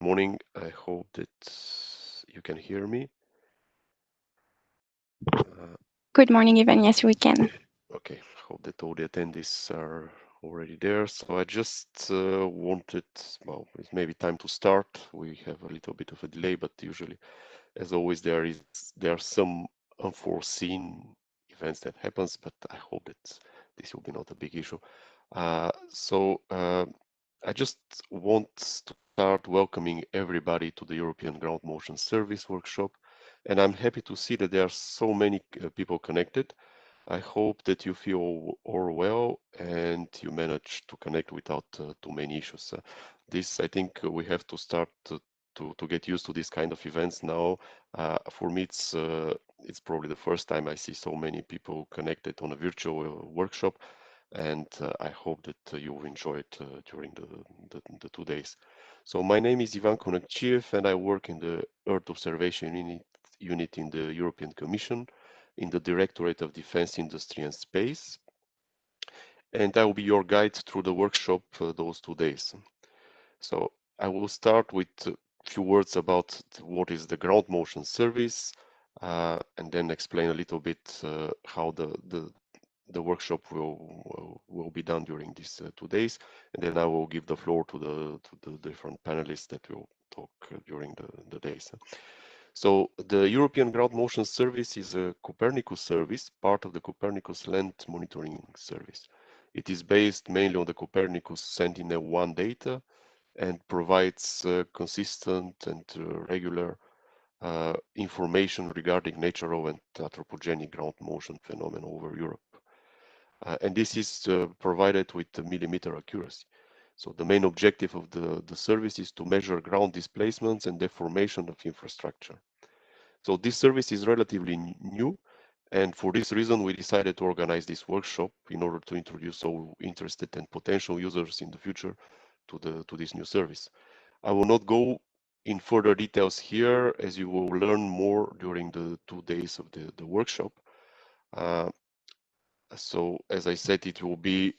morning. I hope that you can hear me. Good morning, Ivan. Yes, we can. Okay, hope that all the attendees are already there. So I just wanted, well, it's maybe time to start. We have a little bit of a delay, but usually, as always, there are some unforeseen events that happens, but I hope that this will be not a big issue. So I just want to start welcoming everybody to the European Ground Motion Service workshop, and I'm happy to see that there are so many people connected. I hope that you feel all well and you manage to connect without too many issues. This, I think, we have to start to get used to this kind of events now. For me, it's probably the first time I see so many people connected on a virtual workshop, and I hope that you enjoy it during the 2 days. So my name is Ivan Konakchiev, and I work in the Earth Observation unit in the European Commission in the Directorate of Defense Industry and Space, and I will be your guide through the workshop those 2 days. So I will start with a few words about what is the ground motion service, and then explain a little bit how the workshop will be done during these 2 days, and then I will give the floor to the different panelists that will talk during the days. So the European Ground Motion Service is a Copernicus service, part of the Copernicus Land Monitoring Service. It is based mainly on the Copernicus Sentinel-1 data and provides consistent and regular information regarding natural and anthropogenic ground motion phenomena over Europe. And this is provided with millimeter accuracy. So the main objective of the service is to measure ground displacements and deformation of infrastructure. So this service is relatively new, and for this reason, we decided to organize this workshop in order to introduce all interested and potential users in the future to this new service. I will not go in further details here, as you will learn more during the 2 days of the workshop. Uh, so as I said, it will be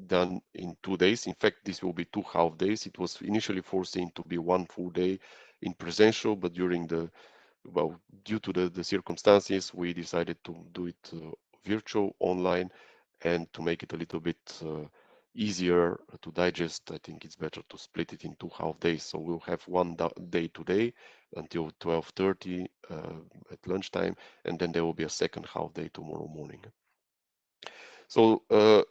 done in 2 days. In fact, this will be 2 half days. It was initially foreseen to be 1 full day in presential, but due to the circumstances, we decided to do it virtual, online, and to make it a little bit easier to digest. I think it's better to split it in 2 half days. So we'll have one day today until 12:30 at lunchtime, and then there will be a second half day tomorrow morning. So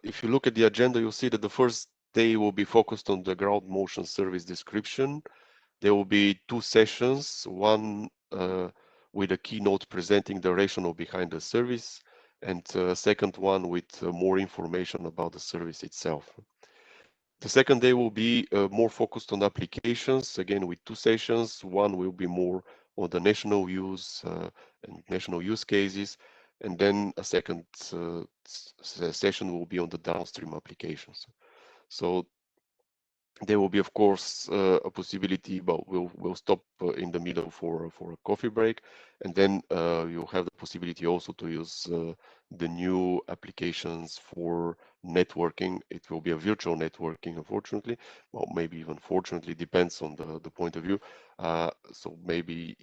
if you look at the agenda, you'll see that the first day will be focused on the ground motion service description. There will be 2 sessions, one with a keynote presenting the rationale behind the service, and a second one with more information about the service itself. The second day will be more focused on applications, again with 2 sessions. One will be more on the national use and national use cases, and then a second session will be on the downstream applications. So there will be, of course, a possibility, but we'll stop in the middle for a coffee break, and then you'll have the possibility also to use the new applications for networking. It will be a virtual networking, unfortunately, well, maybe even fortunately, depends on the point of view. So maybe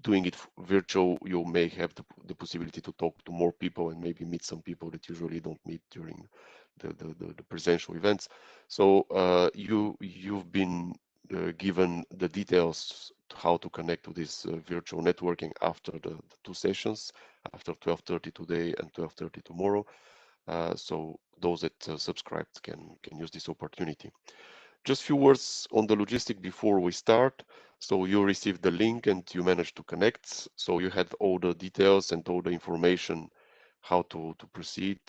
doing it virtual, you may have the possibility to talk to more people and maybe meet some people that usually don't meet during the presential events. So you've been given the details to how to connect to this virtual networking after the 2 sessions, after 12:30 today and 12:30 tomorrow. So those that subscribed can use this opportunity. Just few words on the logistic before we start. So you received the link and you managed to connect. So you had all the details and all the information how to proceed.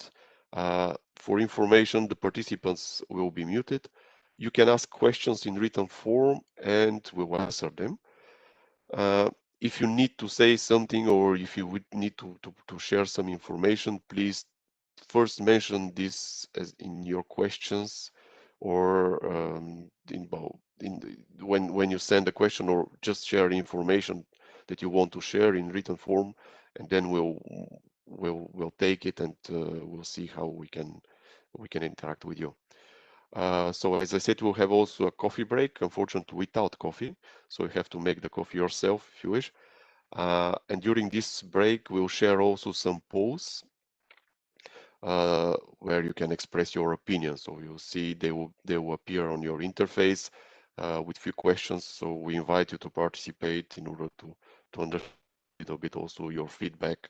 For information, the participants will be muted. You can ask questions in written form and we'll answer them. If you need to say something or if you would need to share some information, please first mention this as in your questions or when you send a question, or just share information that you want to share in written form, and then we'll take it and we'll see how we can interact with you. So as I said, we'll have also a coffee break, unfortunately without coffee. So you have to make the coffee yourself if you wish. And during this break, we'll share also some polls where you can express your opinion. So you'll see they will appear on your interface with few questions. So we invite you to participate in order to understand a little bit also your feedback,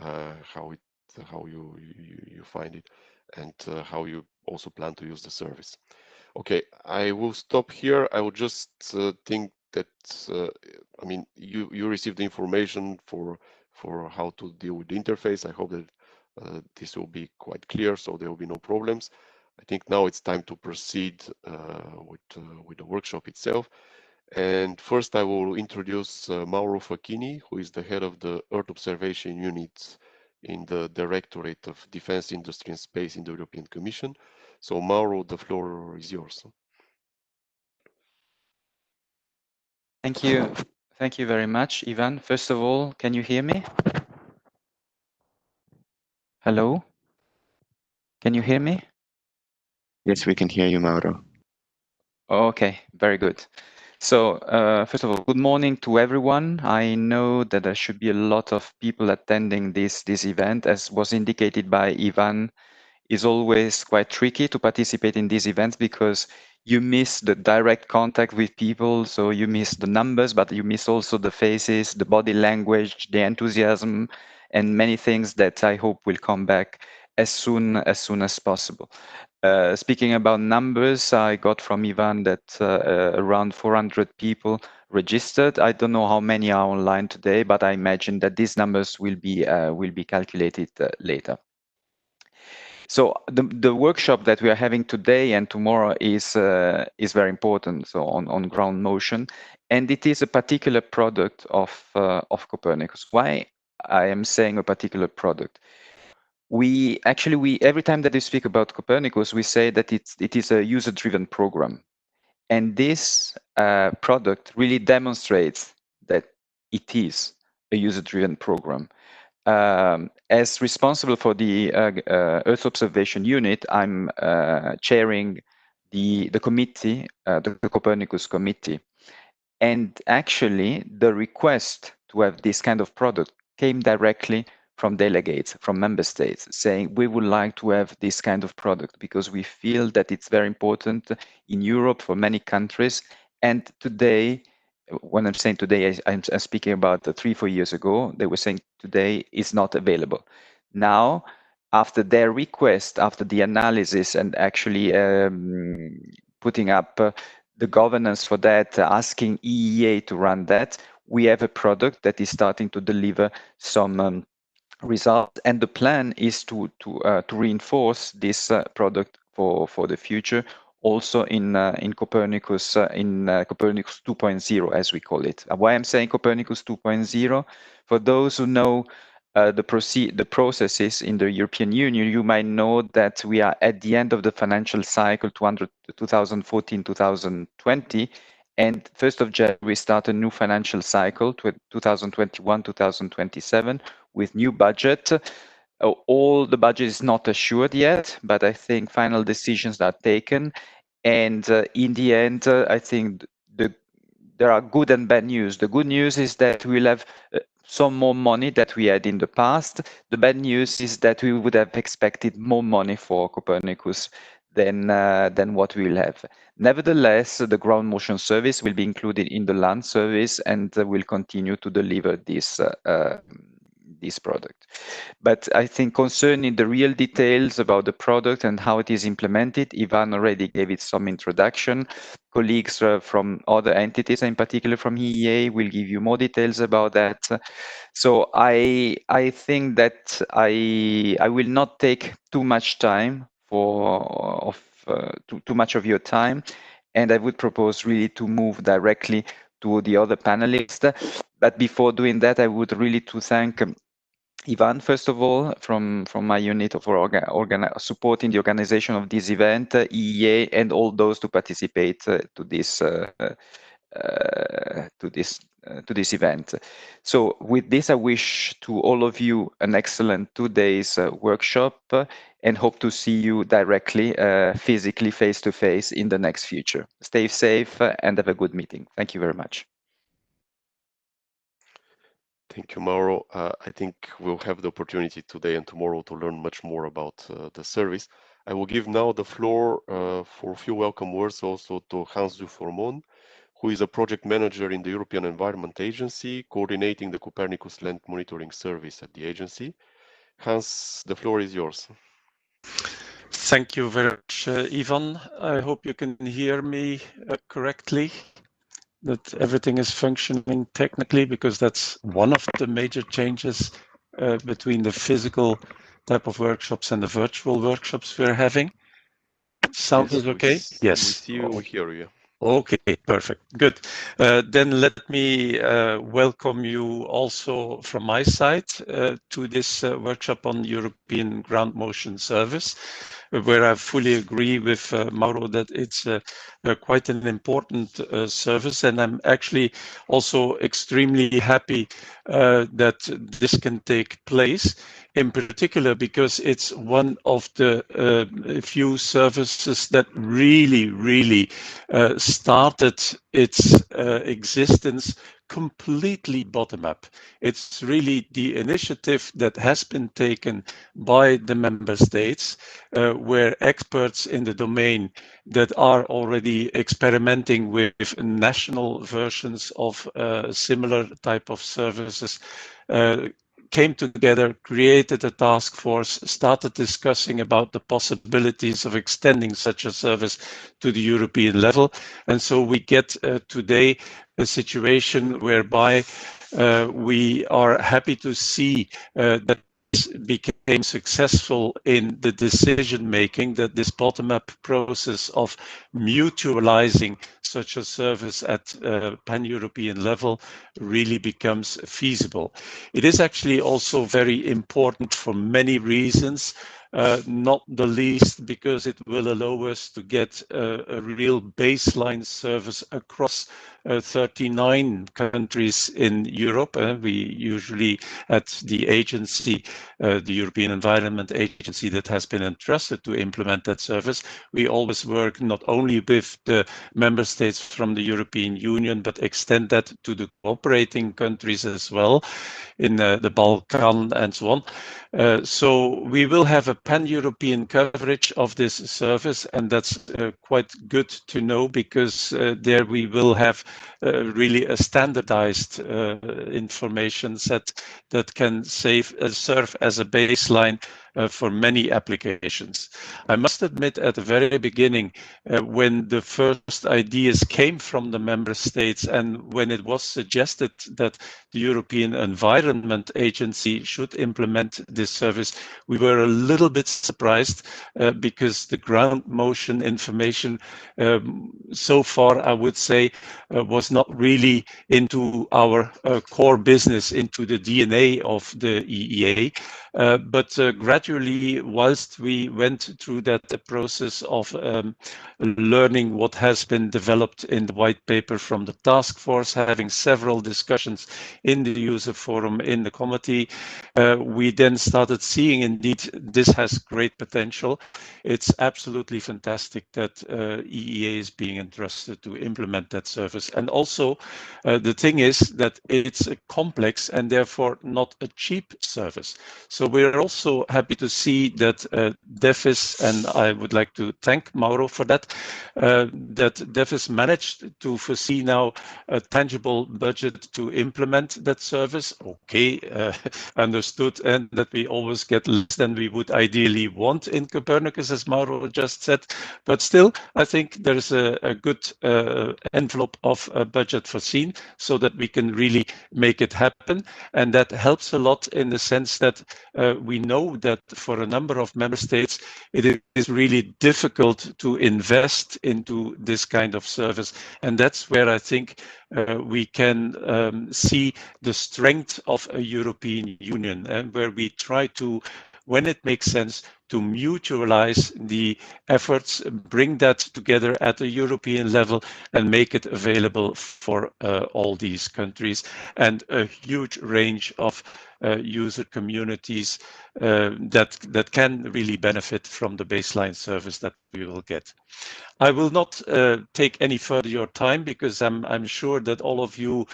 how it how you find it, and how you also plan to use the service. Okay, I will stop here. I will just think that I mean you received the information for how to deal with the interface. I hope that this will be quite clear, so there will be no problems. I think now it's time to proceed with the workshop itself. And first, I will introduce Mauro Facchini, who is the head of the Earth Observation Unit in the Directorate of Defense Industry and Space in the European Commission. So, Mauro, the floor is yours. Thank you. Thank you very much, Ivan. First of all, can you hear me? Hello? Can you hear me? Yes, we can hear you, Mauro. Okay, very good. So, first of all, good morning to everyone. I know that there should be a lot of people attending this event. As was indicated by Ivan, it's always quite tricky to participate in these events because you miss the direct contact with people. So you miss the numbers, but you miss also the faces, the body language, the enthusiasm, and many things that I hope will come back as soon as possible. Speaking about numbers, I got from Ivan that around 400 people registered. I don't know how many are online today, but I imagine that these numbers will be calculated later. So the workshop that we are having today and tomorrow is very important. So on ground motion, and it is a particular product of Copernicus. Why I am saying a particular product? We every time that we speak about Copernicus, we say that it is a user-driven program, and this product really demonstrates that it is a user-driven program. As responsible for the Earth Observation Unit, I'm chairing the committee, the Copernicus committee. And actually, the request to have this kind of product came directly from delegates, from member states, saying we would like to have this kind of product because we feel that it's very important in Europe for many countries. And today, when I'm saying today, I'm speaking about 3-4 years ago, they were saying today is not available. Now, after their request, after the analysis and actually putting up the governance for that, asking EEA to run that, we have a product that is starting to deliver some results, and the plan is to reinforce this product for the future, also in Copernicus Copernicus 2.0, as we call it. Why I'm saying Copernicus 2.0? For those who know the processes in the European Union, you might know that we are at the end of the financial cycle 2014-2020, and 1st of January we start a new financial cycle to 2021-2027 with new budget. All the budget is not assured yet, but I think final decisions are taken. And in the end, I think there are good and bad news. The good news is that we'll have some more money that we had in the past. The bad news is that we would have expected more money for Copernicus than what we will have. Nevertheless, the ground motion service will be included in the land service and will continue to deliver this product. But I think concerning the real details about the product and how it is implemented, Ivan already gave it some introduction. Colleagues from other entities, in particular from EEA, will give you more details about that. So I think that I will not take too much time too much of your time, and I would propose really to move directly to the other panelists. But before doing that, I would really to thank Ivan, first of all, from my unit for supporting the organization of this event, EEA, and all those to participate to this event. So with this, I wish to all of you an excellent 2 days workshop, and hope to see you directly, physically, face to face in the next future. Stay safe and have a good meeting. Thank you very much. Thank you, Mauro. I think we'll have the opportunity today and tomorrow to learn much more about the service. I will give now the floor for a few welcome words also to Hans Duformon, who is a project manager in the European Environment Agency, coordinating the Copernicus land monitoring service at the agency. Hans, the floor is yours. Thank you very much, Ivan. I hope you can hear me correctly, that everything is functioning technically, because that's one of the major changes between the physical type of workshops and the virtual workshops we're having. Sound is okay? Yes. We see you, we hear you. Okay, perfect. Good. Then let me welcome you also from my side to this workshop on European ground motion service, where I fully agree with Mauro that it's quite an important service. And I'm actually also extremely happy that this can take place, in particular because it's one of the few services that really started its existence completely bottom up. It's really the initiative that has been taken by the member states, where experts in the domain that are already experimenting with national versions of similar type of services came together, created a task force, started discussing about the possibilities of extending such a service to the European level. And so we get today a situation whereby we are happy to see that this became successful in the decision making, that this bottom-up process of mutualizing such a service at pan-European level really becomes feasible. It is actually also very important for many reasons, not the least because it will allow us to get a real baseline service across 39 countries in Europe. We usually at the agency, the European Environment Agency that has been entrusted to implement that service, we always work not only with the member states from the European Union, but extend that to the cooperating countries as well in the Balkan and so on. So we will have a pan-European coverage of this service, and that's quite good to know, because there we will have really a standardized information set that can serve as a baseline for many applications. I must admit, at the very beginning, when the first ideas came from the member states and when it was suggested that the European Environment Agency should implement this service, we were a little bit surprised because the ground motion information so far, I would say, was not really into our core business, into the DNA of the EEA. But gradually, whilst we went through that process of learning what has been developed in the white paper from the task force, having several discussions in the user forum, in the committee, we then started seeing indeed this has great potential. It's absolutely fantastic that EEA is being entrusted to implement that service. And also, the thing is that it's a complex and therefore not a cheap service. So we're also happy to see that DEFIS, and I would like to thank Mauro for that, that DEFIS managed to foresee now a tangible budget to implement that service. Okay, understood, and that we always get less than we would ideally want in Copernicus, as Mauro just said. But still, I think there's a good envelope of budget foreseen so that we can really make it happen. And that helps a lot in the sense that we know that for a number of member states, it is really difficult to invest into this kind of service. And that's where I think we can see the strength of a European Union, and where we try to, when it makes sense, to mutualize the efforts, bring that together at a European level and make it available for all these countries, and a huge range of user communities that can really benefit from the baseline service that we will get. I will not take any further your time because I'm sure that all of you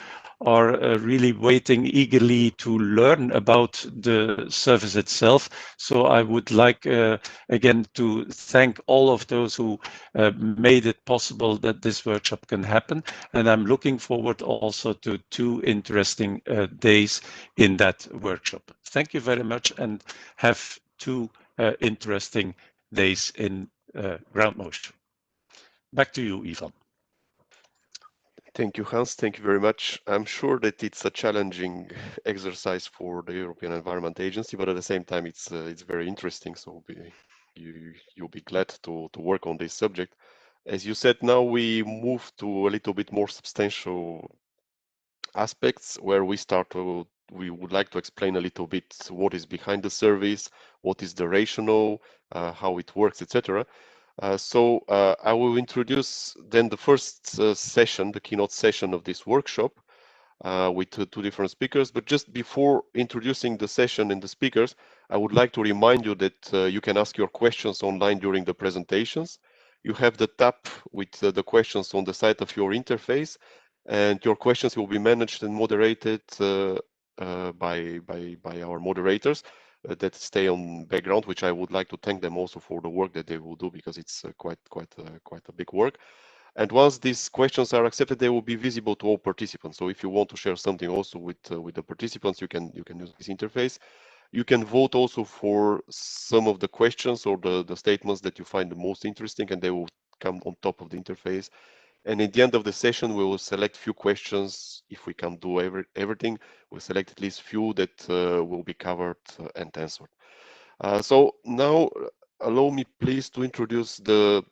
are really waiting eagerly to learn about the service itself. So I would like again to thank all of those who made it possible that this workshop can happen. And I'm looking forward also to 2 interesting days in that workshop. Thank you very much and have 2 interesting days in ground motion. Back to you, Ivan. Thank you, Hans. Thank you very much. I'm sure that it's a challenging exercise for the European Environment Agency, but at the same time, it's very interesting. So you'll be glad to work on this subject. As you said, now we move to a little bit more substantial aspects where we would like to explain a little bit what is behind the service, what is the rationale, how it works, etc. So I will introduce then the first session, the keynote session of this workshop with 2 different speakers. But just before introducing the session and the speakers, I would like to remind you that you can ask your questions online during the presentations. You have the tab with the questions on the side of your interface, and your questions will be managed and moderated by our moderators that stay on background, which I would like to thank them also for the work that they will do, because it's quite a big work. And once these questions are accepted, they will be visible to all participants. So if you want to share something also with the participants, you can use this interface. You can vote also for some of the questions or the statements that you find the most interesting, and they will come on top of the interface. And at the end of the session, we will select few questions. If we can't do everything, we'll select at least few that will be covered and answered. So now, allow me please to introduce the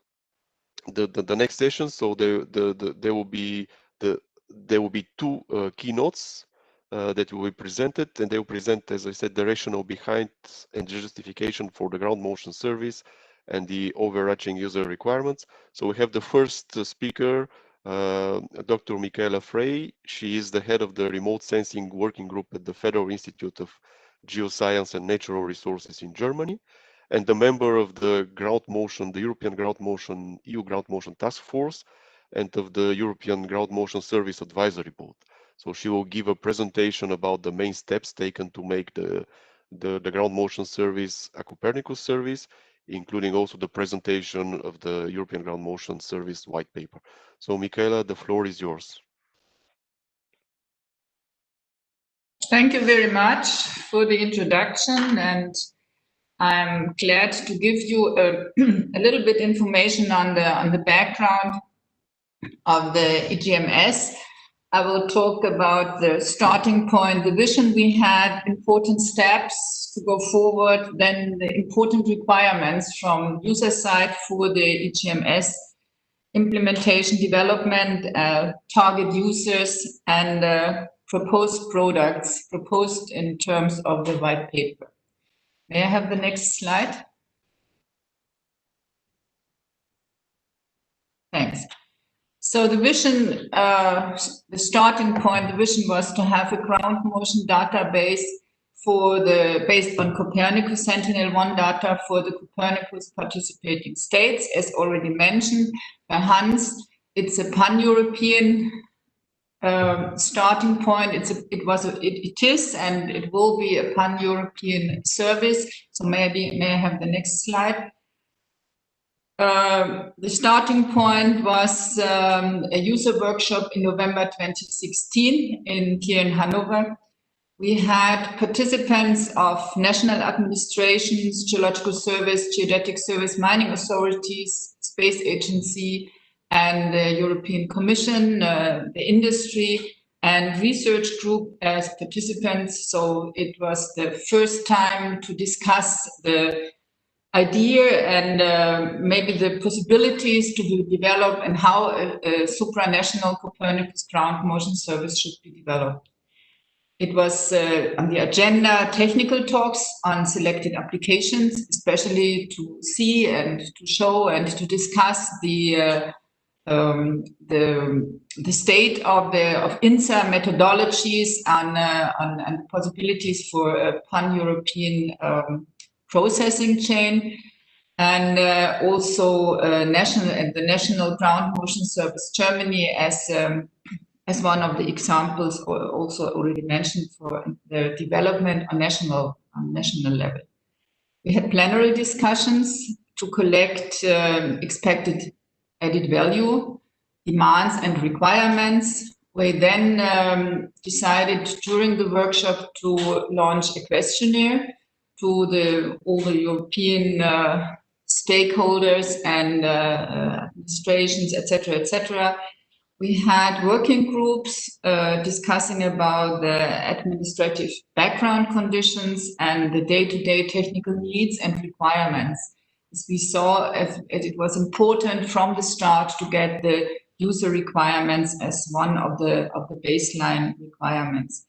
next session. So there will be 2 keynotes that will be presented, and they will present, as I said, the rationale behind and justification for the ground motion service and the overarching user requirements. So we have the first speaker, Dr. Michaela Frey. She is the head of the Remote Sensing Working Group at the Federal Institute of Geoscience and Natural Resources in Germany, and the member of the ground motion, the European ground motion, EU ground motion task force, and of the European ground motion service advisory board. So she will give a presentation about the main steps taken to make the ground motion service a Copernicus service, including also the presentation of the European ground motion service white paper. So Michaela, the floor is yours. Thank you very much for the introduction, and I'm glad to give you a little bit information on the background of the EGMS. I will talk about the starting point, the vision we had, important steps to go forward, then the important requirements from user side for the EGMS implementation, development, target users, and proposed products proposed in terms of the white paper. May I have the next slide? Thanks. So the vision, the starting point, the vision was to have a ground motion database based on Copernicus Sentinel-1 data for the Copernicus participating states, as already mentioned by Hans. It's a pan-European starting point. It is and it will be a pan-European service. So may I have the next slide? The starting point was a user workshop in November 2016 here in Hanover. We had participants of national administrations, geological service, geodetic service, mining authorities, space agency, and the European Commission, the industry, and research group as participants. So it was the first time to discuss the idea and maybe the possibilities to be developed and how a supranational Copernicus ground motion service should be developed. It was on the agenda technical talks on selected applications, especially to see and to show and to discuss the state of INSA methodologies and possibilities for a pan-European processing chain, and also the National Ground Motion Service Germany as one of the examples, also already mentioned, for the development on national level. We had plenary discussions to collect expected added value, demands and requirements. We then decided during the workshop to launch a questionnaire to all the European stakeholders and administrations, etc. We had working groups discussing about the administrative background conditions and the day-to-day technical needs and requirements. As we saw, as it was important from the start to get the user requirements as one of the baseline requirements.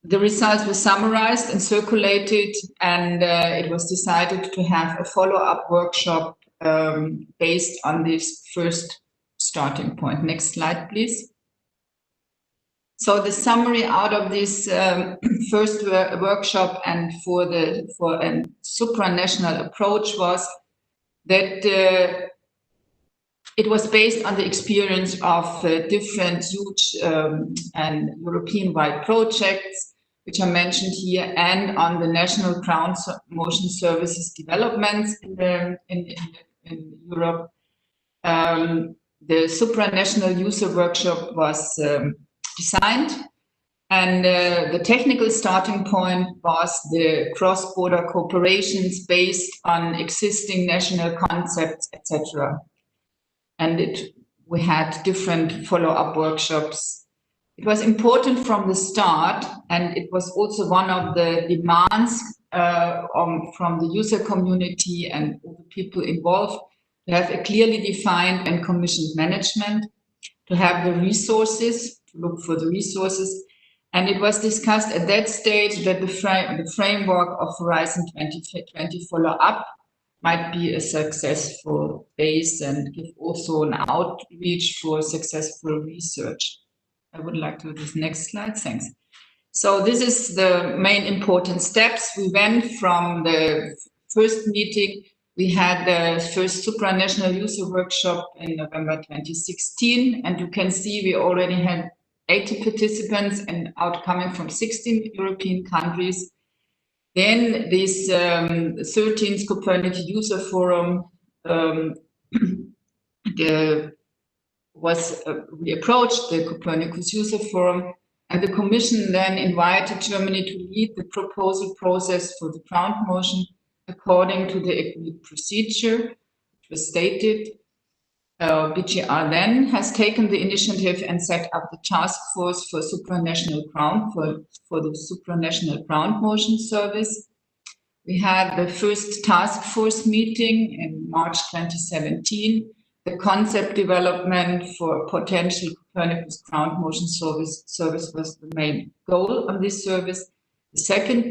The results were summarized and circulated, and it was decided to have a follow-up workshop based on this first starting point. Next slide, please. So the summary out of this first workshop and for a supranational approach was that it was based on the experience of different huge and European-wide projects, which are mentioned here, and on the national ground motion services developments in Europe. The supranational user workshop was designed, and the technical starting point was the cross-border cooperations based on existing national concepts, etc. And we had different follow-up workshops. It was important from the start, and it was also one of the demands from the user community and all the people involved, to have a clearly defined and commissioned management, to have the resources, to look for the resources. And it was discussed at that stage that the framework of Horizon 2020 follow-up might be a successful base and give also an outreach for successful research. I would like to do this next slide, thanks. So this is the main important steps. We went from the first meeting. We had the first supranational user workshop in November 2016, and you can see we already had 80 participants and outcoming from 16 European countries. Then this 13th Copernicus User Forum we approached the Copernicus User Forum, and the Commission then invited Germany to lead the proposal process for the ground motion according to the agreed procedure, which was stated. BGR then has taken the initiative and set up the task force for supranational ground for the supranational ground motion service. We had the first task force meeting in March 2017. The concept development for potential Copernicus ground motion service was the main goal of this service. The second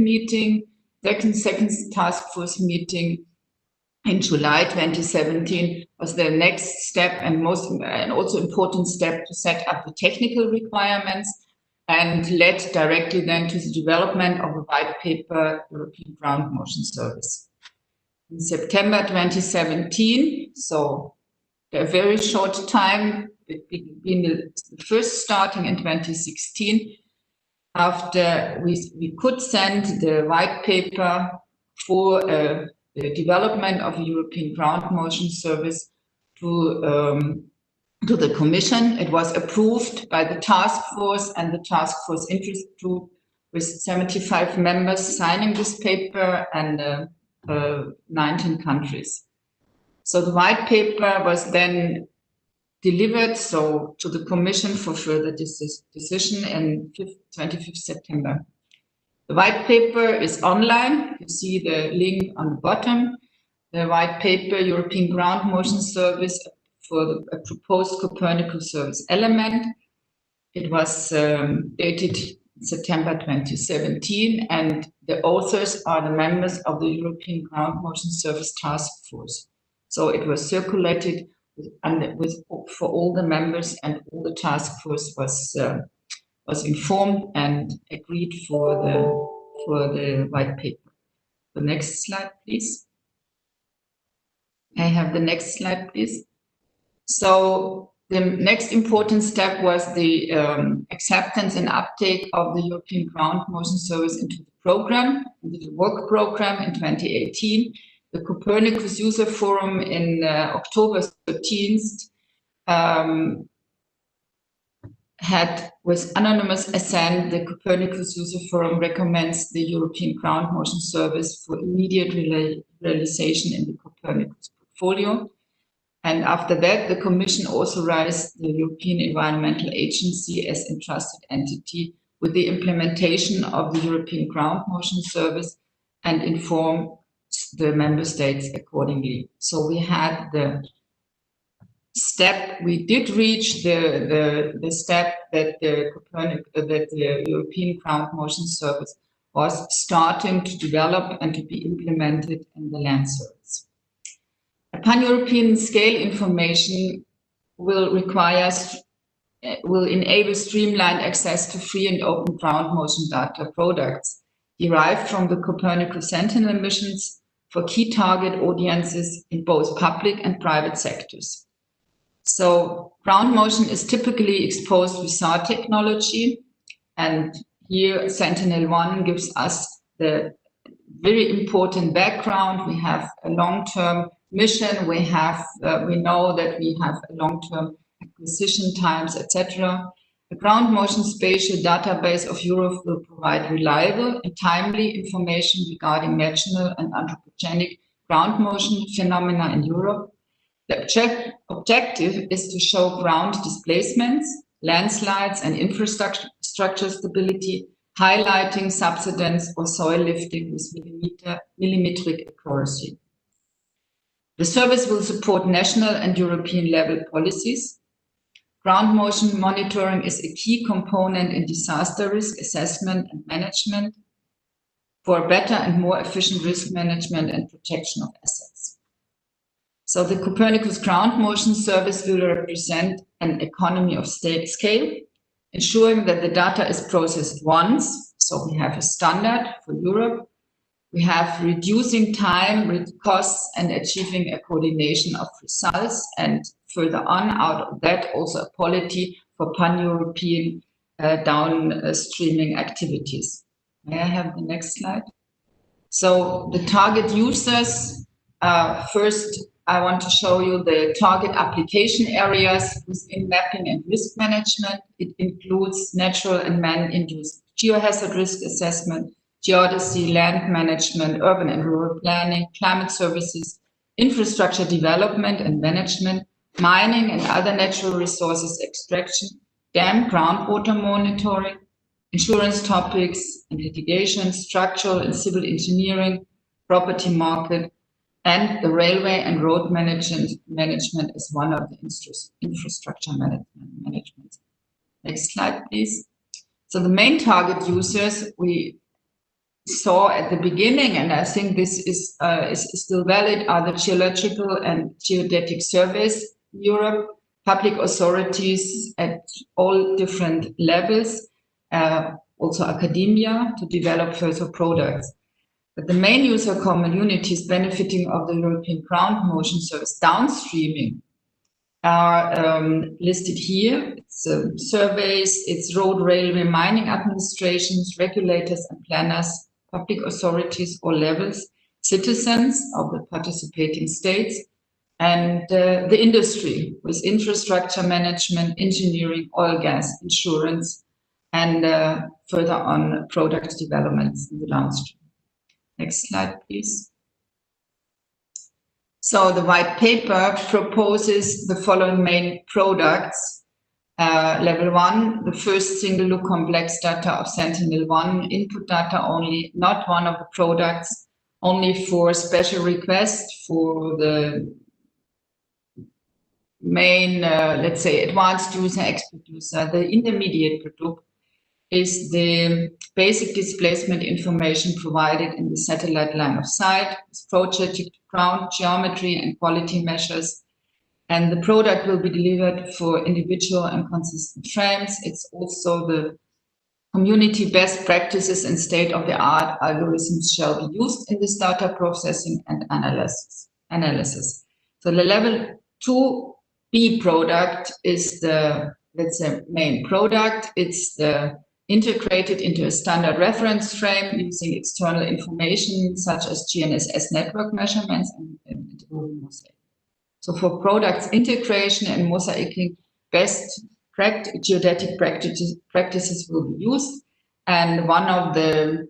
task force meeting in July 2017 was the next step and also important step to set up the technical requirements, and led directly then to the development of a white paper, European Ground Motion Service. In September 2017, so a very short time between the first starting in 2016, after we could send the white paper for the development of a European ground motion service to the Commission. It was approved by the task force and the task force interest group, with 75 members signing this paper and 19 countries. So the white paper was then delivered to the Commission for further decision in 25th September. The white paper is online. You see the link on the bottom. The white paper, European Ground Motion Service for a proposed Copernicus service element. It was dated September 2017, and the authors are the members of the European Ground Motion Service Task Force. So it was circulated for all the members, and all the task force was informed and agreed for the white paper. The next slide, please. I have the next slide, please. So the next important step was the acceptance and uptake of the European Ground Motion Service into the program, into the work program in 2018. The Copernicus User Forum in October 13th had, with unanimous assent, the Copernicus User Forum recommends the European Ground Motion Service for immediate realization in the Copernicus portfolio. And after that, the Commission authorized the European Environmental Agency as entrusted entity with the implementation of the European Ground Motion Service and informed the member states accordingly. So we had the step, we did reach the step that the European Ground Motion Service was starting to develop and to be implemented in the land service. A pan-European scale information will enable streamlined access to free and open ground motion data products derived from the Copernicus Sentinel missions for key target audiences in both public and private sectors. So ground motion is typically exposed with SAR technology, and here Sentinel-1 gives us the very important background. We have a long-term mission. We know that we have a long-term acquisition times, etc. The ground motion spatial database of Europe will provide reliable and timely information regarding natural and anthropogenic ground motion phenomena in Europe. The objective is to show ground displacements, landslides, and infrastructure stability, highlighting subsidence or soil lifting with millimetric accuracy. The service will support national and European level policies. Ground motion monitoring is a key component in disaster risk assessment and management for better and more efficient risk management and protection of assets. So the Copernicus Ground Motion Service will represent an economy of scale, ensuring that the data is processed once. So we have a standard for Europe. We have reducing time, costs, and achieving a coordination of results. And further on, out of that, also a policy for pan-European downstreaming activities. May I have the next slide? So the target users, first, I want to show you the target application areas within mapping and risk management. It includes natural and man-induced geohazard risk assessment, geodesy, land management, urban and rural planning, climate services, infrastructure development and management, mining and other natural resources extraction, dam groundwater monitoring, insurance topics and litigation, structural and civil engineering, property market, and the railway and road management is one of the infrastructure management. Next slide, please. So the main target users we saw at the beginning, and I think this is still valid, are the geological and geodetic surveys in Europe, public authorities at all different levels, also academia to develop further products. But the main user communities benefiting of the European Ground Motion Service downstreaming are listed here. It's surveys, it's road, railway, mining administrations, regulators and planners, public authorities or levels, citizens of the participating states, and the industry with infrastructure management, engineering, oil, gas, insurance, and further on product developments in the downstream. Next slide, please. So the white paper proposes the following main products. Level 1, the first single look complex data of Sentinel-1, input data only, not one of the products, only for special requests for the main, let's say, advanced user, expert user. The intermediate product is the basic displacement information provided in the satellite line of sight, projected ground geometry and quality measures. And the product will be delivered for individual and consistent frames. It's also the community best practices and state-of-the-art algorithms shall be used in this data processing and analysis. So the level 2B product is the, let's say, main product. It's the integrated into a standard reference frame using external information such as GNSS network measurements and mosaic. So for products integration and mosaicing, best geodetic practices will be used. And one of the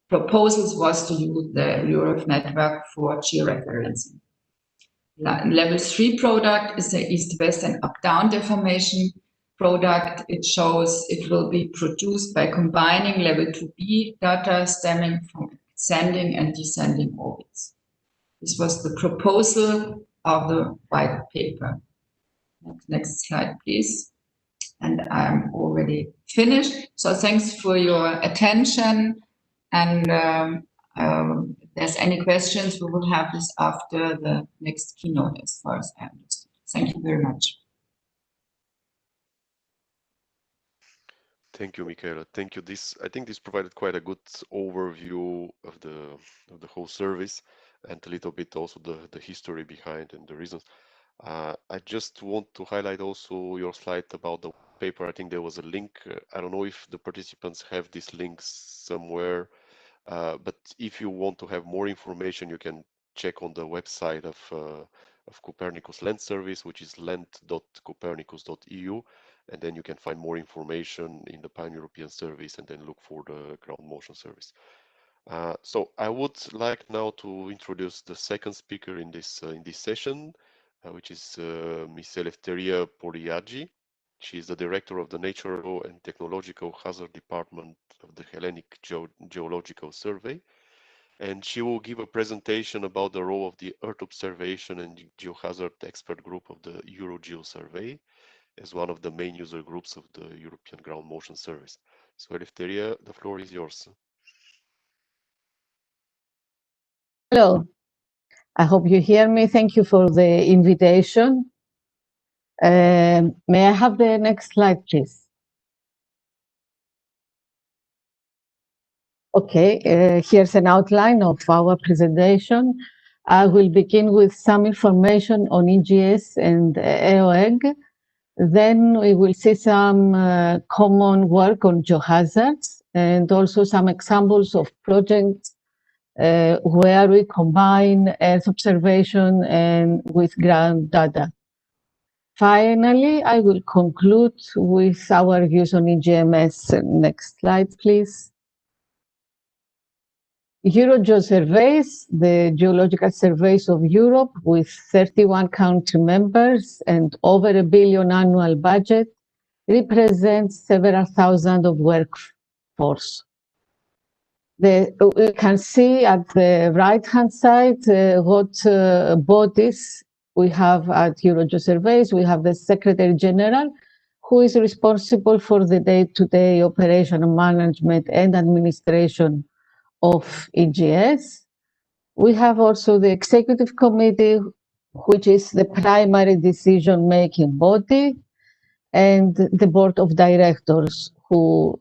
proposals was to use the URF network for georeferencing. Level 3 product is the east-west and up-down deformation product. It shows it will be produced by combining level 2B data stemming from ascending and descending orbits. This was the proposal of the white paper. Next slide, please. And I'm already finished. So thanks for your attention. And if there's any questions, we will have this after the next keynote, as far as I understand. Thank you very much. Thank you, Michaela. Thank you. I think this provided quite a good overview of the whole service, and a little bit also the history behind and the reasons. I just want to highlight also your slide about the paper. I think there was a link. I don't know if the participants have these links somewhere, but if you want to have more information, you can check on the website of Copernicus Land Service, which is land.copernicus.eu, and then you can find more information in the Pan-European Service, and then look for the ground motion service. So I would like now to introduce the second speaker in this session, which is Ms. Eleftheria Poliagi. She is the director of the Natural and Technological Hazard Department of the Hellenic Geological Survey, and she will give a presentation about the role of the Earth Observation and Geohazard Expert Group of the EuroGeo Survey as one of the main user groups of the European Ground Motion Service. So Eleftheria, the floor is yours. Hello, I hope you hear me. Thank you for the invitation. May I have the next slide, please? Okay, here's an outline of our presentation. I will begin with some information on EGS and EOEG. Then we will see some common work on geohazards and also some examples of projects where we combine Earth observation and with ground data. Finally, I will conclude with our views on EGMS. Next slide, please. EuroGeo surveys, the geological surveys of Europe with 31 country members and over $1 billion annual budget, represents several thousand of workforce. We can see at the right-hand side what bodies we have at EuroGeo surveys. We have the Secretary General, who is responsible for the day-to-day operation and management and administration of EGS. We have also the Executive Committee, which is the primary decision-making body, and the Board of Directors, who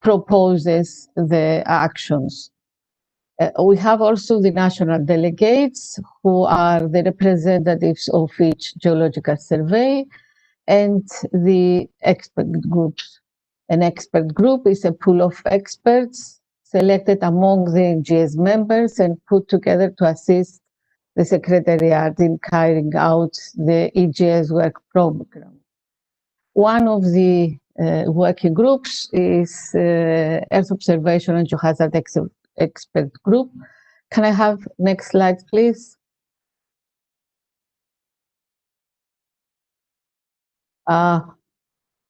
proposes the actions. We have also the national delegates, who are the representatives of each geological survey, and the expert groups. An expert group is a pool of experts selected among the EGS members and put together to assist the Secretariat in carrying out the EGS work program. One of the working groups is Earth Observation and Geohazard Expert Group. Can I have next slide, please?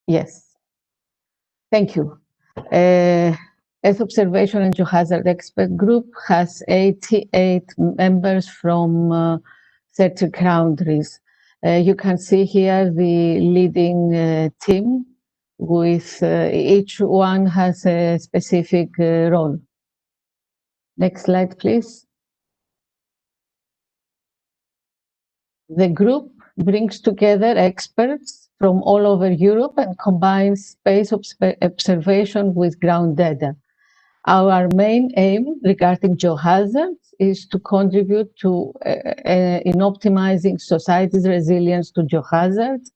Yes, thank you. Earth Observation and Geohazard Expert Group has 88 members from 30 countries. You can see here the leading team with each one has a specific role. Next slide, please. The group brings together experts from all over Europe and combines space observation with ground data. Our main aim regarding geohazards is to contribute to in optimizing society's resilience to geohazards,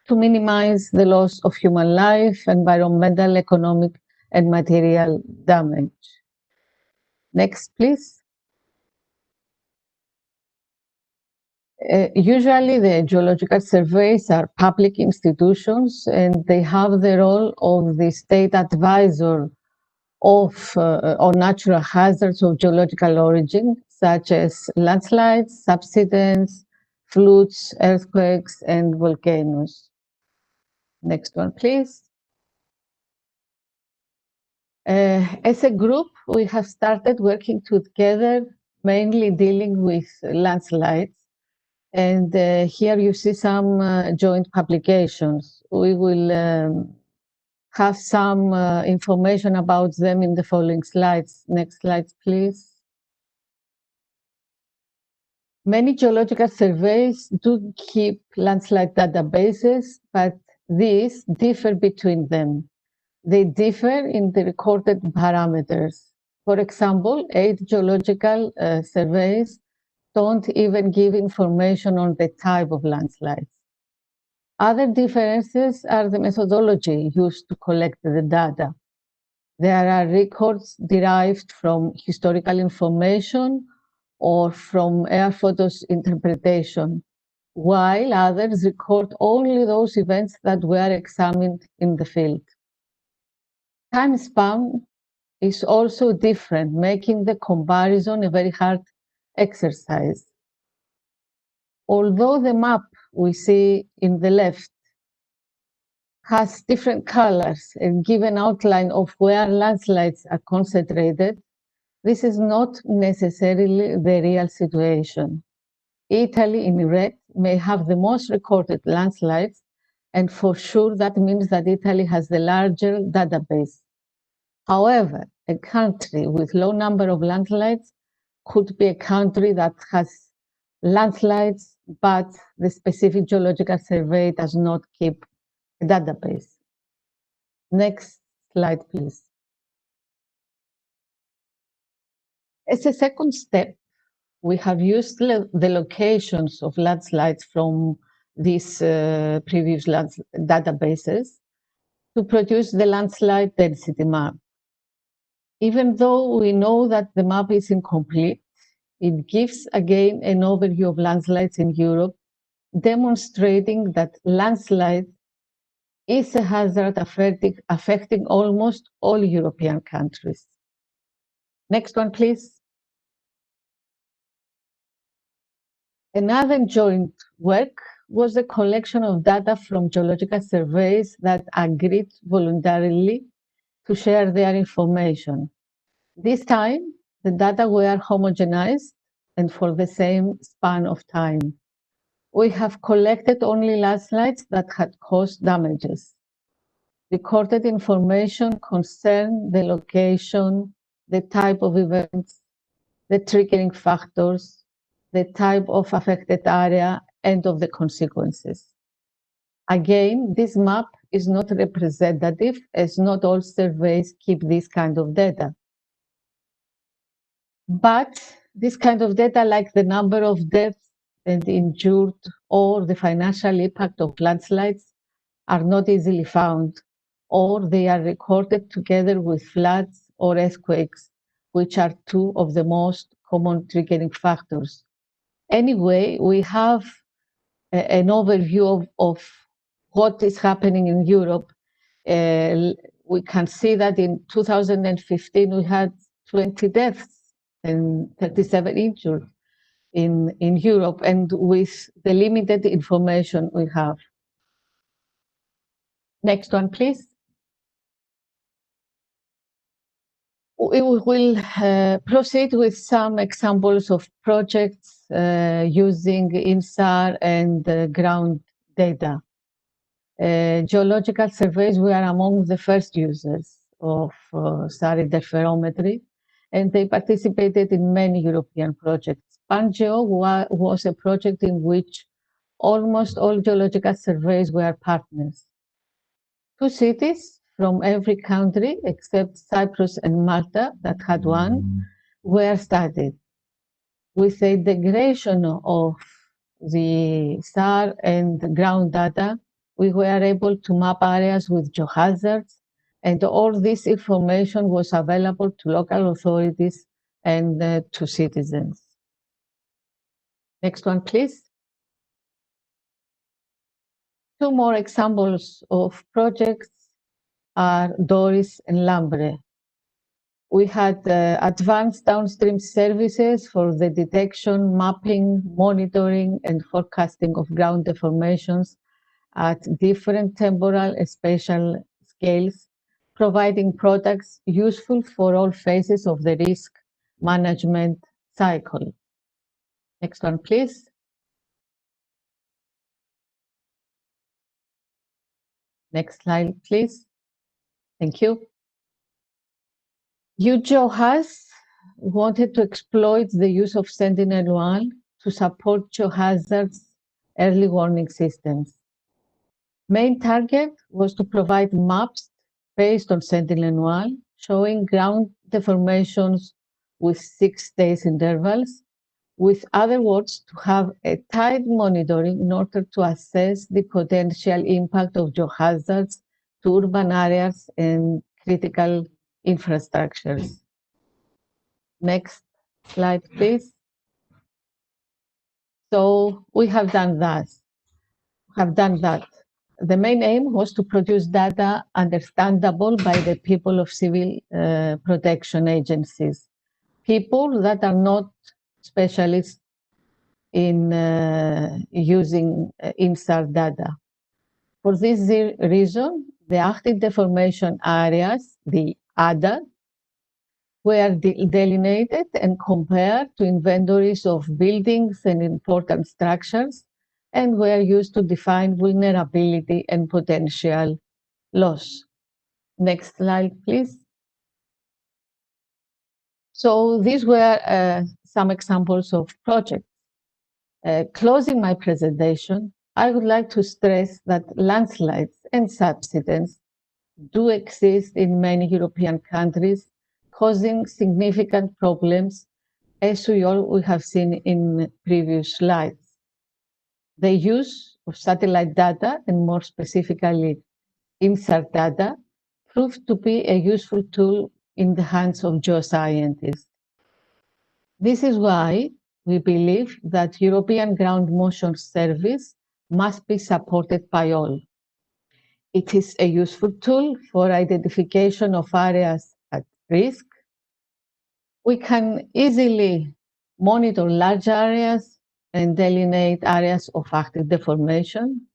to minimize the loss of human life, environmental, economic, and material damage. Next, please. Usually the geological surveys are public institutions and they have the role of the state advisor of on natural hazards of geological origin, such as landslides, subsidence, floods, earthquakes, and volcanoes. Next one, please. As a group, we have started working together, mainly dealing with landslides. And here you see some joint publications. We will have some information about them in the following slides. Next slide, please. Many geological surveys do keep landslide databases, but these differ between them. They differ in the recorded parameters. For example, 8 geological surveys don't even give information on the type of landslides. Other differences are the methodology used to collect the data. There are records derived from historical information or from air photos interpretation, while others record only those events that were examined in the field. Time span is also different, making the comparison a very hard exercise. Although the map we see in the left has different colors and give an outline of where landslides are concentrated, this is not necessarily the real situation. Italy in red may have the most recorded landslides, and for sure that means that Italy has the larger database. However, a country with low number of landslides could be a country that has landslides, but the specific geological survey does not keep a database. Next slide, please. As a second step, we have used the locations of landslides from these previous databases to produce the landslide density map. Even though we know that the map is incomplete, it gives again an overview of landslides in Europe, demonstrating that landslide is a hazard affecting almost all European countries. Next one, please. Another joint work was the collection of data from geological surveys that agreed voluntarily to share their information. This time, the data were homogenized and for the same span of time. We have collected only landslides that had caused damages. Recorded information concerned the location, the type of events, the triggering factors, the type of affected area, and of the consequences. Again, this map is not representative, as not all surveys keep this kind of data. But this kind of data, like the number of deaths and injured or the financial impact of landslides, are not easily found, or they are recorded together with floods or earthquakes, which are two of the most common triggering factors. Anyway, we have an overview of what is happening in Europe. We can see that in 2015, we had 20 deaths and 37 injured in Europe, and with the limited information we have. Next one, please. We will proceed with some examples of projects using INSAR and ground data. Geological surveys were among the first users of SAR interferometry, and they participated in many European projects. PanGeo was a project in which almost all geological surveys were partners. 2 cities from every country except Cyprus and Malta that had one were studied. With the integration of the SAR and ground data, we were able to map areas with geohazards, and all this information was available to local authorities and to citizens. Next one, please. 2 more examples of projects are Doris and Lambre. We had advanced downstream services for the detection, mapping, monitoring, and forecasting of ground deformations at different temporal and spatial scales, providing products useful for all phases of the risk management cycle. Next one, please. Next slide, please. Thank you. UGeoHaz wanted to exploit the use of Sentinel-1 to support geohazards early warning systems. Main target was to provide maps based on Sentinel-1 showing ground deformations with 6 days intervals. With other words, to have a tight monitoring in order to assess the potential impact of geohazards to urban areas and critical infrastructures. Next slide, please. So we have done that. The main aim was to produce data understandable by the people of civil protection agencies, people that are not specialists in using INSAR data. For this reason, the active deformation areas, the ADA, were delineated and compared to inventories of buildings and important structures, and were used to define vulnerability and potential loss. Next slide, please. So these were some examples of projects. Closing my presentation, I would like to stress that landslides and subsidence do exist in many European countries, causing significant problems, as we have seen in previous slides. The use of satellite data, and more specifically INSAR data, proved to be a useful tool in the hands of geoscientists. This is why we believe that European Ground Motion Service must be supported by all. It is a useful tool for identification of areas at risk. We can easily monitor large areas and delineate areas of active deformation.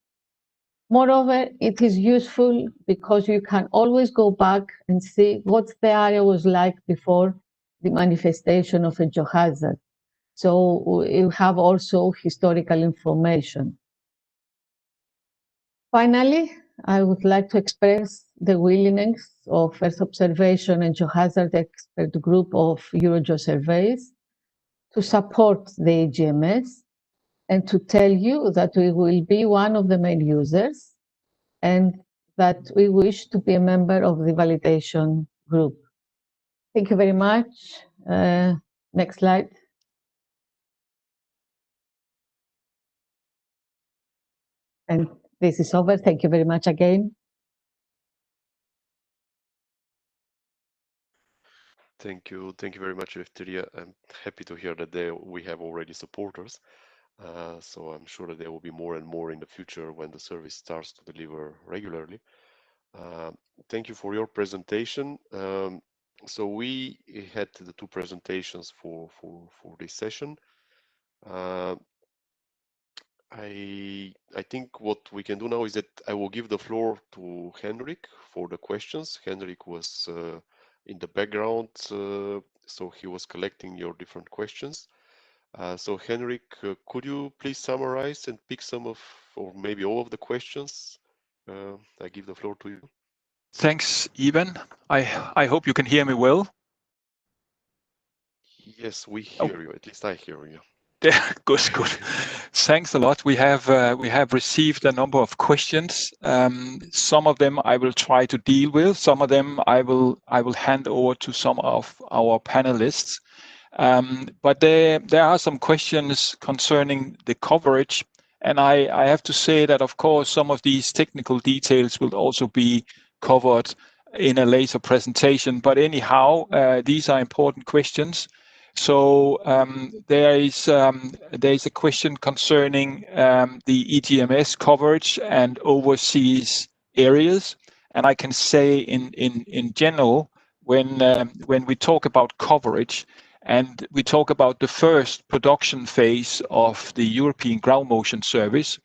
Moreover, it is useful because you can always go back and see what the area was like before the manifestation of a geohazard. So you have also historical information. Finally, I would like to express the willingness of Earth Observation and Geohazard Expert Group of Eurogeosurveys to support the EGMS and to tell you that we will be one of the main users and that we wish to be a member of the validation group. Thank you very much. Next slide. And this is over. Thank you very much again. Thank you very much, Efteria. I'm happy to hear that we have already supporters. So I'm sure that there will be more and more in the future when the service starts to deliver regularly. Thank you for your presentation. So we had the 2 presentations for this session. I think what we can do now is that I will give the floor to Henrik for the questions. Henrik was in the background, so he was collecting your different questions. So Henrik, could you please summarize and pick some of, or maybe all of the questions I give the floor to you. Thanks, Ivan. I hope you can hear me well. Yes, we hear you. At least I hear you. Yeah, good. Thanks a lot. We have received a number of questions. Some of them I will try to deal with. Some of them I will hand over to some of our panelists. But there are some questions concerning the coverage, and I have to say that of course some of these technical details will also be covered in a later presentation. But anyhow, these are important questions. So there is a question concerning the EGMS coverage and overseas areas, and I can say in general when we talk about coverage and we talk about the first production phase of the European Ground Motion Service,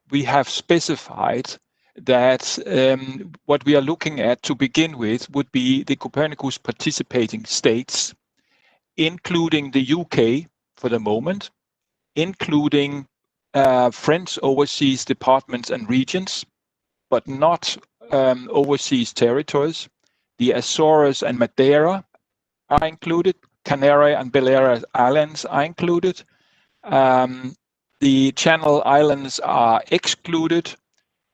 we have specified that what we are looking at to begin with would be the Copernicus participating states, including the UK for the moment, including French overseas departments and regions, but not overseas territories. The Azores and Madeira are included. Canary and Balearic Islands are included. The Channel Islands are excluded.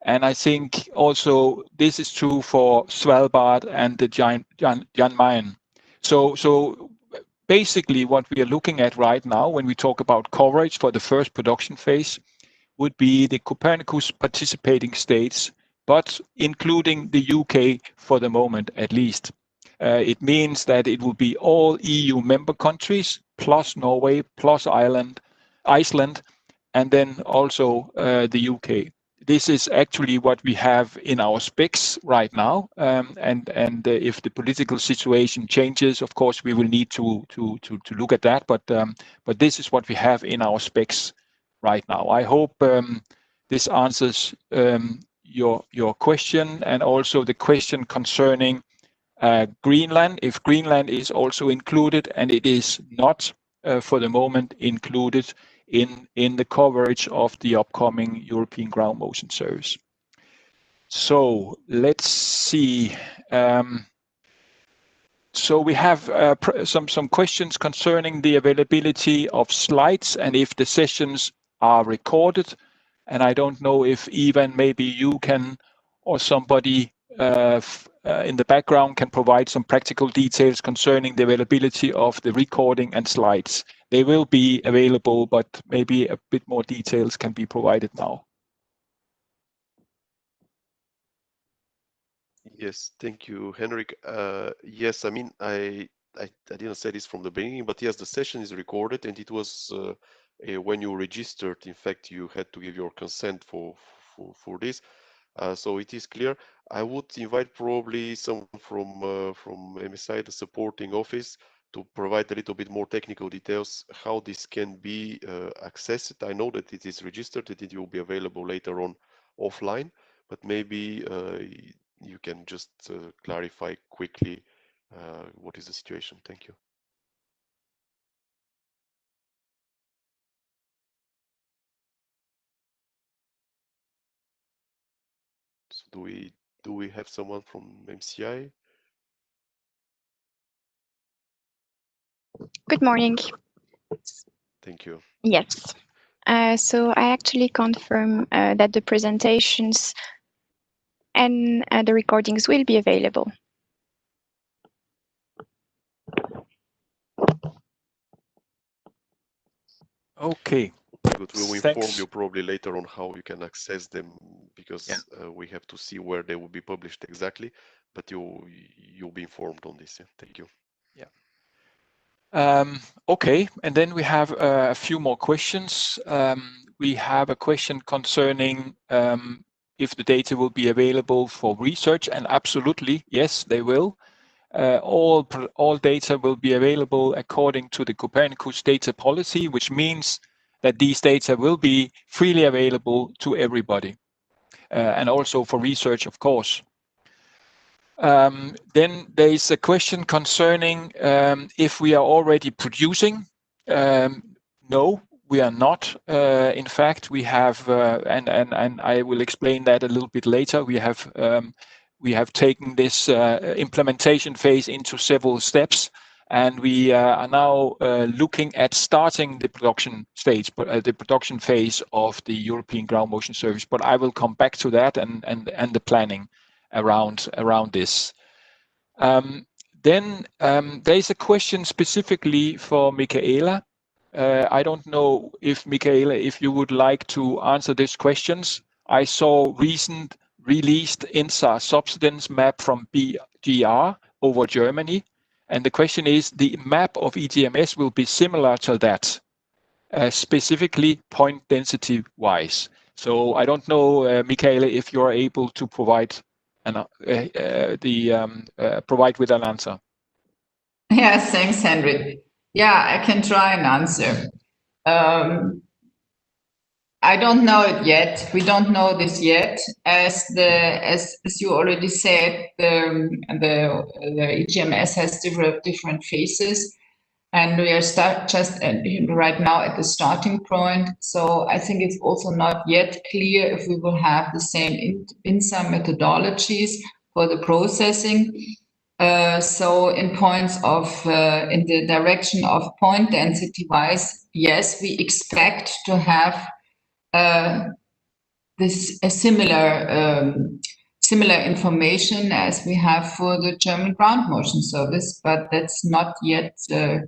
And I think also this is true for Svalbard and the Jan Mayen. So basically what we are looking at right now when we talk about coverage for the first production phase would be the Copernicus participating states, but including the UK for the moment at least. It means that it will be all EU member countries plus Norway plus Iceland, and then also the UK. This is actually what we have in our specs right now, and if the political situation changes, of course we will need to look at that. But this is what we have in our specs right now. I hope this answers your question, and also the question concerning Greenland, if Greenland is also included, and it is not for the moment included in the coverage of the upcoming European Ground Motion Service. So let's see. So we have some questions concerning the availability of slides and if the sessions are recorded. And I don't know if Ivan, maybe you can, or somebody in the background can provide some practical details concerning the availability of the recording and slides. They will be available, but maybe a bit more details can be provided now. Yes, thank you, Henrik. Yes, I mean, I didn't say this from the beginning, but yes, the session is recorded, and it was when you registered, in fact, you had to give your consent for this. So it is clear. I would invite probably someone from MSI, the supporting office, to provide a little bit more technical details how this can be accessed. I know that it is registered, that it will be available later on offline, but maybe you can just clarify quickly what is the situation. Thank you. So do we have someone from MCI? Good morning. Thank you. Yes. So I actually confirm that the presentations and the recordings will be available. Okay. Good. We'll inform you probably later on how you can access them, because we have to see where they will be published exactly, but you'll be informed on this. Yeah. Thank you. Yeah. Okay, and then we have a few more questions. We have a question concerning if the data will be available for research, and absolutely, yes, they will. All data will be available according to the Copernicus data policy, which means that these data will be freely available to everybody, and also for research, of course. Then there is a question concerning if we are already producing. No, we are not. In fact, we have, and I will explain that a little bit later. We have taken this implementation phase into several steps, and we are now looking at starting the production stage, the production phase of the European Ground Motion Service. But I will come back to that and the planning around this. Then there is a question specifically for Michaela. I don't know if Michaela, if you would like to answer these questions. I saw recent released INSA subsidence map from BGR over Germany. And the question is, the map of EGMS will be similar to that, specifically point density wise. So I don't know, Michaela, if you're able to provide provide with an answer. Yes, thanks, Henrik. Yeah, I can try and answer. I don't know it yet. We don't know this yet. As you already said, the EGMS has different phases, and we are just right now at the starting point. So I think it's also not yet clear if we will have the same INSA methodologies for the processing. So in points of in the direction of point density wise, yes, we expect to have this similar information as we have for the German ground motion service, but that's not yet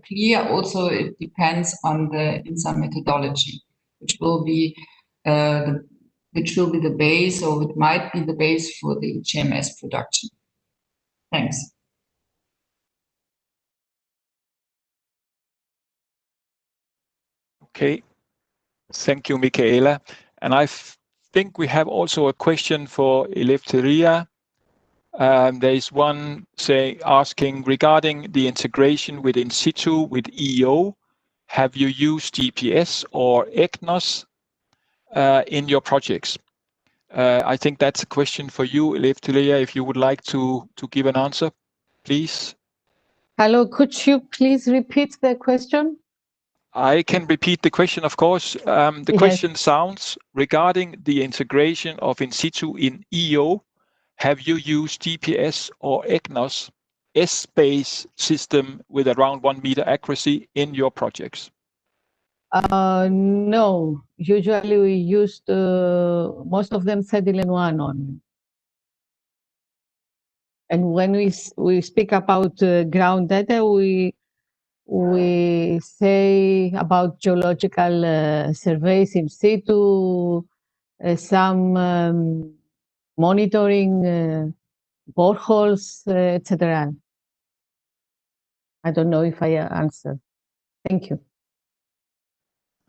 clear. Also, it depends on the INSA methodology, which will be the base, or it might be the base for the GMS production. Thanks. Okay, thank you, Michaela. And I think we have also a question for Eleftheria. There is one asking regarding the integration with in situ with EO. Have you used GPS or EGNOS in your projects? I think that's a question for you, Eleftheria, if you would like to give an answer, please. Hello, could you please repeat the question? I can repeat the question, of course. The question sounds, regarding the integration of in situ in EO, have you used GPS or EGNOS S-base system with around 1 meter accuracy in your projects? No, usually we used most of them Sentinel-1 on. And when we speak about ground data, we say about geological surveys in situ, some monitoring boreholes, etc. I don't know if I answered. Thank you.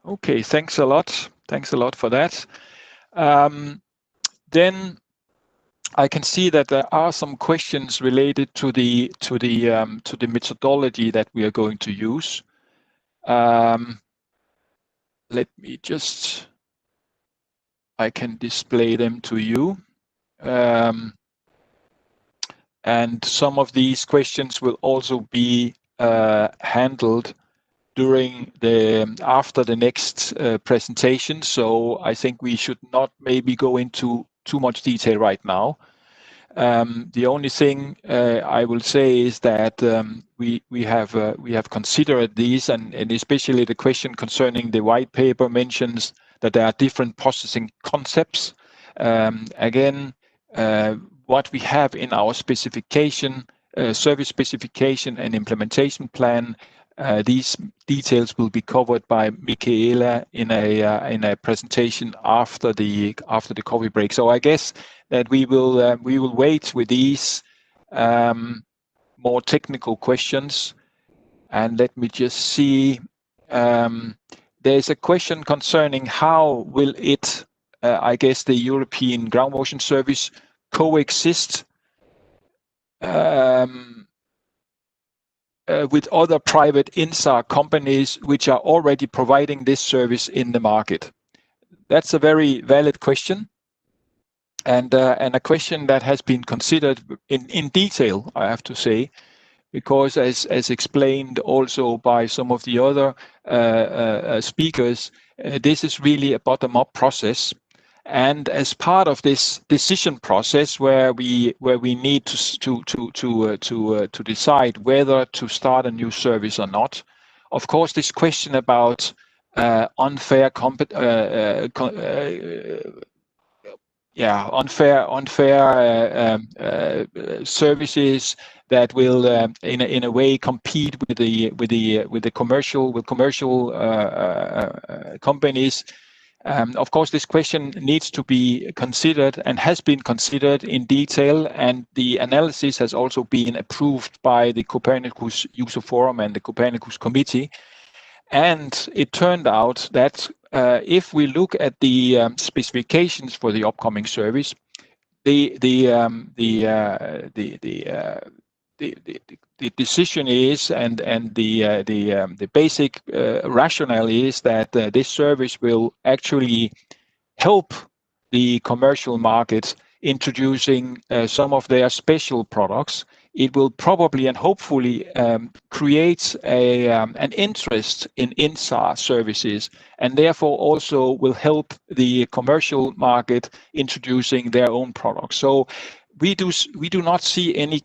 Okay, thanks a lot. Thanks a lot for that. Then I can see that there are some questions related to the methodology that we are going to use. Let me just, I can display them to you. And some of these questions will also be handled during after the next presentation. So I think we should not maybe go into too much detail right now. The only thing I will say is that we have considered these, and especially the question concerning the white paper mentions that there are different processing concepts. Again, what we have in our specification, service specification and implementation plan, these details will be covered by Michaela in a presentation after the coffee break. So I guess that we will wait with these more technical questions. And let me just see. There's a question concerning how will it, I guess, the European Ground Motion Service coexist with other private INSA companies which are already providing this service in the market? That's a very valid question, and a question that has been considered in detail, I have to say, because as explained also by some of the other speakers, this is really a bottom-up process. And as part of this decision process, where we need to decide whether to start a new service or not, of course, this question about unfair services that will in a way compete with the commercial companies. Of course, this question needs to be considered and has been considered in detail, and the analysis has also been approved by the Copernicus User Forum and the Copernicus Committee. And it turned out that if we look at the specifications for the upcoming service, the decision is, and the basic rationale is that this service will actually help the commercial markets introducing some of their special products. It will probably and hopefully create an interest in INSAR services, and therefore also will help the commercial market introducing their own products. So we do not see any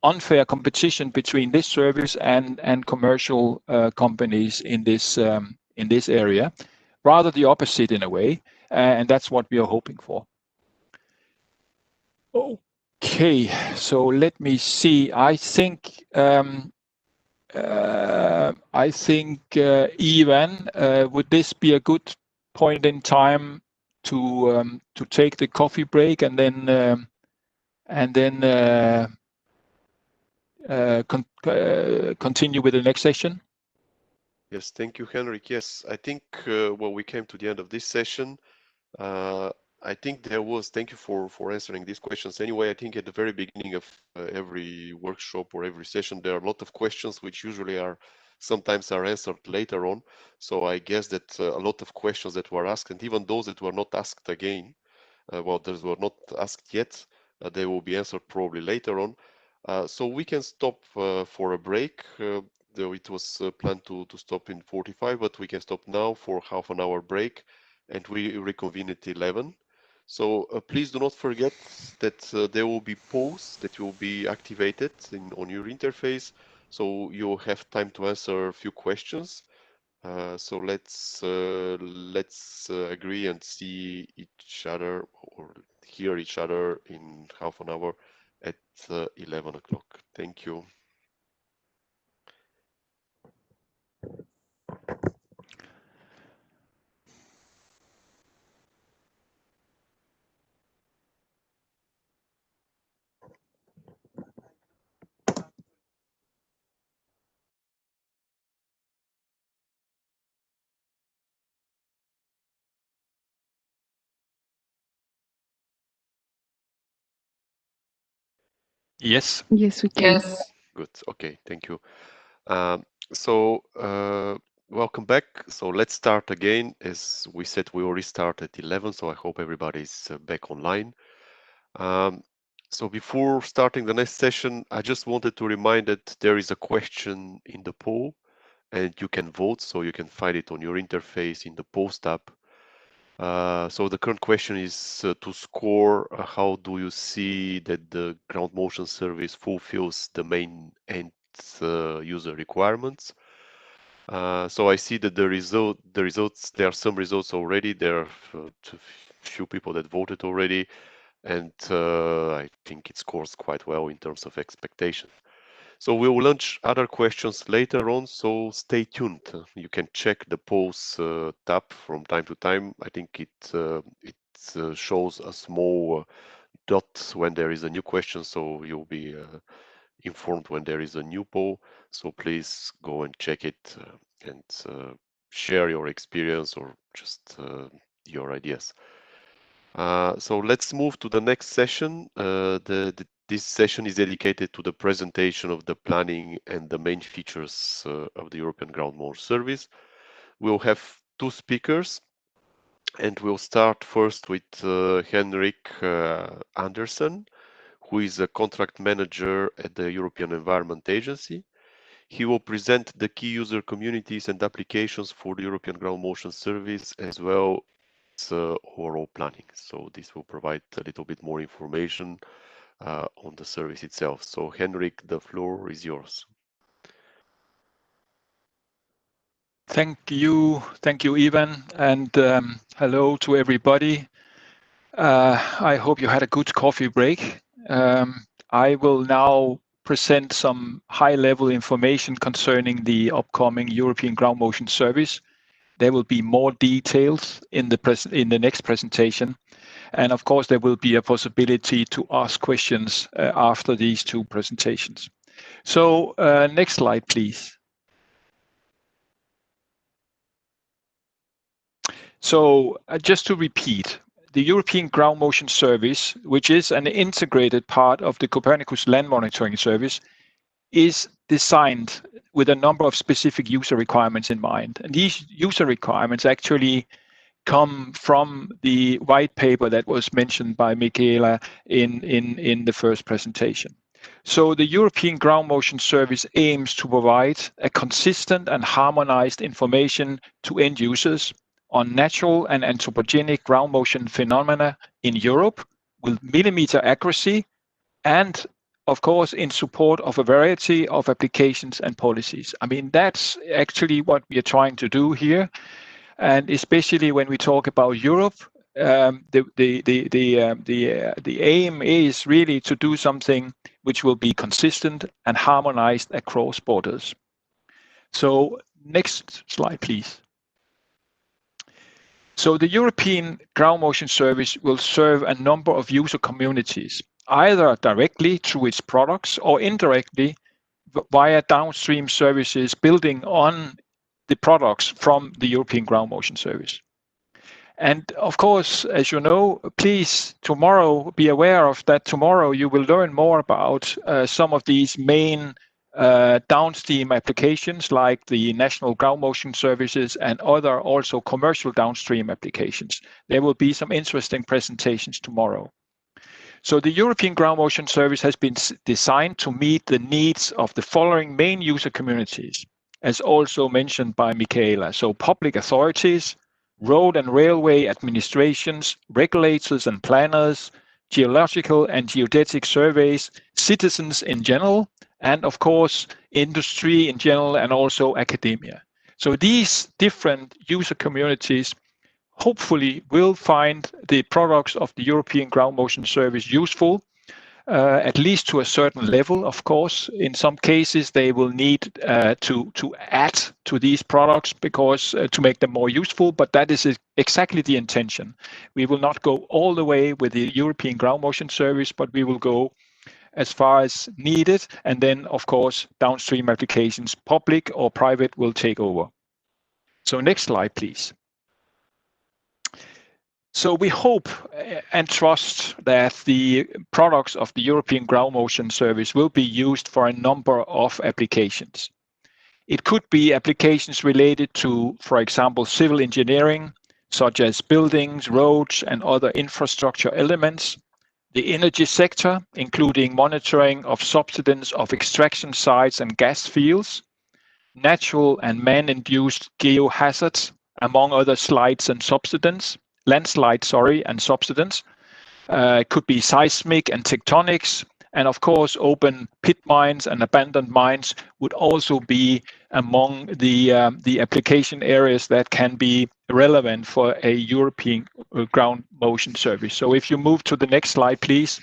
unfair competition between this service and commercial companies in this area. Rather the opposite in a way, and that's what we are hoping for. Okay, so let me see. I think Ivan, would this be a good point in time to take the coffee break and then continue with the next session? Yes, thank you, Henrik. Yes, I think well, we came to the end of this session. I think thank you for answering these questions. Anyway, I think at the very beginning of every workshop or every session, there are a lot of questions which usually sometimes are answered later on. So I guess that a lot of questions that were asked, and even those that were not asked again, well, those were not asked yet, they will be answered probably later on. So we can stop for a break. Though it was planned to stop in 45, but we can stop now for half an hour break, and we reconvene at 11. So please do not forget that there will be polls that will be activated on your interface, so you'll have time to answer a few questions. So let's agree and see each other or hear each other in half an hour at 11 o'clock. Thank you. Yes. Yes, we can. Yes. Good. Okay. Thank you. So welcome back. So let's start again. As we said, we already started at 11, so I hope everybody's back online. So before starting the next session, I just wanted to remind that there is a question in the poll, and you can vote, so you can find it on your interface in the post app. So the current question is to score how do you see that the ground motion service fulfills the main end user requirements. So I see that the results, there are some results already. There are a few people that voted already, and I think it scores quite well in terms of expectation. So we will launch other questions later on, so stay tuned. You can check the polls tab from time to time. I think it shows a small dot when there is a new question, so you'll be informed when there is a new poll. So please go and check it and share your experience or just your ideas. So let's move to the next session. This session is dedicated to the presentation of the planning and the main features of the European Ground Motion Service. We'll have two speakers, and we'll start first with Henrik Andersen, who is a contract manager at the European Environment Agency. He will present the key user communities and applications for the European Ground Motion Service, as well as overall planning. So this will provide a little bit more information on the service itself. So Henrik, the floor is yours. Thank you, Ivan, and hello to everybody. I hope you had a good coffee break. I will now present some high-level information concerning the upcoming European Ground Motion Service. There will be more details in the next presentation, and of course there will be a possibility to ask questions after these two presentations. So next slide, please. So just to repeat, the European Ground Motion Service, which is an integrated part of the Copernicus land monitoring service, is designed with a number of specific user requirements in mind. And these user requirements actually come from the white paper that was mentioned by Michaela in the first presentation. So the European Ground Motion Service aims to provide a consistent and harmonized information to end users on natural and anthropogenic ground motion phenomena in Europe with millimeter accuracy, and of course in support of a variety of applications and policies. I mean, that's actually what we are trying to do here. And especially when we talk about Europe, the aim is really to do something which will be consistent and harmonized across borders. So next slide, please. So the European Ground Motion Service will serve a number of user communities, either directly through its products or indirectly via downstream services building on the products from the European Ground Motion Service. And of course, as you know, please tomorrow be aware of that. Tomorrow you will learn more about some of these main downstream applications like the National Ground Motion Services and other also commercial downstream applications. There will be some interesting presentations tomorrow. So the European Ground Motion Service has been designed to meet the needs of the following main user communities, as also mentioned by Michaela. So public authorities, road and railway administrations, regulators and planners, geological and geodetic surveys, citizens in general, and of course, industry in general, and also academia. So these different user communities hopefully will find the products of the European Ground Motion Service useful, at least to a certain level. Of course, in some cases they will need to add to these products because to make them more useful, but that is exactly the intention. We will not go all the way with the European Ground Motion Service, but we will go as far as needed, and then of course downstream applications, public or private, will take over. So next slide, please. So we hope and trust that the products of the European Ground Motion Service will be used for a number of applications. It could be applications related to, for example, civil engineering, such as buildings, roads, and other infrastructure elements. The energy sector, including monitoring of subsidence of extraction sites and gas fields, natural and man-induced geohazards, among other landslides and subsidence. Could be seismic and tectonics, and of course open pit mines and abandoned mines would also be among the application areas that can be relevant for a European ground motion service. So if you move to the next slide, please.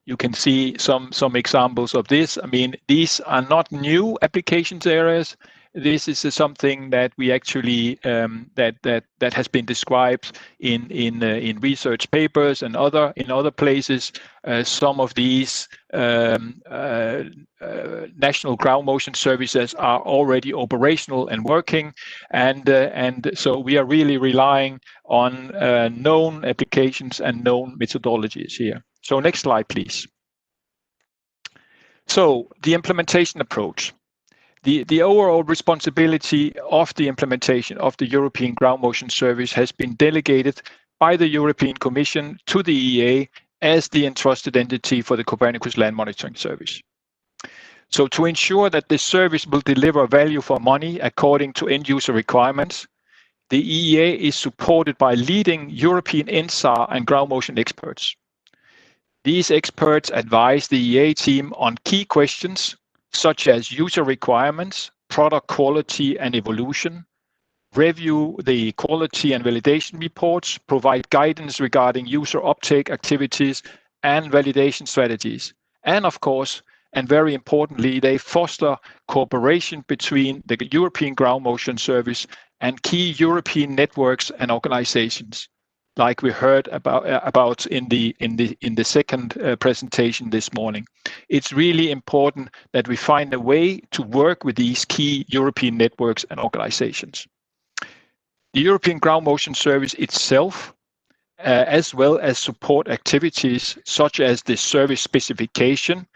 You can see some examples of this. I mean, these are not new applications areas. This is something that we actually that has been described in research papers and in other places. Some of these national ground motion services are already operational and working, and so we are really relying on known applications and known methodologies here. So next slide, please. So the implementation approach. The overall responsibility of the implementation of the European Ground Motion Service has been delegated by the European Commission to the EEA as the entrusted entity for the Copernicus land monitoring service. So to ensure that this service will deliver value for money according to end user requirements, the EEA is supported by leading European INSAR and ground motion experts. These experts advise the EEA team on key questions such as user requirements, product quality and evolution, review the quality and validation reports, provide guidance regarding user uptake activities and validation strategies. And of course, and very importantly, they foster cooperation between the European Ground Motion Service and key European networks and organizations, like we heard about in the second presentation this morning. It's really important that we find a way to work with these key European networks and organizations. The European Ground Motion Service itself, as well as support activities such as the service specification,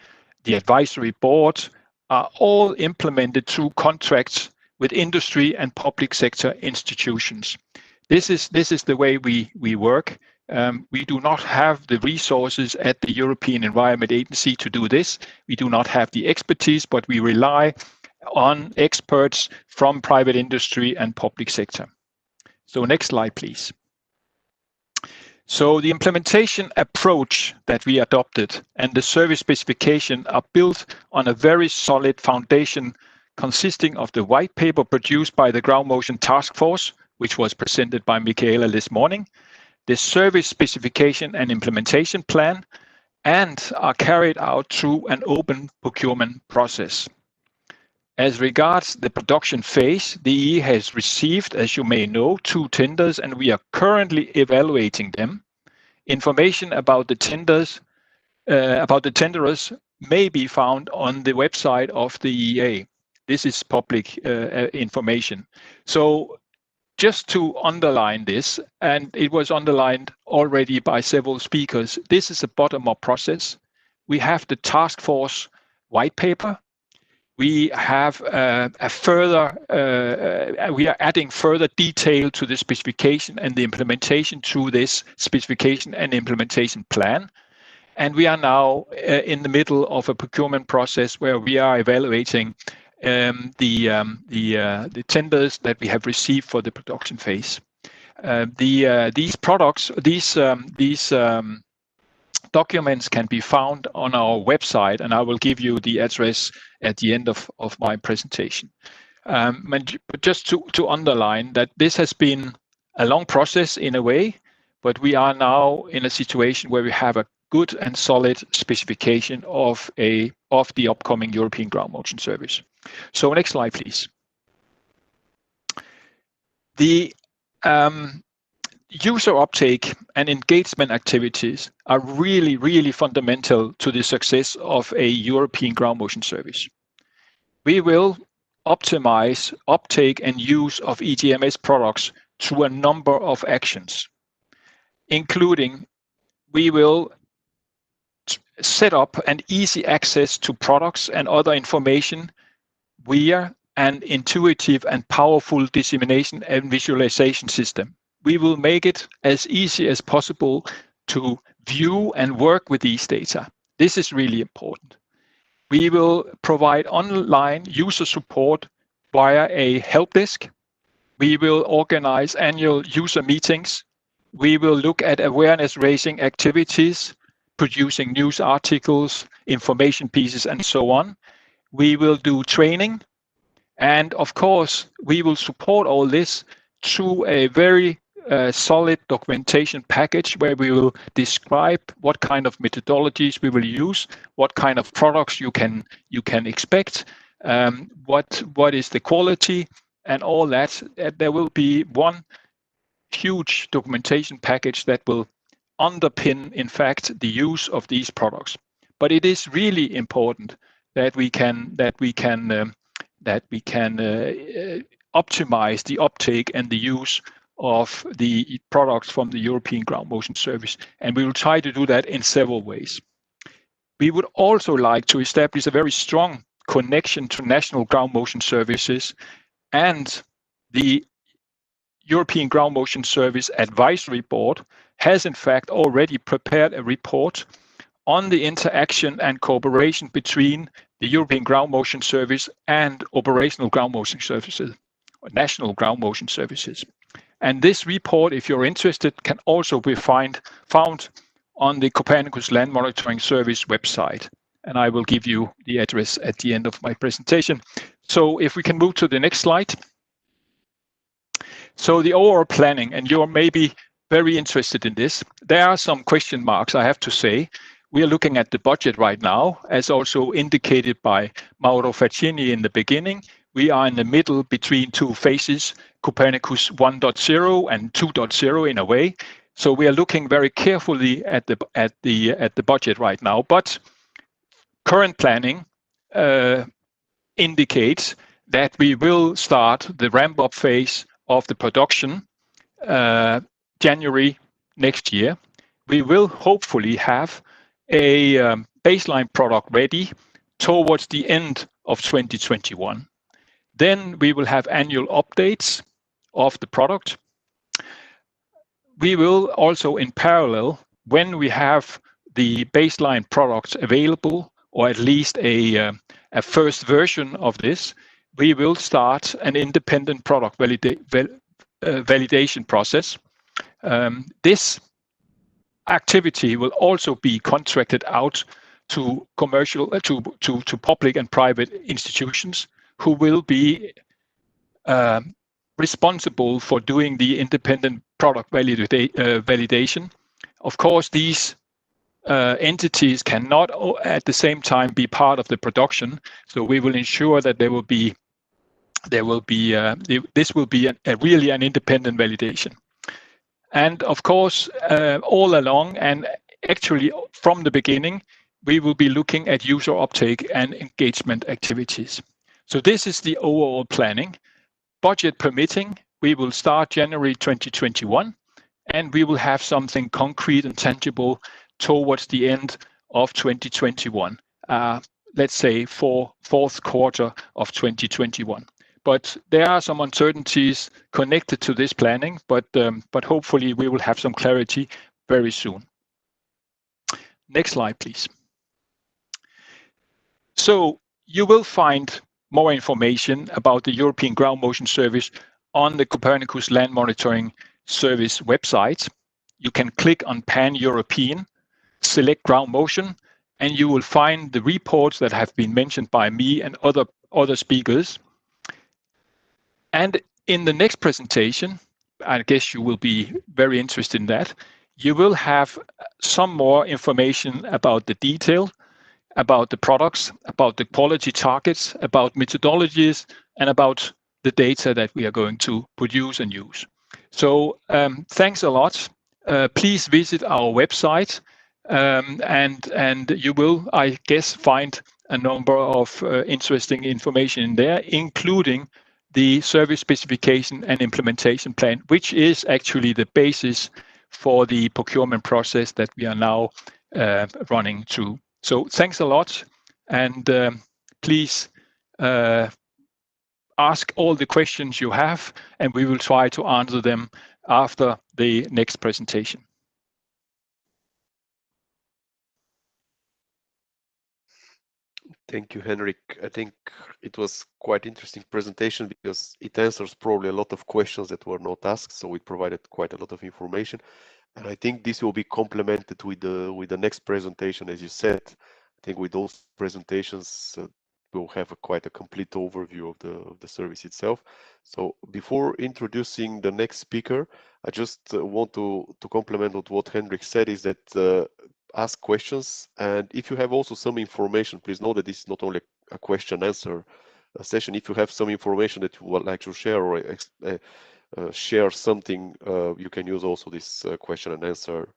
the advisory board, are all implemented through contracts with industry and public sector institutions. This is the way we work. We do not have the resources at the European Environment Agency to do this. We do not have the expertise, but we rely on experts from private industry and public sector. So next slide, please. So the implementation approach that we adopted and the service specification are built on a very solid foundation consisting of the white paper produced by the Ground Motion Task Force, which was presented by Michaela this morning, the service specification and implementation plan, and are carried out through an open procurement process. As regards the production phase, the EE has received, as you may know, 2 tenders, and we are currently evaluating them. Information about the tenderers may be found on the website of the EEA. This is public information. So just to underline this, and it was underlined already by several speakers, this is a bottom-up process. We have the task force white paper. We have we are adding further detail to the specification and the implementation through this specification and implementation plan. And we are now in the middle of a procurement process where we are evaluating the tenders that we have received for the production phase. These documents can be found on our website, and I will give you the address at the end of my presentation. But just to underline that this has been a long process in a way, but we are now in a situation where we have a good and solid specification of the upcoming European Ground Motion Service. So next slide, please. The user uptake and engagement activities are really, really fundamental to the success of a European Ground Motion Service. We will optimize uptake and use of EGMS products through a number of actions, including we will set up an easy access to products and other information via an intuitive and powerful dissemination and visualization system. We will make it as easy as possible to view and work with these data. This is really important. We will provide online user support via a help desk. We will organize annual user meetings. We will look at awareness raising activities, producing news articles, information pieces, and so on. We will do training. And of course, we will support all this through a very solid documentation package where we will describe what kind of methodologies we will use, what kind of products you can expect, what is the quality, and all that. There will be one huge documentation package that will underpin, in fact, the use of these products. But it is really important that we can optimize the uptake and the use of the products from the European Ground Motion Service, and we will try to do that in several ways. We would also like to establish a very strong connection to national ground motion services and the European Ground Motion Service Advisory Board has in fact already prepared a report on the interaction and cooperation between the European Ground Motion Service and operational ground motion services, or national ground motion services. And this report, if you're interested, can also be found on the Copernicus Land Monitoring Service website. And I will give you the address at the end of my presentation. So if we can move to the next slide. So the overall planning, and you're maybe very interested in this. There are some question marks, I have to say. We are looking at the budget right now, as also indicated by Mauro Faccini in the beginning. We are in the middle between two phases, Copernicus 1.0 and 2.0 in a way. So we are looking very carefully at the budget right now. But current planning indicates that we will start the ramp-up phase of the production January next year. We will hopefully have a baseline product ready towards the end of 2021. Then we will have annual updates of the product. We will also, in parallel, when we have the baseline products available, or at least a first version of this, we will start an independent product validation process. This activity will also be contracted out to commercial, to public and private institutions who will be responsible for doing the independent product validation. Of course, these entities cannot at the same time be part of the production, so we will ensure that this will be really an independent validation. And of course, all along, and actually from the beginning, we will be looking at user uptake and engagement activities. So this is the overall planning. Budget permitting, we will start January 2021, and we will have something concrete and tangible towards the end of 2021. Let's say for fourth quarter of 2021. But there are some uncertainties connected to this planning, but hopefully we will have some clarity very soon. Next slide, please. So you will find more information about the European Ground Motion Service on the Copernicus Land Monitoring Service website. You can click on Pan-European, select Ground Motion, and you will find the reports that have been mentioned by me and other speakers. And in the next presentation, I guess you will be very interested in that, you will have some more information about the detail, about the products, about the quality targets, about methodologies, and about the data that we are going to produce and use. So thanks a lot. Please visit our website, and you will, I guess, find a number of interesting information in there, including the service specification and implementation plan, which is actually the basis for the procurement process that we are now running through. So thanks a lot, and please ask all the questions you have, and we will try to answer them after the next presentation. Thank you, Henrik. I think it was quite interesting presentation because it answers probably a lot of questions that were not asked. So it provided quite a lot of information, and I think this will be complemented with the next presentation, as you said. I think with those presentations, we'll have quite a complete overview of the service itself. So before introducing the next speaker, I just want to complement what Henrik said, is that ask questions, and if you have also some information, please know that this is not only a question answer session. If you have some information that you would like to share or share something, you can use also this question and answer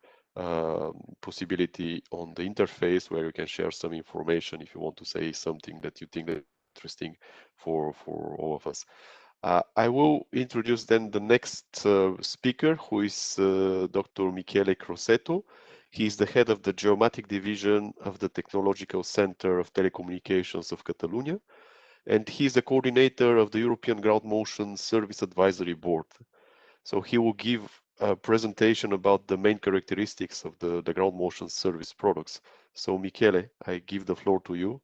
possibility on the interface, where you can share some information if you want to say something that you think is interesting for all of us. I will introduce then the next speaker, who is Dr. Michele Crosetto. He is the head of the Geomatic Division of the Technological Center of Telecommunications of Catalonia, and he is the coordinator of the European Ground Motion Service Advisory Board. So he will give a presentation about the main characteristics of the ground motion service products. So Michele, I give the floor to you.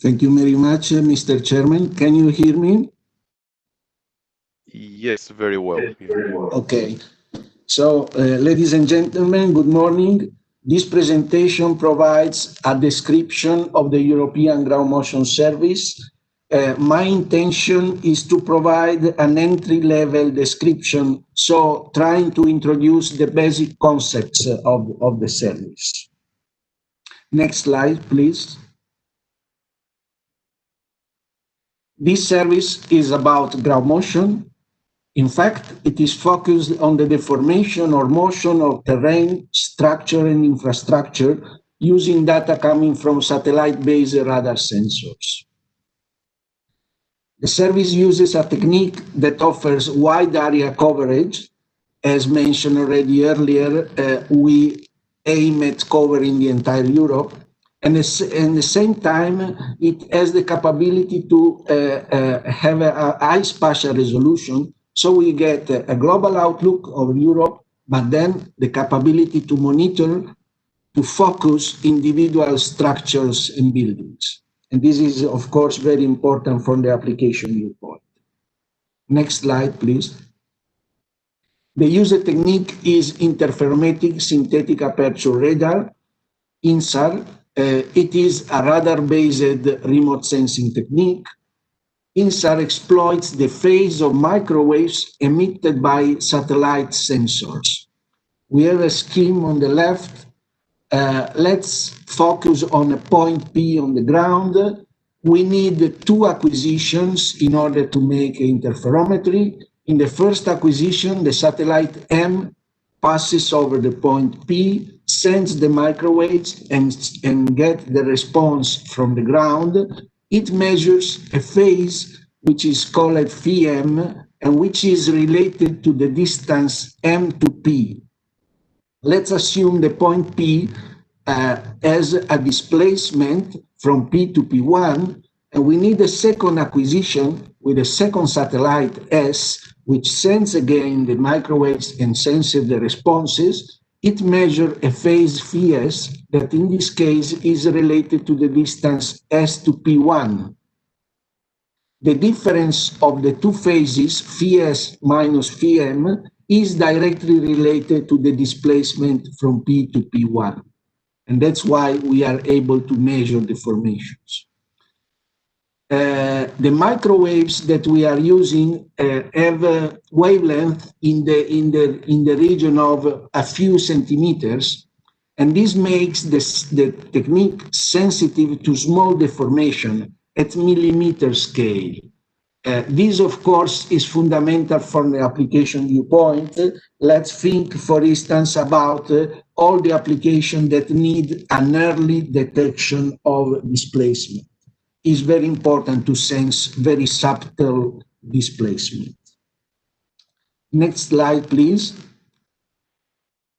Thank you very much, Mr. Chairman. Can you hear me? Yes, very well. Okay. So, ladies and gentlemen, good morning. This presentation provides a description of the European Ground Motion Service. My intention is to provide an entry-level description, so trying to introduce the basic concepts of the service. Next slide, please. This service is about ground motion. In fact, it is focused on the deformation or motion of terrain, structure, and infrastructure using data coming from satellite-based radar sensors. The service uses a technique that offers wide area coverage. As mentioned already earlier, we aim at covering the entire Europe. And at the same time, it has the capability to have a high spatial resolution. So we get a global outlook of Europe, but then the capability to monitor, to focus individual structures and buildings. And this is, of course, very important from the application viewpoint. Next slide, please. The used technique is interferometric synthetic aperture radar, INSAR. It is a radar-based remote sensing technique. INSAR exploits the phase of microwaves emitted by satellite sensors. We have a scheme on the left. Let's focus on a point P on the ground. We need two acquisitions in order to make interferometry. In the first acquisition, the satellite M passes over the point P, sends the microwaves, and get the response from the ground. It measures a phase which is called phi m, and which is related to the distance m to p. Let's assume the point P as a displacement from P to P1, and we need a second acquisition with a second satellite S, which sends again the microwaves and senses the responses. It measures a phase phi s that in this case is related to the distance S to P1. The difference of the two phases, phi s minus phi m, is directly related to the displacement from P to P1. And that's why we are able to measure the formations. The microwaves that we are using have a wavelength in the region of a few centimeters, and this makes the technique sensitive to small deformation at millimeter scale. This, of course, is fundamental from the application viewpoint. Let's think, for instance, about all the applications that need an early detection of displacement. It's very important to sense very subtle displacement. Next slide, please.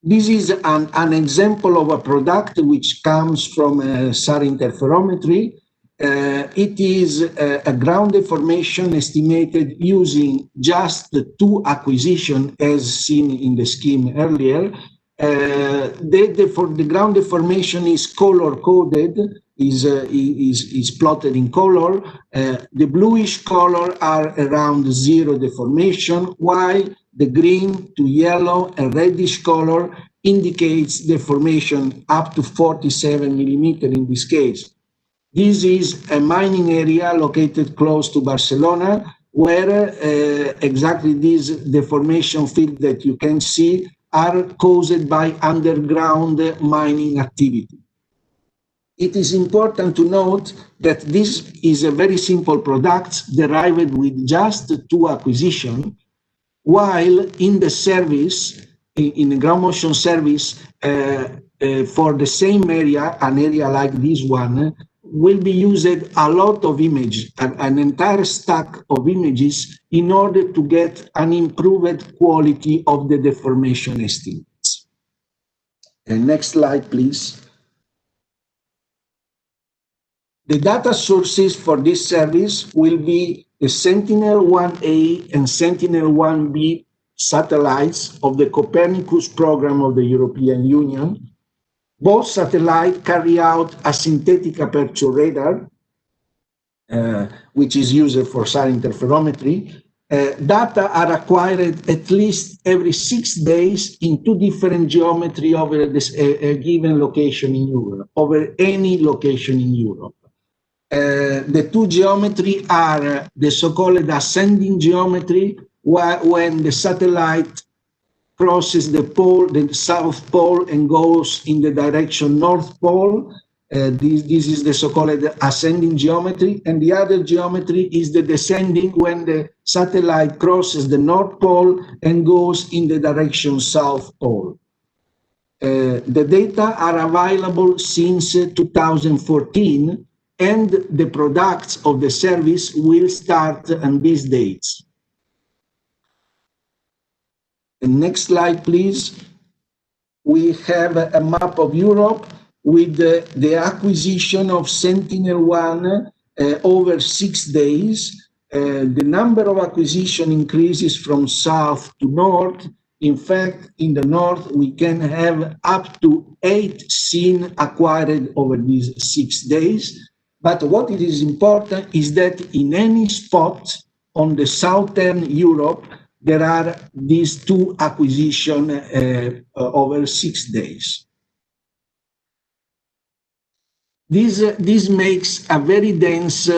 This is an example of a product which comes from SAR interferometry. It is a ground deformation estimated using just two acquisitions as seen in the scheme earlier. The ground deformation is color coded, is plotted in color. The bluish color are around zero deformation, while the green to yellow and reddish color indicates deformation up to 47 millimeter in this case. This is a mining area located close to Barcelona, where exactly this deformation field that you can see are caused by underground mining activity. It is important to note that this is a very simple product derived with just two acquisitions, while in the service, in the ground motion service, for the same area, an area like this one, will be used a lot of images, an entire stack of images in order to get an improved quality of the deformation estimates. Next slide, please. The data sources for this service will be the Sentinel-1A and Sentinel-1B satellites of the Copernicus program of the European Union. Both satellites carry out a synthetic aperture radar, which is used for SAR interferometry. Data are acquired at least every 6 days in 2 different geometry over a given location in Europe, over any location in Europe. The 2 geometry are the so-called ascending geometry, when the satellite crosses the pole, the South Pole, and goes in the direction North Pole. This is the so-called ascending geometry, and the other geometry is the descending, when the satellite crosses the North Pole and goes in the direction South Pole. The data are available since 2014, and the products of the service will start on these dates. The next slide, please. We have a map of Europe with the acquisition of Sentinel-1 over 6 days. The number of acquisition increases from south to north. In fact, in the north, we can have up to 8 SIN acquired over these 6 days. But what it is important is that in any spot on the southern Europe, there are these 2 acquisitions over 6 days. This makes a very dense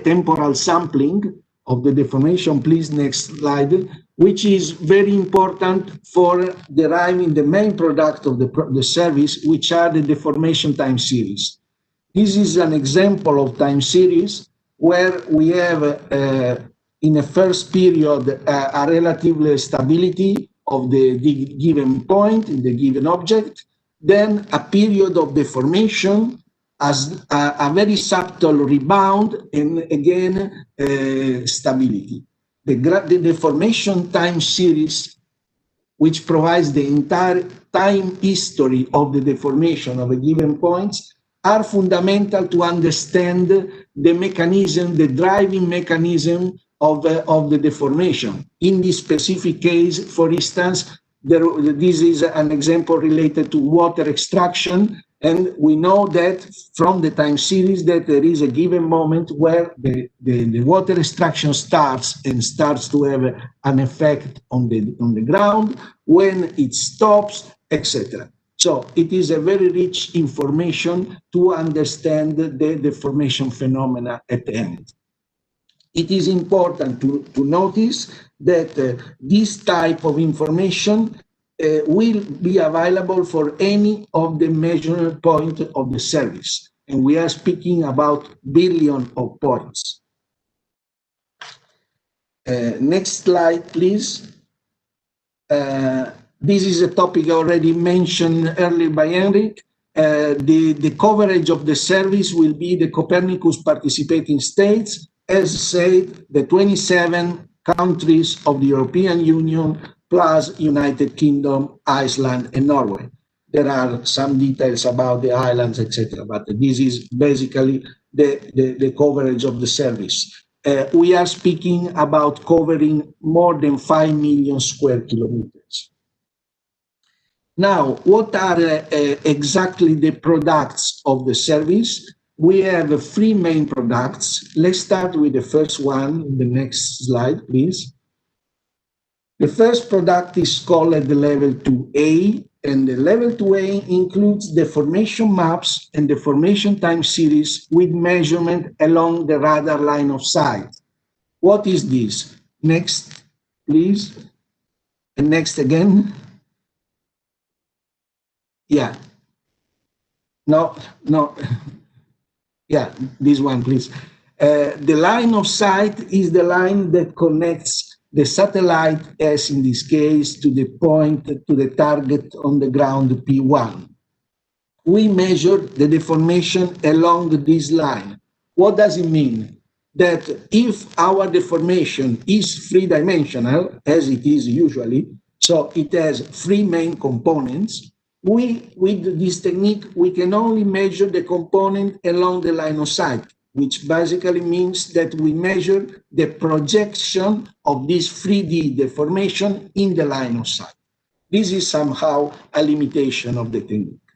temporal sampling of the deformation. Please, next slide, which is very important for deriving the main product of the service, which are the deformation time series. This is an example of time series where we have in a first period a relative stability of the given point in the given object, then a period of deformation as a very subtle rebound, and again stability. The deformation time series, which provides the entire time history of the deformation of a given point, are fundamental to understand the mechanism, the driving mechanism of the deformation. In this specific case, for instance, this is an example related to water extraction, and we know that from the time series that there is a given moment where the water extraction starts to have an effect on the ground, when it stops, etc. So it is a very rich information to understand the deformation phenomena at the end. It is important to notice that this type of information will be available for any of the measurement points of the service. And we are speaking about billions of points. Next slide, please. This is a topic already mentioned earlier by Henrik. The coverage of the service will be the Copernicus participating states, as said, the 27 countries of the European Union, plus United Kingdom, Iceland, and Norway. There are some details about the islands, etc., but this is basically the coverage of the service. We are speaking about covering more than 5 million square kilometers. Now, what are exactly the products of the service? We have 3 main products. Let's start with the first one. The next slide, please. The first product is called the Level 2A, and the Level 2A includes deformation maps and deformation time series with measurement along the radar line of sight. What is this? Next, please. And next again. Yeah. No. Yeah, this one, please. The line of sight is the line that connects the satellite, as in this case, to the point, to the target on the ground P1. We measure the deformation along this line. What does it mean? That if our deformation is 3-dimensional, as it is usually, so it has 3 main components, with this technique, we can only measure the component along the line of sight. which basically means that we measure the projection of this 3D deformation in the line of sight. This is somehow a limitation of the technique,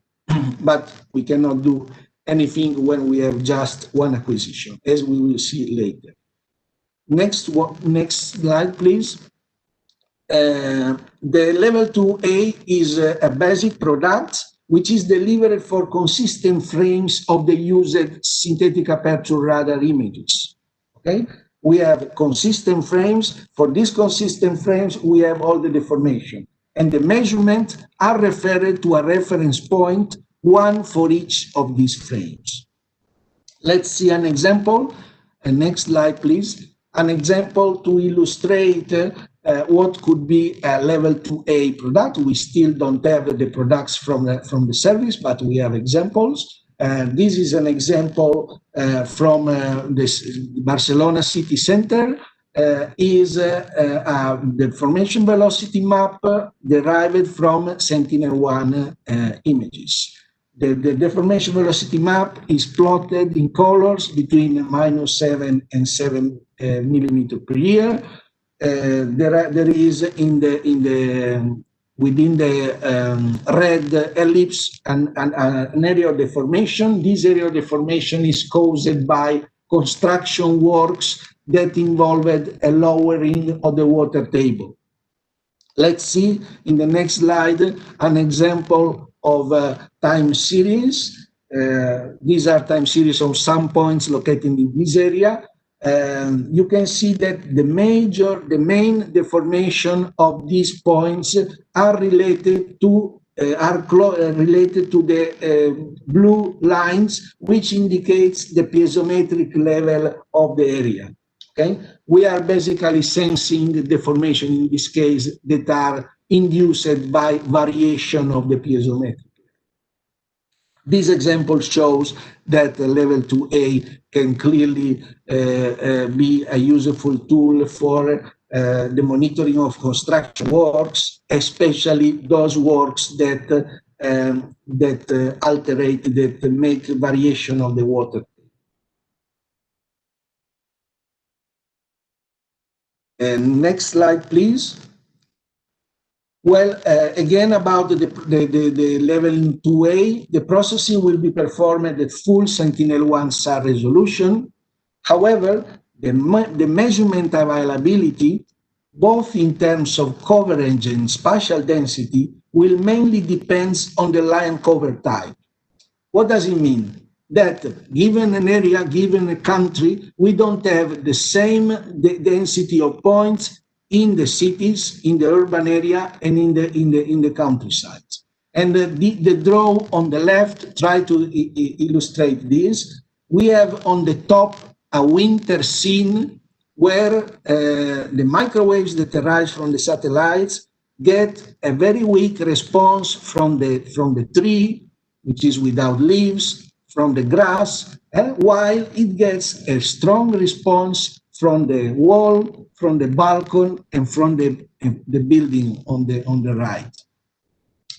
but we cannot do anything when we have just one acquisition, as we will see later. Next slide, please. The level 2A is a basic product which is delivered for consistent frames of the used synthetic aperture radar images. Okay, we have consistent frames. For these consistent frames, we have all the deformation, and the measurements are referred to a reference point, one for each of these frames. Let's see an example. Next slide, please. An example to illustrate what could be a level 2A product. We still don't have the products from the service, but we have examples. This is an example from this Barcelona city center. Is the deformation velocity map derived from Sentinel-1 images. The deformation velocity map is plotted in colors between -7 and 7 millimeter per year. There is within the red ellipse an area of deformation. This area of deformation is caused by construction works that involved a lowering of the water table. Let's see in the next slide an example of time series. These are time series of some points located in this area. You can see that the main deformation of these points are related to the blue lines, which indicates the piezometric level of the area. Okay, we are basically sensing the deformation in this case that are induced by variation of the piezometric. This example shows that level 2A can clearly be a useful tool for the monitoring of construction works, especially those works that make variation of the water. Next slide, please. Well, again, about the level in 2A, the processing will be performed at full Sentinel-1 SAR resolution. However, the measurement availability, both in terms of coverage and spatial density, will mainly depend on the line cover type. What does it mean? That given an area, given a country, we don't have the same density of points in the cities, in the urban area, and in the countryside. And the draw on the left try to illustrate this. We have on the top a winter scene where the microwaves that arise from the satellites get a very weak response from the tree, which is without leaves, from the grass, while it gets a strong response from the wall, from the balcony, and from the building on the right.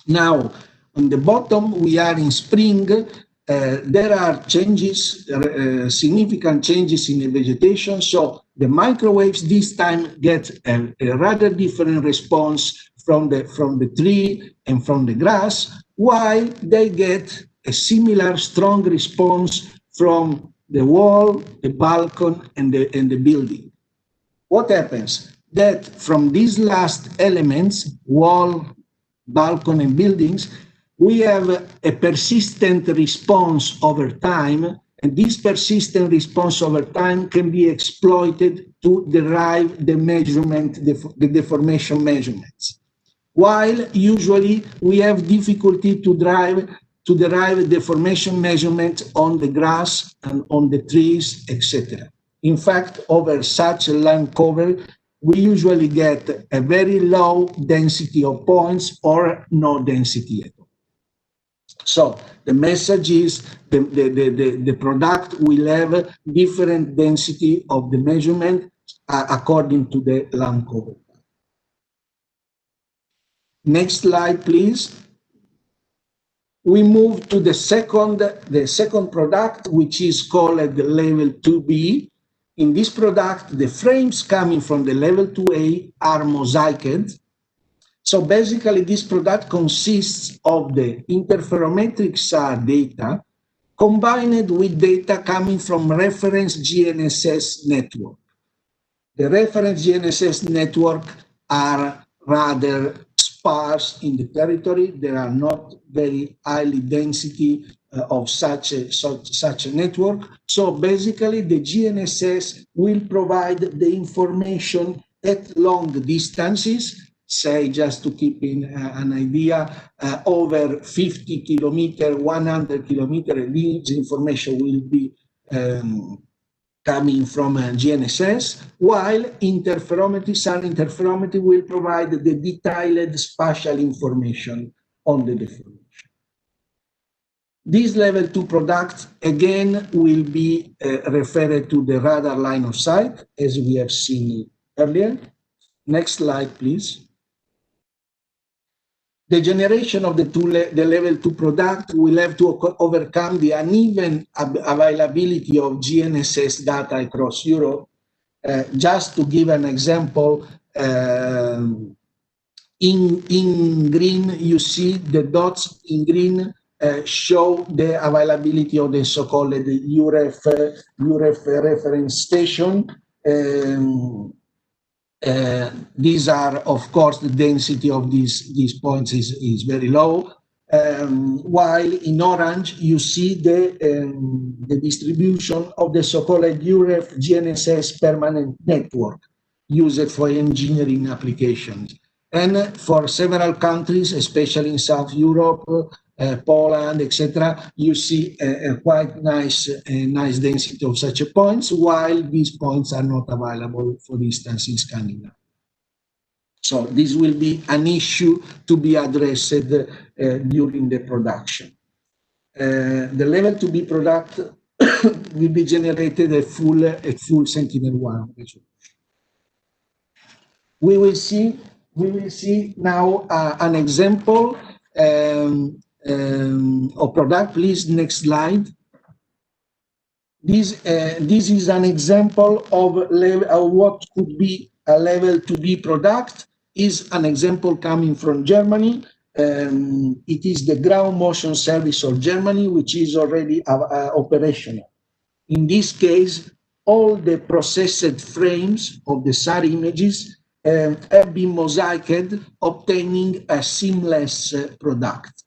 Now, on the bottom, we are in spring. There are changes, significant changes in the vegetation. So the microwaves this time get a rather different response from the tree and from the grass, while they get a similar strong response from the wall, the balcony, and the building. What happens? That from these last elements, wall, balcony, and buildings, we have a persistent response over time, and this persistent response over time can be exploited to derive the measurement, the deformation measurements. While usually we have difficulty to derive deformation measurement on the grass and on the trees, etc. In fact, over such a land cover, we usually get a very low density of points or no density at all. So the message is the product will have different density of the measurement according to the land cover. Next slide, please. We move to the second product, which is called the level 2B. In this product, the frames coming from the level 2A are mosaiced. So basically, this product consists of the interferometric SAR data combined with data coming from reference GNSS network. The reference GNSS network are rather sparse in the territory. There are not very highly density of such a network. So basically, the GNSS will provide the information at long distances, say, just to keep in an idea, over 50 kilometer, 100 kilometer, this information will be coming from GNSS, while interferometry, SAR interferometry will provide the detailed spatial information on the deformation. This level 2 product, again, will be referred to the radar line of sight, as we have seen earlier. Next slide, please. The generation of the level 2 product will have to overcome the uneven availability of GNSS data across Europe. Just to give an example, in green, you see the dots in green show the availability of the so-called UREF reference station. These are, of course, the density of these points is very low, while in orange you see the distribution of the so-called UREF GNSS permanent network used for engineering applications. And for several countries, especially in South Europe, Poland, etc., you see a quite nice density of such points, while these points are not available, for instance, in Scandinavia. So this will be an issue to be addressed during the production. The level 2B product will be generated at full Sentinel-1 resolution. We will see now an example of product. Please, next slide. This is an example of what could be a level 2B product. Is an example coming from Germany. It is the ground motion service of Germany, which is already operational. In this case, all the processed frames of the SAR images have been mosaiced, obtaining a seamless product.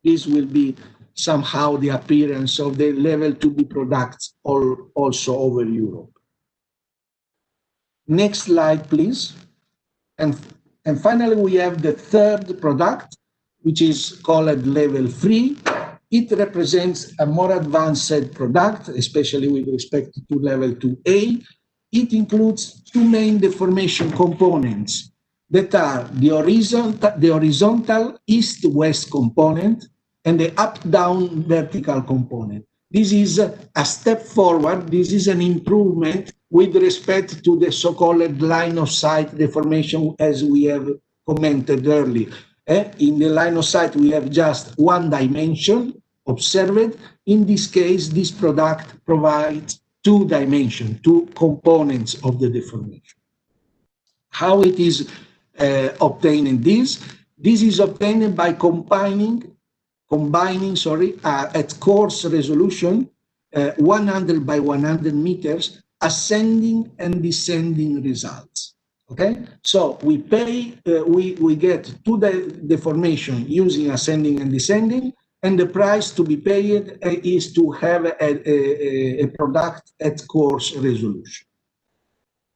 This will be somehow the appearance of the level 2B products also over Europe. Next slide, please. And finally, we have the third product, which is called level 3. It represents a more advanced product, especially with respect to level 2A. It includes two main deformation components that are the horizontal east-west component and the up-down vertical component. This is a step forward. This is an improvement with respect to the so-called line of sight deformation, as we have commented earlier. In the line of sight, we have just one dimension observed. In this case, this product provides two dimensions, two components of the deformation. How it is obtaining this? This is obtained by combining at coarse resolution, 100 by 100 meters, ascending and descending results. Okay, so we get two deformation using ascending and descending, and the price to be paid is to have a product at coarse resolution.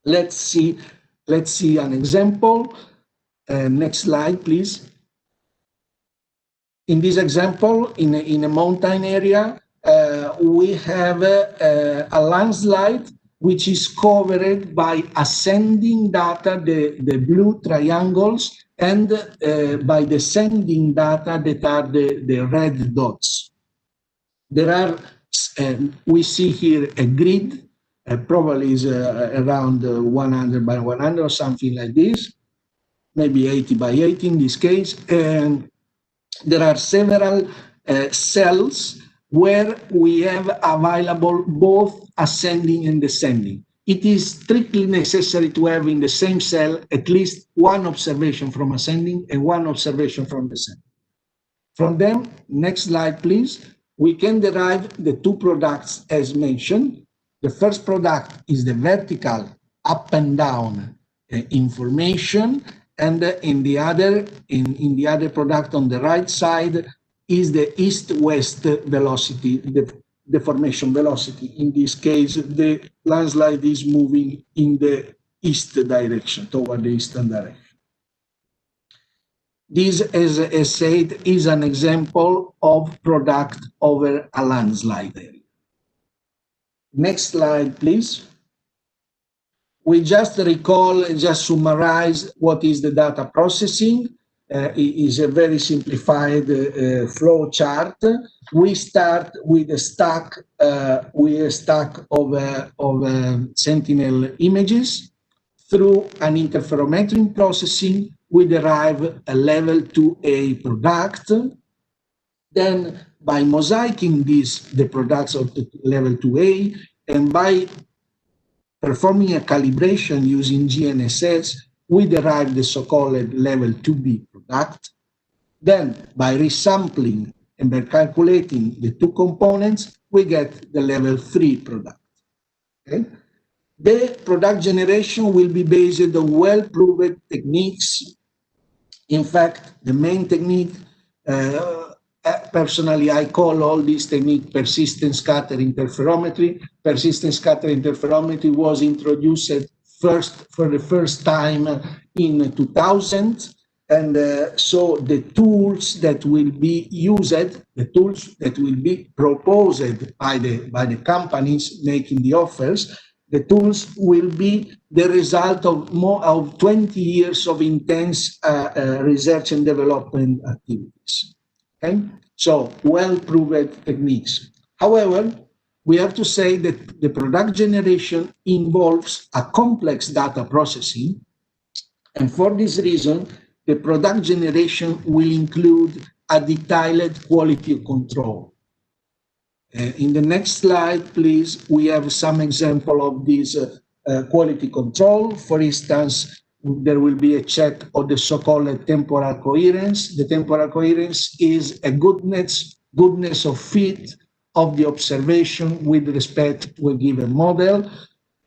Let's see an example. Next slide, please. In this example, in a mountain area, we have a landslide which is covered by ascending data, the blue triangles, and by descending data that are the red dots. There are, we see here a grid, probably is around 100 by 100 or something like this, maybe 80 by 80 in this case, and there are several cells where we have available both ascending and descending. It is strictly necessary to have in the same cell at least one observation from ascending and one observation from descending. From them, next slide please, we can derive the two products as mentioned. The first product is the vertical up and down information, and in the other product on the right side is the east-west velocity, the deformation velocity. In this case, the landslide is moving in the east direction, toward the eastern direction. This, as said, is an example of product over a landslide area. Next slide, please. We just recall, just summarize what is the data processing. It is a very simplified flow chart. We start with a stack, of Sentinel images. Through an interferometric processing, we derive a level 2A product. Then, by mosaicing the products of the level 2A, and by performing a calibration using GNSS, we derive the so-called level 2B product. Then, by resampling and by calculating the two components, we get the level 3 product. Okay? The product generation will be based on well-proven techniques. In fact, the main technique, personally, I call all these techniques persistent scatter interferometry. Persistent scatter interferometry was introduced for the first time in 2000. And so the tools that will be used, the tools that will be proposed by the companies making the offers, the tools will be the result of more of 20 years of intense research and development activities. Okay? So, well-proven techniques. However, we have to say that the product generation involves a complex data processing, and for this reason, the product generation will include a detailed quality control. In the next slide, please, we have some example of this quality control. For instance, there will be a check of the so-called temporal coherence. The temporal coherence is a goodness of fit of the observation with respect to a given model.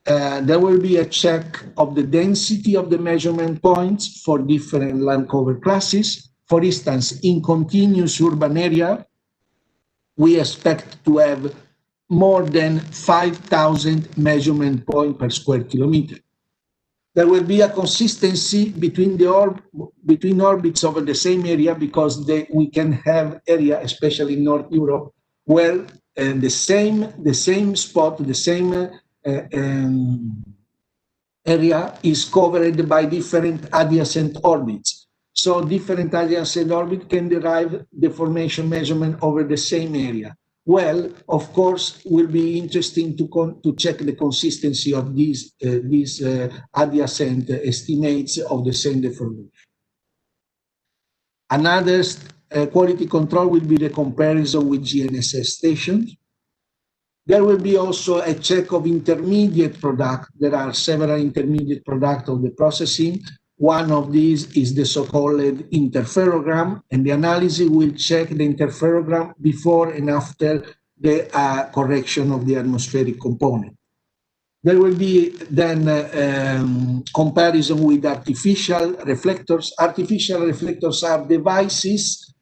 There will be a check of the density of the measurement points for different land cover classes. For instance, in continuous urban area, we expect to have more than 5,000 measurement points per square kilometer. There will be a consistency between between orbits over the same area, because we can have area, especially in North Europe, where the same spot, the same area is covered by different adjacent orbits. So different adjacent orbits can derive deformation measurement over the same area. Well, of course, will be interesting to check the consistency of these adjacent estimates of the same deformation. Another quality control will be the comparison with GNSS stations. There will be also a check of intermediate product. There are several intermediate products of the processing. One of these is the so-called interferogram, and the analysis will check the interferogram before and after the correction of the atmospheric component. There will be then comparison with artificial reflectors. Artificial reflectors are devices,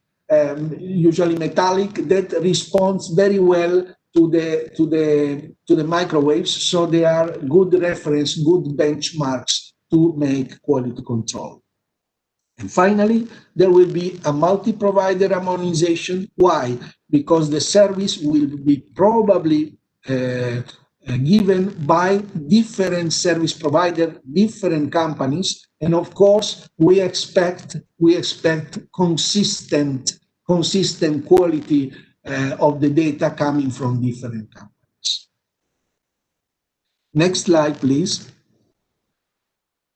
usually metallic, that responds very well to the microwaves, so they are good reference, good benchmarks to make quality control. And finally, there will be a multi-provider harmonization. Why? Because the service will be probably given by different service providers, different companies, and of course, we expect consistent quality of the data coming from different companies. Next slide, please.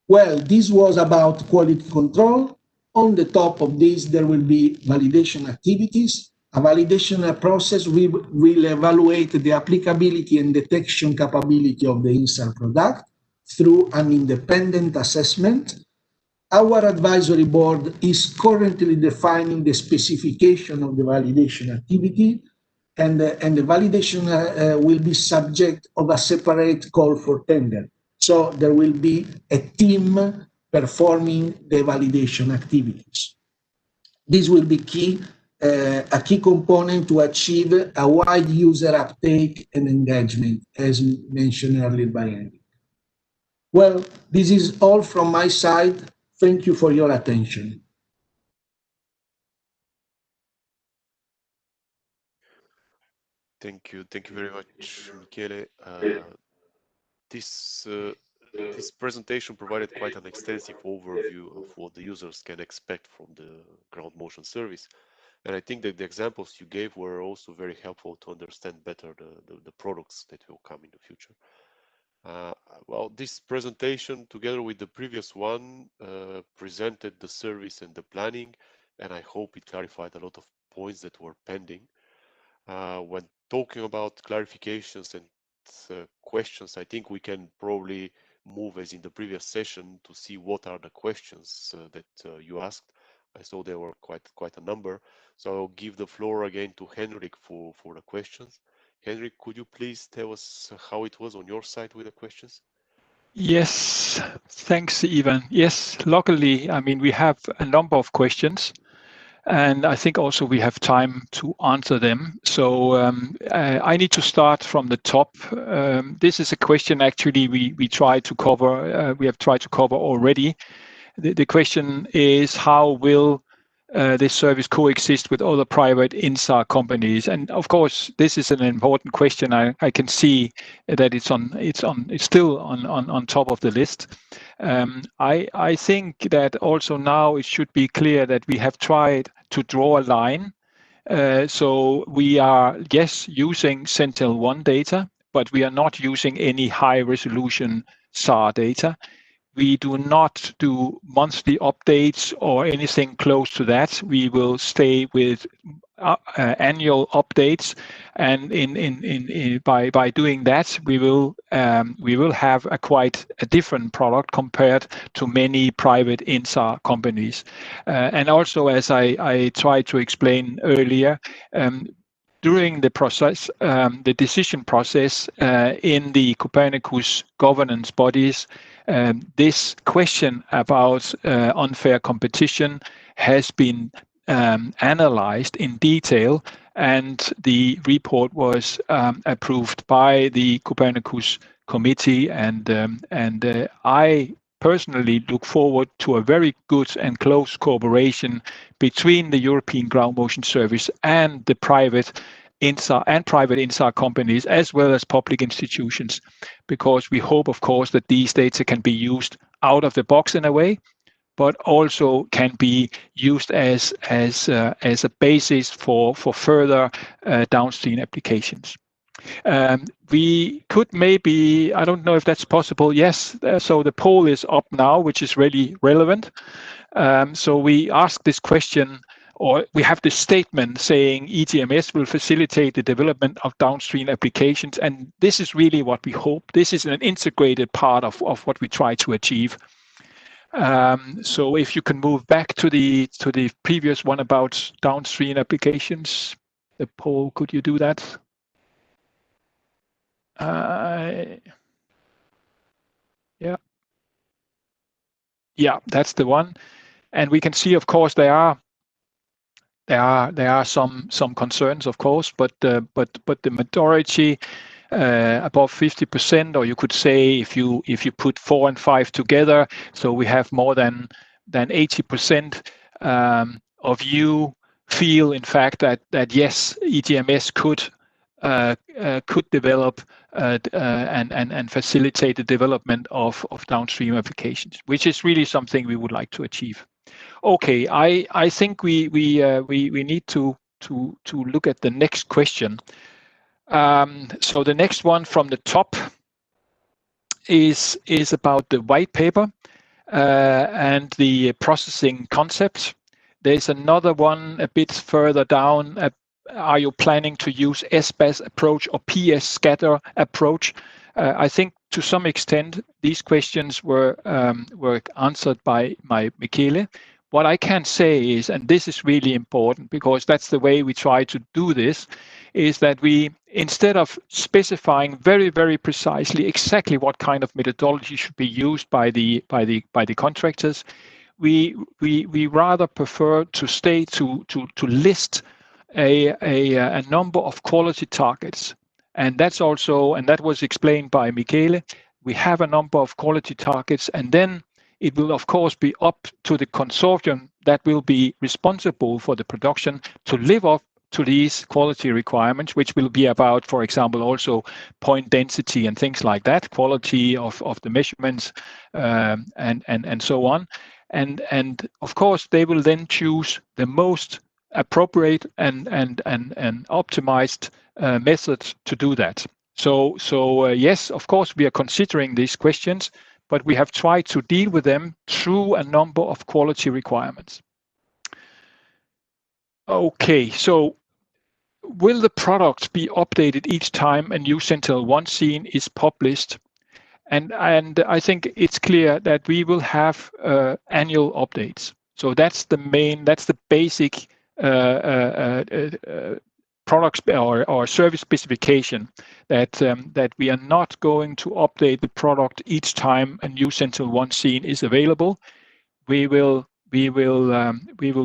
Well, this was about quality control. On the top of this, there will be validation activities. A validation process will evaluate the applicability and detection capability of the INSAR product through an independent assessment. Our advisory board is currently defining the specification of the validation activity, and the validation will be subject of a separate call for tender. So there will be a team performing the validation activities. This will be a key component to achieve a wide user uptake and engagement, as mentioned earlier by Andy. Well, this is all from my side. Thank you for your attention. Thank you very much, Michele. This presentation provided quite an extensive overview of what the users can expect from the ground motion service. And I think that the examples you gave were also very helpful to understand better the products that will come in the future. Well, this presentation, together with the previous one, presented the service and the planning, and I hope it clarified a lot of points that were pending. When talking about clarifications and questions, I think we can probably move, as in the previous session, to see what are the questions that you asked. I saw there were quite a number, so I'll give the floor again to Henrik for the questions. Henrik, could you please tell us how it was on your side with the questions? Yes, thanks, Ivan. Yes, luckily, I mean, we have a number of questions, and I think also we have time to answer them. So I need to start from the top. This is a question actually we try to cover. We have tried to cover already. The question is, how will this service coexist with other private INSAR companies? And of course, this is an important question. I can see that it's still on top of the list. I think that also now it should be clear that we have tried to draw a line. So we are, yes, using Sentinel-1 data, but we are not using any high resolution SAR data. We do not do monthly updates or anything close to that. We will stay with annual updates, and by doing that, we will have a quite a different product compared to many private INSAR companies. And also, as I tried to explain earlier, during the process, the decision process in the Copernicus governance bodies, this question about unfair competition has been analyzed in detail, and the report was approved by the Copernicus committee, and I personally look forward to a very good and close cooperation between the European Ground Motion Service and the private INSAR companies, as well as public institutions, because we hope, of course, that these data can be used out of the box in a way, but also can be used as a basis for further downstream applications. We could maybe, I don't know if that's possible. Yes, so the poll is up now, which is really relevant. So we ask this question, or we have this statement saying EGMS will facilitate the development of downstream applications, and this is really what we hope. This is an integrated part of what we try to achieve. So if you can move back to the previous one about downstream applications, the poll, could you do that? Yeah, that's the one. And we can see, of course, there are some concerns, of course, but the majority, above 50%, or you could say if you put 4 and 5 together, so we have more than 80% of you feel, in fact, that yes, EGMS could develop and facilitate the development of downstream applications, which is really something we would like to achieve. Okay, I think we need to look at the next question. So the next one from the top is about the white paper and the processing concept. There's another one a bit further down are you planning to use SBAS approach or PS scatter approach? I think to some extent these questions were answered by Michele. What I can say is, and this is really important because that's the way we try to do this, is that we, instead of specifying very, very precisely exactly what kind of methodology should be used by the contractors, we rather prefer to list a number of quality targets. And that was explained by Michele. We have a number of quality targets, and then it will of course be up to the consortium that will be responsible for the production to live up to these quality requirements, which will be about, for example, also point density and things like that, quality of the measurements, and so on. And of course, they will then choose the most appropriate and optimized methods to do that. So yes, of course, we are considering these questions, but we have tried to deal with them through a number of quality requirements. Okay, so will the product be updated each time a new Sentinel-1 scene is published? And I think it's clear that we will have annual updates. So that's the basic products or service specification, that we are not going to update the product each time a new Sentinel-1 scene is available. We will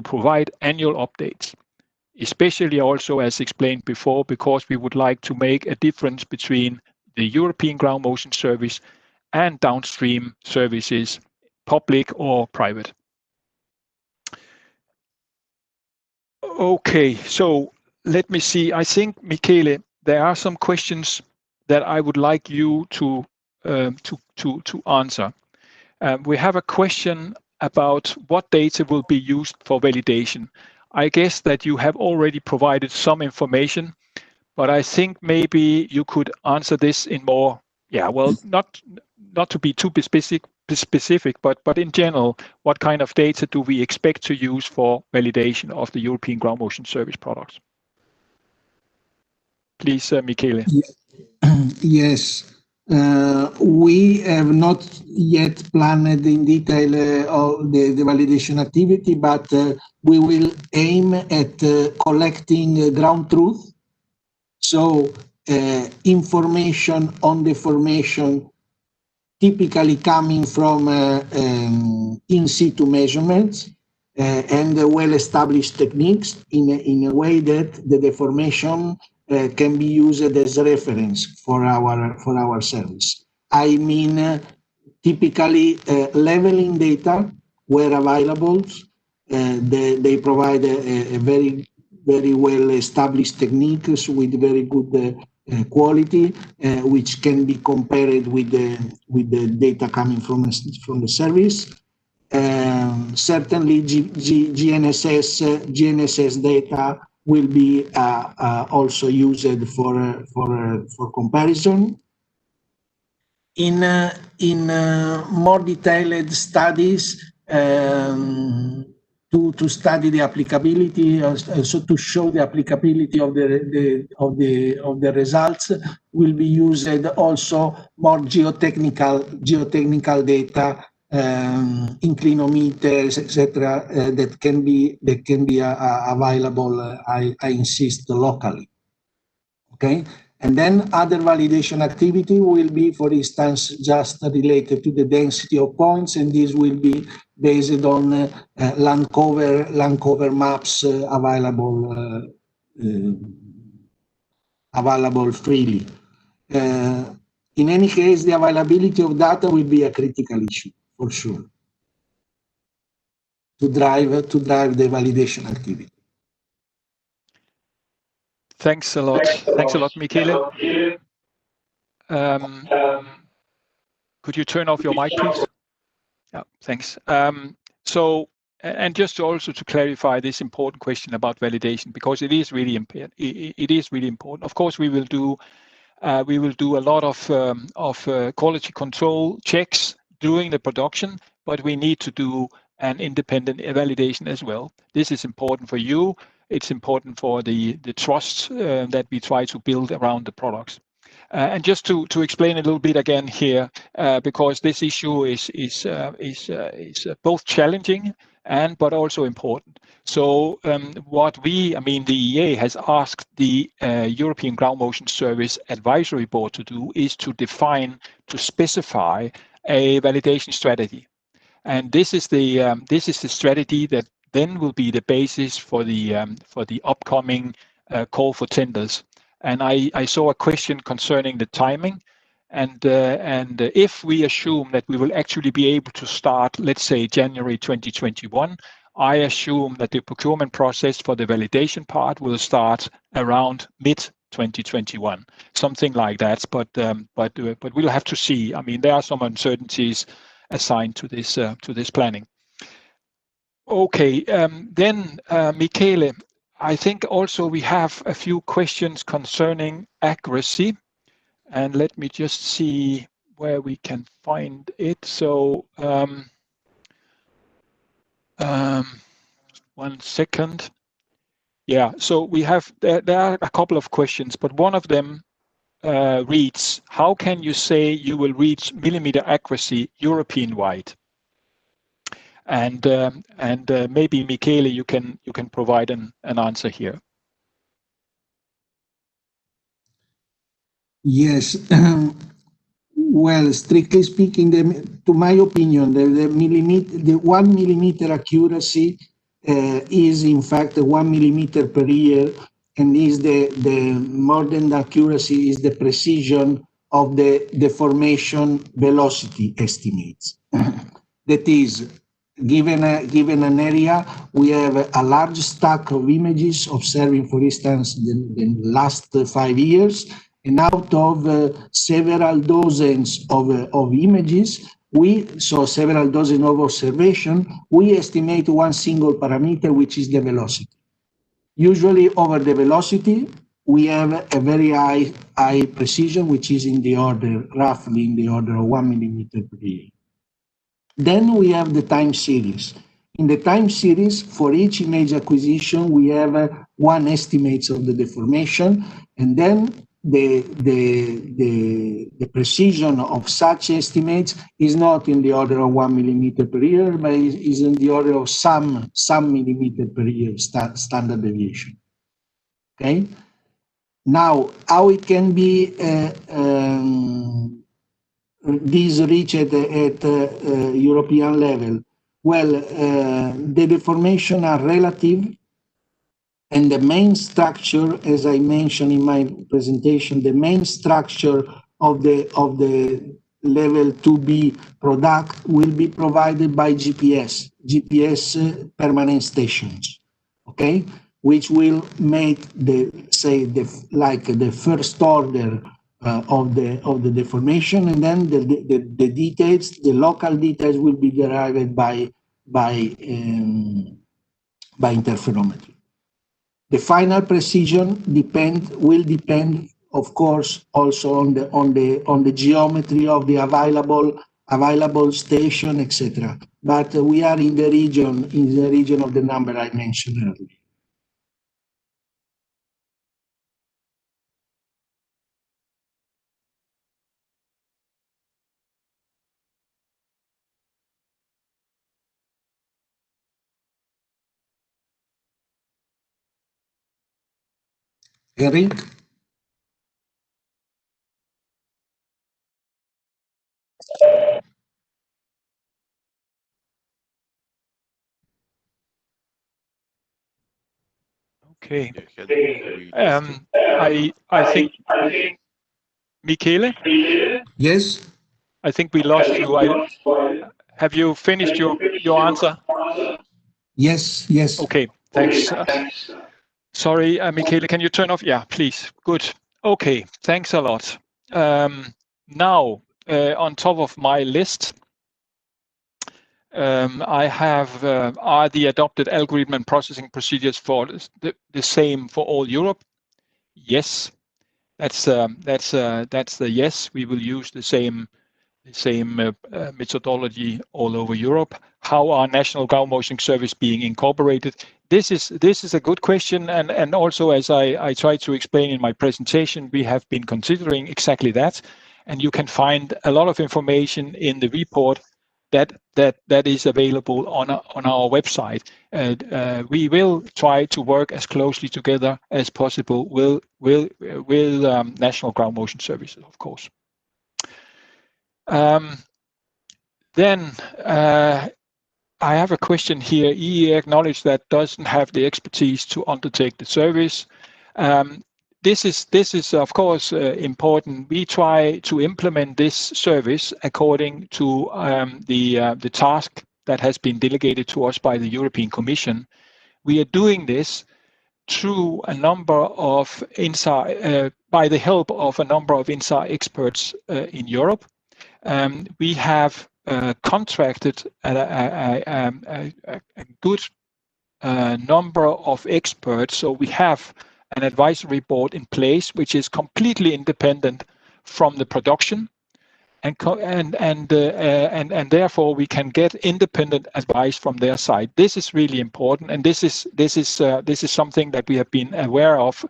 provide annual updates, especially also as explained before, because we would like to make a difference between the European ground motion service and downstream services, public or private. Okay, so let me see. I think, Michele, there are some questions that I would like you to answer. We have a question about what data will be used for validation. I guess that you have already provided some information, but I think maybe you could answer this in more, not to be too specific, but in general, what kind of data do we expect to use for validation of the European ground motion service products? Please, Michele. Yes. We have not yet planned in detail all the validation activity, but we will aim at collecting ground truth. So information on the formation typically coming from in situ measurements and well-established techniques in a way that the deformation can be used as a reference for our service. I mean, typically leveling data where available. They provide a very well-established techniques with very good quality, which can be compared with the data coming from the service. Certainly, GNSS data will be also used for comparison. In more detailed studies, to study the applicability, so to show the applicability of the results, will be used also more geotechnical data, inclinometers, etc., that can be available. I insist, locally. Okay. And then other validation activity will be, for instance, just related to the density of points, and this will be based on land cover maps available freely. In any case, the availability of data will be a critical issue for sure to drive the validation activity. Thanks a lot. Thanks a lot, Michele. Could you turn off your mic, please? Yeah, thanks. So, and just also to clarify this important question about validation, because it is really important. It is really important. Of course, we will do a lot of quality control checks during the production, but we need to do an independent validation as well. This is important for you, it's important for the trust that we try to build around the products. And just to explain a little bit again here, because this issue is both challenging but also important. So the EA has asked the European Ground Motion Service Advisory Board to do is to specify a validation strategy, and this is the strategy that then will be the basis for the upcoming call for tenders. And I saw a question concerning the timing, and if we assume that we will actually be able to start, let's say January 2021, I assume that the procurement process for the validation part will start around mid 2021, something like that. But we'll have to see. I mean, there are some uncertainties assigned to this planning. Okay, then Michele, I think also we have a few questions concerning accuracy, and let me just see where we can find it. So 1 second. Yeah, so we have there are a couple of questions, but one of them reads, how can you say you will reach millimeter accuracy European-wide? And maybe Michele, you can provide an answer here. Yes. Well, strictly speaking, to my opinion, the 1 millimeter accuracy is in fact 1 millimeter per year, and is the more than the accuracy is the precision of the deformation velocity estimates. That is, given an area, we have a large stack of images observing, for instance, the last 5 years, and out of several dozens of images, several dozen of observation, we estimate one single parameter, which is the velocity. Usually over the velocity, we have a very high precision, which is roughly in the order of 1 millimeter per year. Then we have the time series. In the time series, for each image acquisition, we have one estimate of the deformation, and then the precision of such estimates is not in the order of 1 millimeter per year, but is in the order of some millimeter per year standard deviation. Okay. Now, how it can be these reached at European level? Well, the deformation are relative, and the main structure, as I mentioned in my presentation, the main structure of the level 2B product will be provided by GPS permanent stations, okay, which will make the first order of the deformation, and then the details, the local details, will be derived by interferometry. The final precision will depend, of course, also on the geometry of the available station, etc. But we are in the region of the number I mentioned earlier. Eric? Okay. Yeah, I think Michele? Yes? I think we lost you. Have you finished your answer? Yes. Okay, thanks. Sorry, Michele, can you turn off? Yeah, please. Good. Okay, thanks a lot. Now, on top of my list, I have are the adopted algorithm and processing procedures for the same for all Europe? Yes, that's the yes. We will use the same methodology all over Europe. How are national ground motion service being incorporated? This is a good question, and also as I tried to explain in my presentation, we have been considering exactly that, and you can find a lot of information in the report that is available on our website. We will try to work as closely together as possible with national ground motion services, of course. Then I have a question here. EE acknowledged that doesn't have the expertise to undertake the service. This is of course important. We try to implement this service according to the task that has been delegated to us by the European Commission. We are doing this through a number of by the help of a number of INSAR experts in Europe. We have contracted a good number of experts, so we have an advisory board in place which is completely independent from the production, and therefore we can get independent advice from their side. This is really important, and this is something that we have been aware of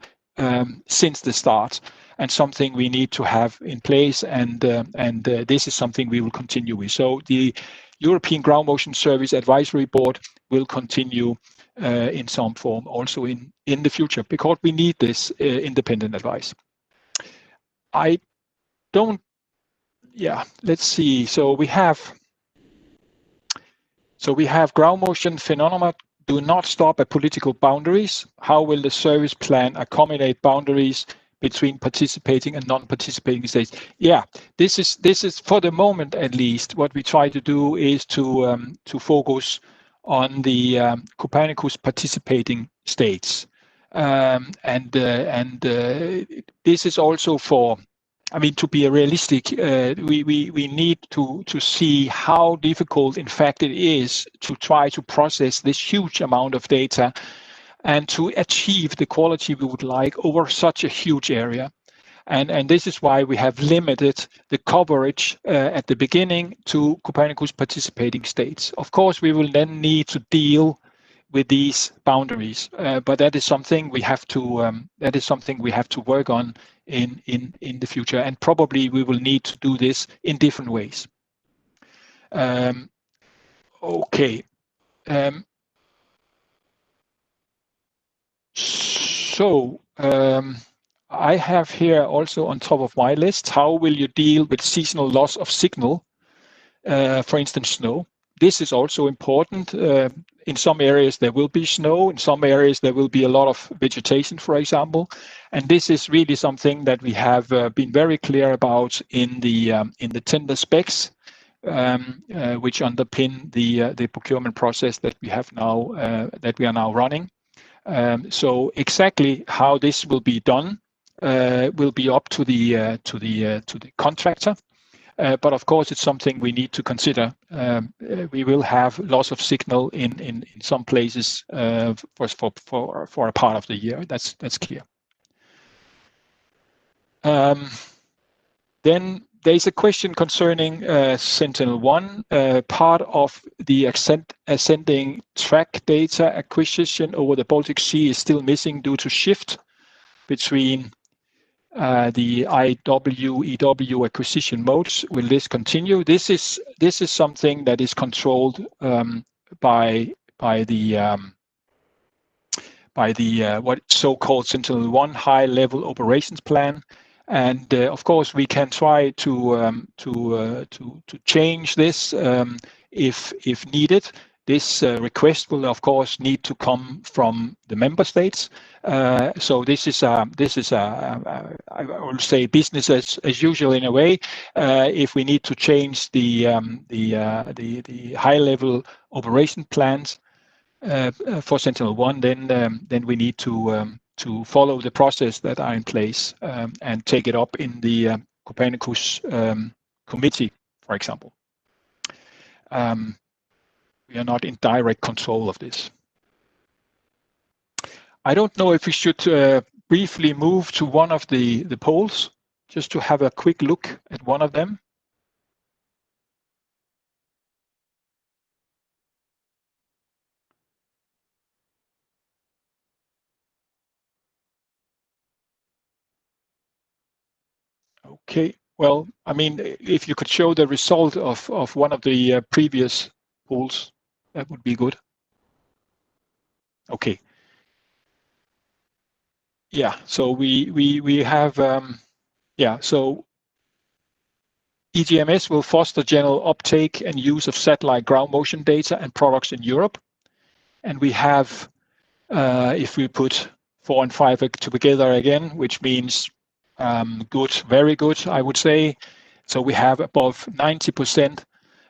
since the start, and something we need to have in place, and this is something we will continue with. So the European Ground Motion Service Advisory Board will continue in some form also in the future, because we need this independent advice. Let's see. So we have ground motion phenomena do not stop at political boundaries. How will the service plan accommodate boundaries between participating and non-participating states? Yeah, this is for the moment at least. What we try to do is to focus on the Copernicus participating states, and this is also for. I mean, to be realistic, we need to see how difficult, in fact, it is to try to process this huge amount of data and to achieve the quality we would like over such a huge area. And this is why we have limited the coverage at the beginning to Copernicus participating states. Of course, we will then need to deal with these boundaries, but that is something we have to work on in the future, and probably we will need to do this in different ways. Okay. I have here also on top of my list, how will you deal with seasonal loss of signal, for instance, snow? This is also important. In some areas there will be snow, in some areas there will be a lot of vegetation, for example. And this is really something that we have been very clear about in the tender specs, which underpin the procurement process that we have now, that we are now running. So exactly how this will be done will be up to the contractor. But of course, it's something we need to consider. We will have loss of signal in some places for a part of the year. That's clear. Then there's a question concerning Sentinel-1. Part of the ascending track data acquisition over the Baltic Sea is still missing due to shift between the EW acquisition modes. Will this continue? This is something that is controlled by the what so-called Sentinel-1 high-level operations plan, and of course we can try to change this if needed. This request will, of course, need to come from the member states. So this is I would say business as usual in a way. If we need to change the high-level operation plans for Sentinel-1, then we need to follow the process that are in place and take it up in the Copernicus committee, for example. We are not in direct control of this. I don't know if we should briefly move to one of the polls, just to have a quick look at one of them. Okay. Well, I mean, if you could show the result of one of the previous polls, that would be good. Okay. Yeah. So we have yeah. So EGMS will foster general uptake and use of satellite ground motion data and products in Europe, and we have if we put 4 and 5 together again, which means good, very good, I would say. So we have above 90%.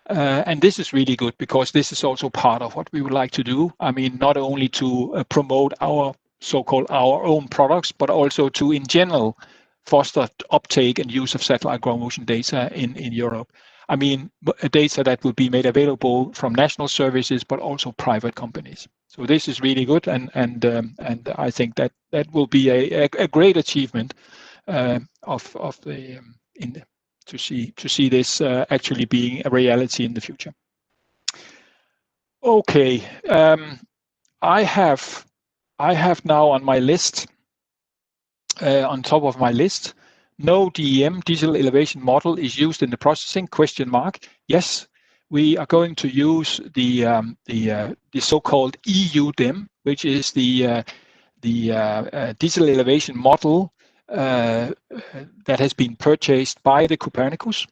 And this is really good because this is also part of what we would like to do. I mean, not only to promote our so-called our own products, but also to, in general, foster uptake and use of satellite ground motion data in Europe. I mean, data that will be made available from national services, but also private companies. So this is really good, and I think that will be a great achievement of the to see this actually being a reality in the future. Okay, I have now on my list, on top of my list, no DEM, digital elevation model, is used in the processing, question mark. Yes, we are going to use the so-called EU DEM, which is the digital elevation model that has been purchased by the Copernicus,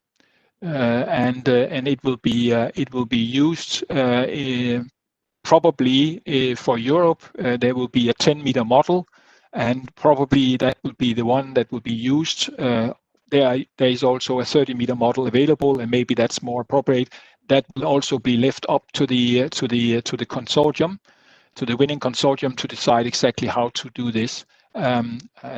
and it will be used probably for Europe. There will be a 10-meter model, and probably that will be the one that will be used. There is also a 30-meter model available, and maybe that's more appropriate. That will also be left up to the consortium, to the winning consortium, to decide exactly how to do this.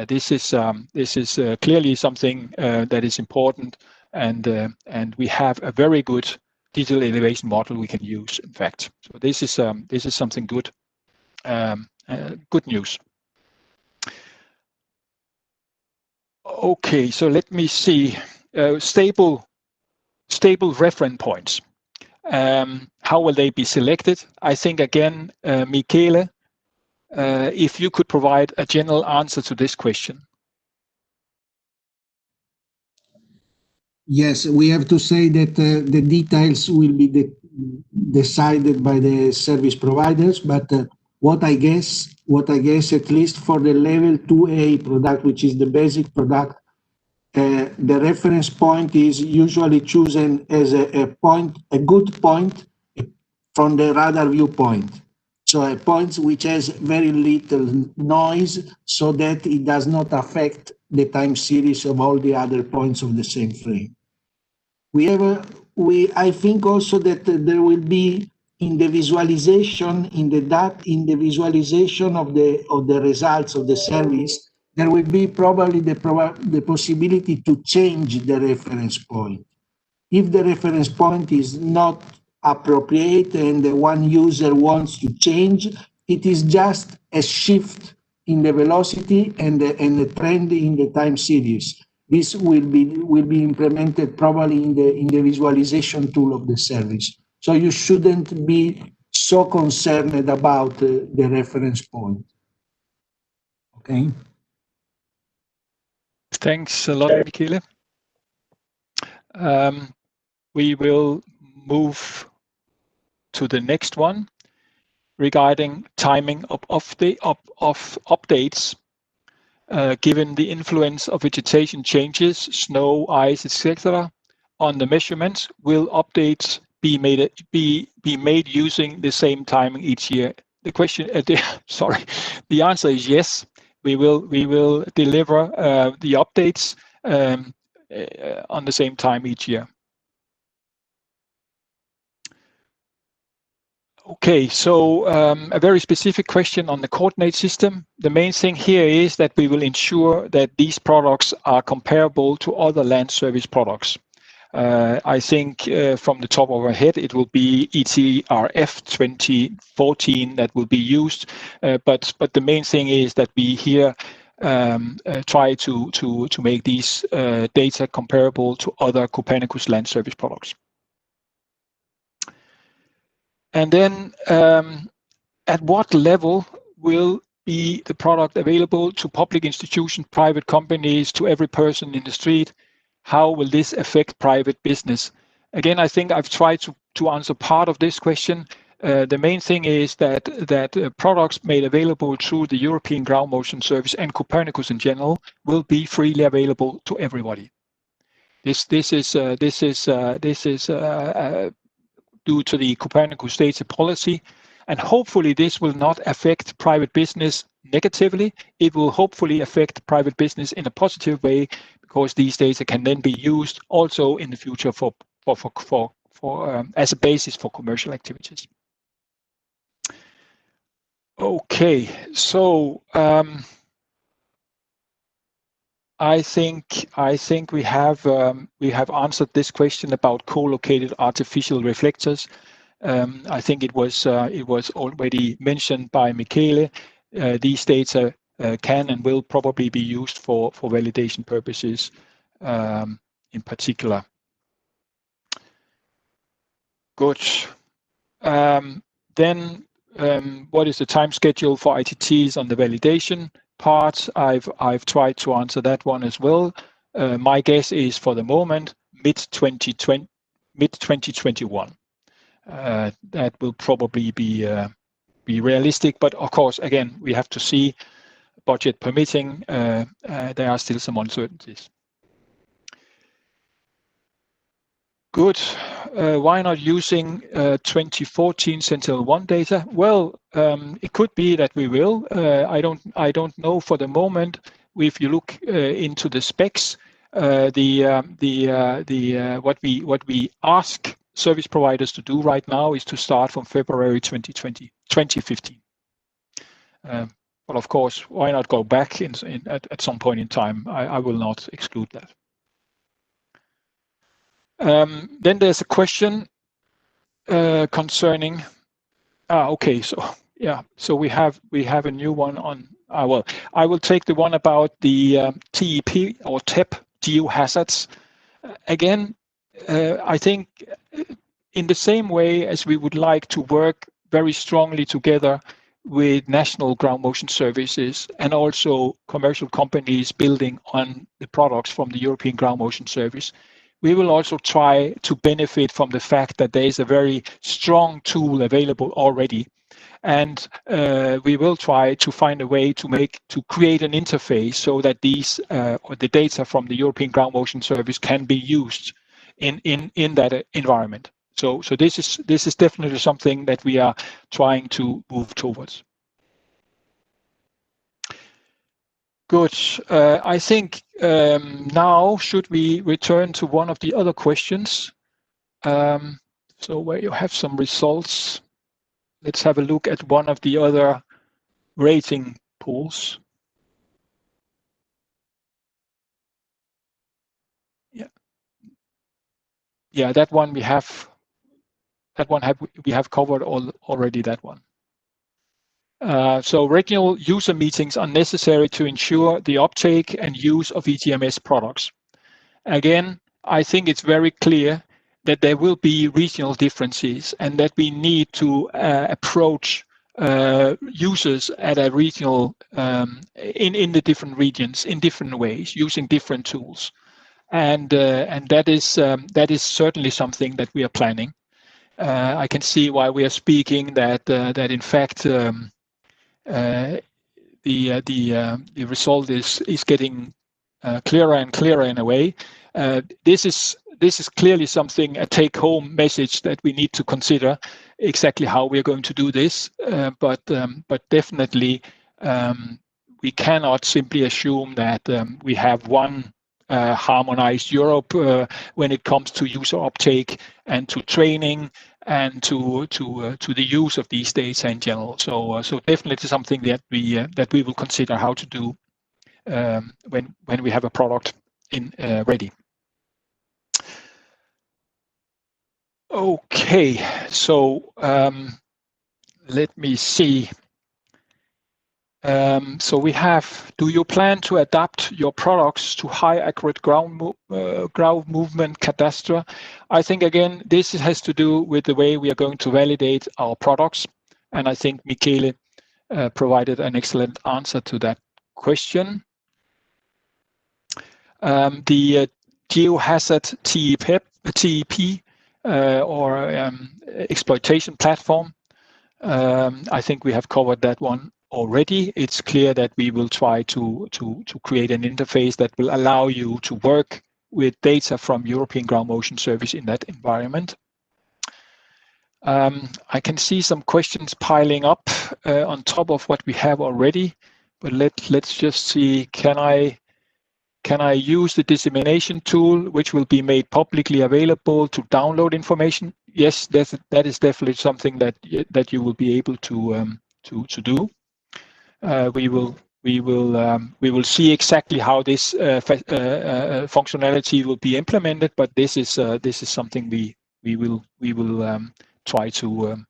This is clearly something that is important, and we have a very good digital elevation model we can use, in fact. So this is something good, good news. Okay, so let me see. Stable reference points. How will they be selected? I think again, Michele, if you could provide a general answer to this question. Yes, we have to say that the details will be decided by the service providers, but what I guess at least for the level 2A product, which is the basic product, the reference point is usually chosen as a good point from the radar viewpoint. So a point which has very little noise so that it does not affect the time series of all the other points of the same frame. I think also that there will be in the visualization, in the visualization of the results of the service, there will be probably the possibility to change the reference point. If the reference point is not appropriate and the one user wants to change, it is just a shift in the velocity and the trend in the time series. This will be implemented probably in the visualization tool of the service. So you shouldn't be so concerned about the reference point. Okay. Thanks a lot, Michele. We will move to the next one regarding timing of updates. Given the influence of vegetation changes, snow, ice, etc., on the measurements, will updates be made using the same timing each year? The question, the answer is yes. We will deliver the updates on the same time each year. Okay, so a very specific question on the coordinate system. The main thing here is that we will ensure that these products are comparable to other land service products. I think from the top of our head, it will be ETRF 2014 that will be used. But the main thing is that we here try to make these data comparable to other Copernicus land service products. And then at what level will be the product available to public institutions, private companies, to every person in the street? how will this affect private business? Again, I think I've tried to answer part of this question. The main thing is that products made available through the European Ground Motion Service and Copernicus in general will be freely available to everybody. This is due to the Copernicus data policy, and hopefully this will not affect private business negatively. It will hopefully affect private business in a positive way, because these data can then be used also in the future for as a basis for commercial activities. Okay, so I think we have answered this question about co-located artificial reflectors. I think it was already mentioned by Michele. These data can and will probably be used for validation purposes in particular. Good. Then what is the time schedule for ITTs on the validation part? I've tried to answer that one as well. My guess is for the moment mid-2021. That will probably be realistic, but of course, again, we have to see, budget permitting. There are still some uncertainties. Good. Why not using 2014 Sentinel-1 data? Well, it could be that we will. I don't know for the moment. If you look into the specs, what we ask service providers to do right now is to start from February 2015. But of course, why not go back at some point in time? I will not exclude that. Then there's a question concerning. Okay, so yeah, so we have a new one on. Well, I will take the one about the TEP or TEP geohazards. Again, I think in the same way as we would like to work very strongly together with national ground motion services and also commercial companies building on the products from the European Ground Motion Service, we will also try to benefit from the fact that there is a very strong tool available already. And we will try to find a way to create an interface so that these or the data from the European Ground Motion Service can be used in that environment. So this is definitely something that we are trying to move towards. Good. I think now should we return to one of the other questions? So where you have some results, let's have a look at one of the other rating pools. Yeah, that one we have. We have covered already that one. So regional user meetings are necessary to ensure the uptake and use of ETMS products. Again, I think it's very clear that there will be regional differences and that we need to approach users at a regional in the different regions in different ways, using different tools, and that is certainly something that we are planning. I can see why we are speaking that in fact the result is getting clearer and clearer in a way. This is clearly something, a take-home message that we need to consider exactly how we are going to do this. But definitely we cannot simply assume that we have one harmonized Europe when it comes to user uptake and to training and to the use of these data in general. So definitely something that we will consider how to do when we have a product ready. Okay, so let me see. So we have, do you plan to adapt your products to high accurate ground movement cadastre? I think, again, this has to do with the way we are going to validate our products. And I think Michele provided an excellent answer to that question. The geohazard TEP or exploitation platform. I think we have covered that one already. It's clear that we will try to create an interface that will allow you to work with data from European Ground Motion Service in that environment. I can see some questions piling up on top of what we have already, but let's just see, can I use the dissemination tool, which will be made publicly available, to download information? Yes, that is definitely something that you will be able to do. We will see exactly how this functionality will be implemented, but this is something we will try to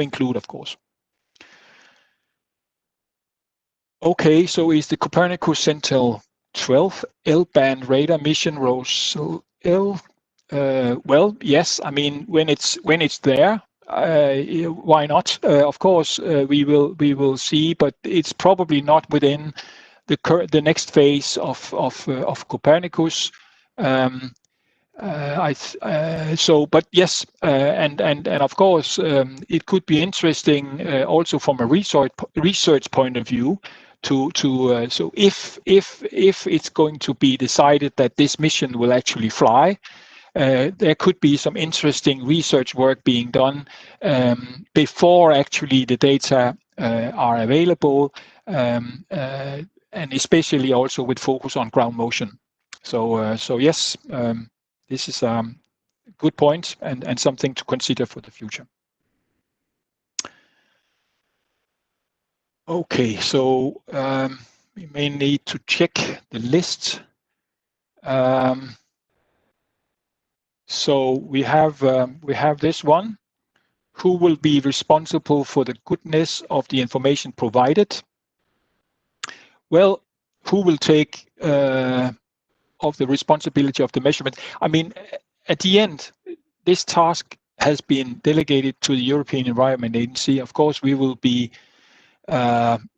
include, of course. Okay, so is the Copernicus Sentinel 12 L-band radar mission Rosal L? Well, yes. I mean, when it's there, why not? Of course, we will see, but it's probably not within the next phase of Copernicus. But yes, and of course, it could be interesting also from a research point of view. So if it's going to be decided that this mission will actually fly, there could be some interesting research work being done before actually the data are available, and especially also with focus on ground motion. So yes, this is a good point and something to consider for the future. Okay, so we may need to check the list. So we have this one. Who will be responsible for the goodness of the information provided? Well, who will take of the responsibility of the measurement? I mean, at the end, this task has been delegated to the European Environment Agency. Of course, we will be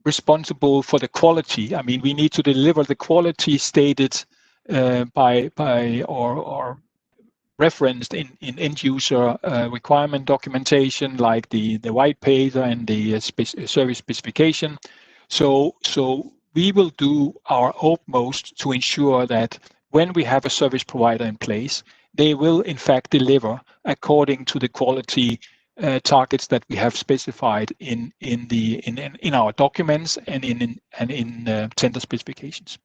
responsible for the quality. I mean, we need to deliver the quality stated by or referenced in end user requirement documentation, like the white paper and the service specification. So we will do our utmost to ensure that when we have a service provider in place, they will in fact deliver according to the quality targets that we have specified in our documents and in tender specifications.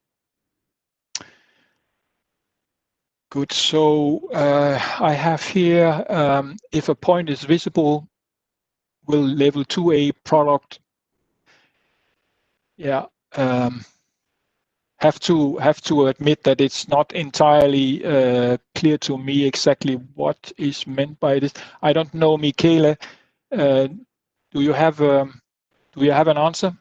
Good. So I have here, if a point is visible, will level 2A product, yeah, have to admit that it's not entirely clear to me exactly what is meant by this. I don't know, Michele. Do you have an answer?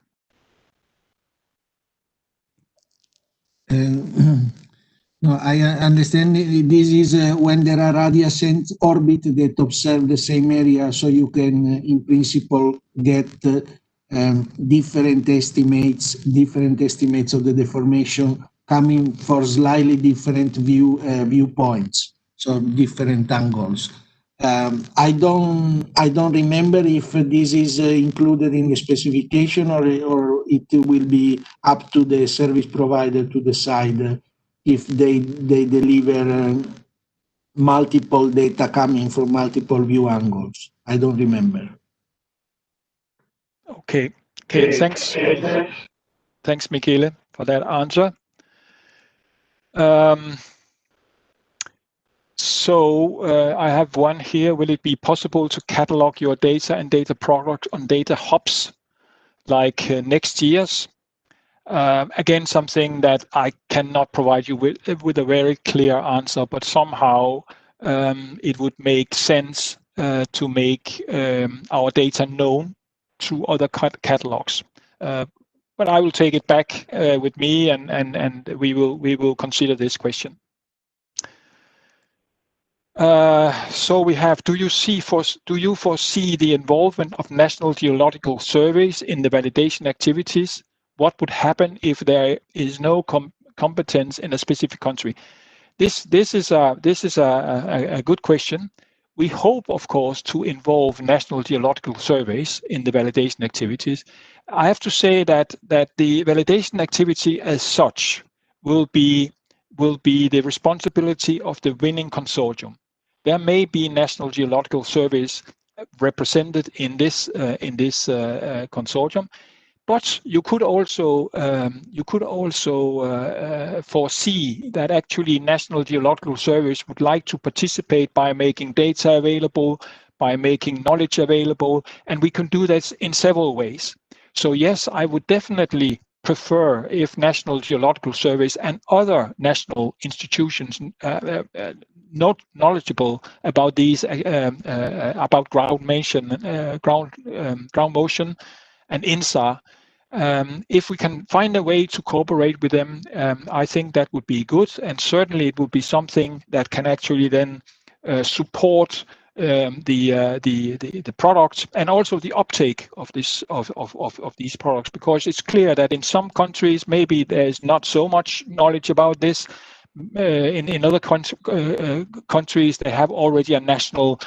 No, I understand this is when there are adjacent orbit that observe the same area, so you can, in principle, get different estimates of the deformation coming for slightly different viewpoints, so different angles. I don't remember if this is included in the specification or it will be up to the service provider to decide if they deliver multiple data coming from multiple view angles. I don't remember. Okay. Thanks. Thanks, Michele, for that answer. So I have one here. Will it be possible to catalog your data and data product on data hubs like next year's? Again, something that I cannot provide you with a very clear answer, but somehow it would make sense to make our data known through other catalogs. But I will take it back with me, and we will consider this question. So we have, do you foresee the involvement of National Geological Surveys in the validation activities? What would happen if there is no competence in a specific country? This is a good question. We hope, of course, to involve national geological surveys in the validation activities. I have to say that the validation activity as such will be the responsibility of the winning consortium. There may be national geological surveys represented in this consortium, but you could also foresee that actually National Geological Service would like to participate by making data available, by making knowledge available, and we can do that in several ways. So yes, I would definitely prefer if National Geological Service and other national institutions not knowledgeable about these about ground motion and INSAR. If we can find a way to cooperate with them, I think that would be good, and certainly it would be something that can actually then support the product and also the uptake of this of these products, because it's clear that in some countries maybe there's not so much knowledge about this. In other countries, they have already a national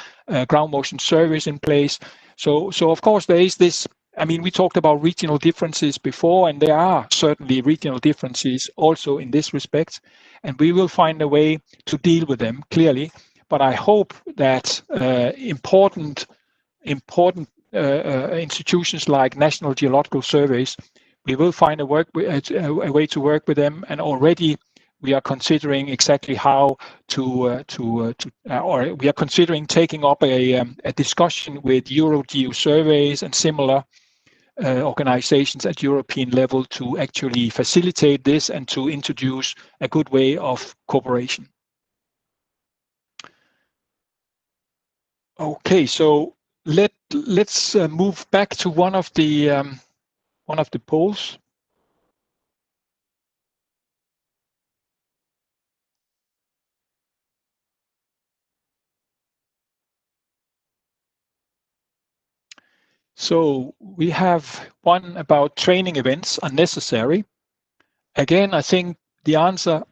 ground motion service in place. So of course there is this. I mean, we talked about regional differences before, and there are certainly regional differences also in this respect, and we will find a way to deal with them clearly. But I hope that important institutions like National Geological Surveys, we will find a way to work with them, and already we are considering exactly how or we are considering taking up a discussion with Eurogeo surveys and similar organizations at European level to actually facilitate this and to introduce a good way of cooperation. Okay, so let's move back to one of the polls. So we have one about training events are necessary. Again, I think the answer,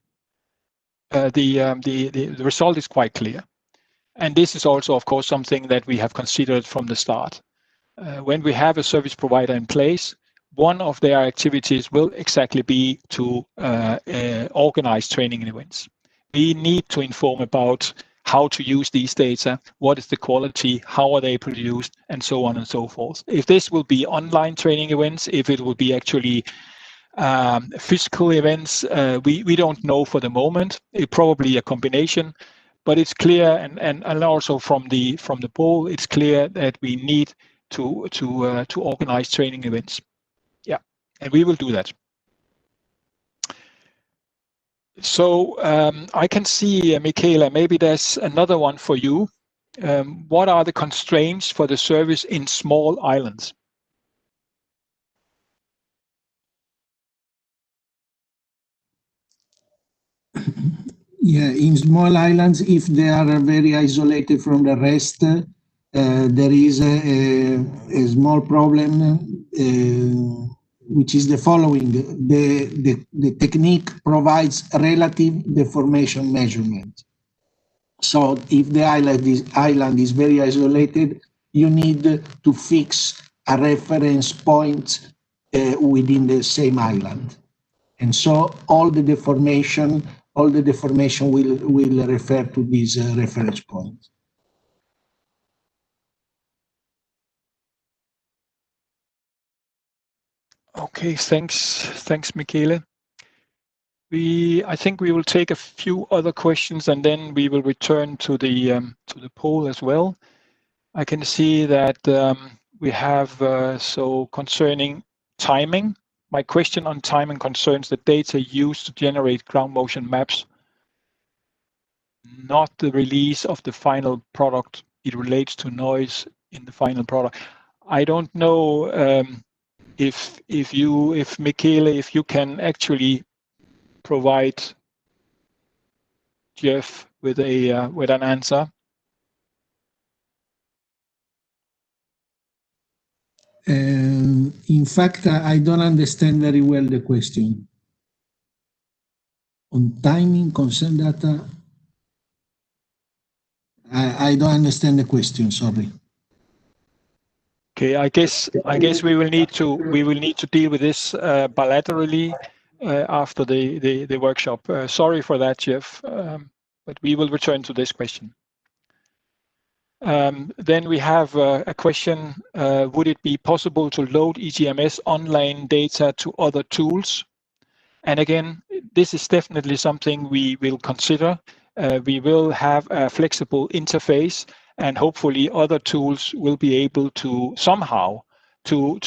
the result is quite clear. And this is also, of course, something that we have considered from the start. When we have a service provider in place, one of their activities will exactly be to organize training events. We need to inform about how to use these data, what is the quality, how are they produced, and so on and so forth. If this will be online training events, if it will be actually physical events, we don't know for the moment. It probably a combination, but it's clear, and also from the poll, it's clear that we need to organize training events. Yeah, and we will do that. So I can see, Michaela, maybe there's another one for you. What are the constraints for the service in small islands? Yeah, in small islands, if they are very isolated from the rest, there is a small problem, which is the following. The technique provides relative deformation measurement. So if the island is very isolated, you need to fix a reference point within the same island. And so all the deformation will refer to this reference point. Okay, thanks, Michele. I think we will take a few other questions and then we will return to the poll as well. I can see that we have so concerning timing. My question on timing concerns the data used to generate ground motion maps, not the release of the final product. It relates to noise in the final product. I don't know if Michele, if you can actually provide Jeff with an answer. In fact, I don't understand very well the question. on timing, consent data. I don't understand the question, sorry. Okay, I guess we will need to deal with this bilaterally after the workshop. Sorry for that, Jeff, but we will return to this question. Then we have a question: would it be possible to load EGMS online data to other tools? And again, this is definitely something we will consider. We will have a flexible interface, and hopefully other tools will be able to somehow to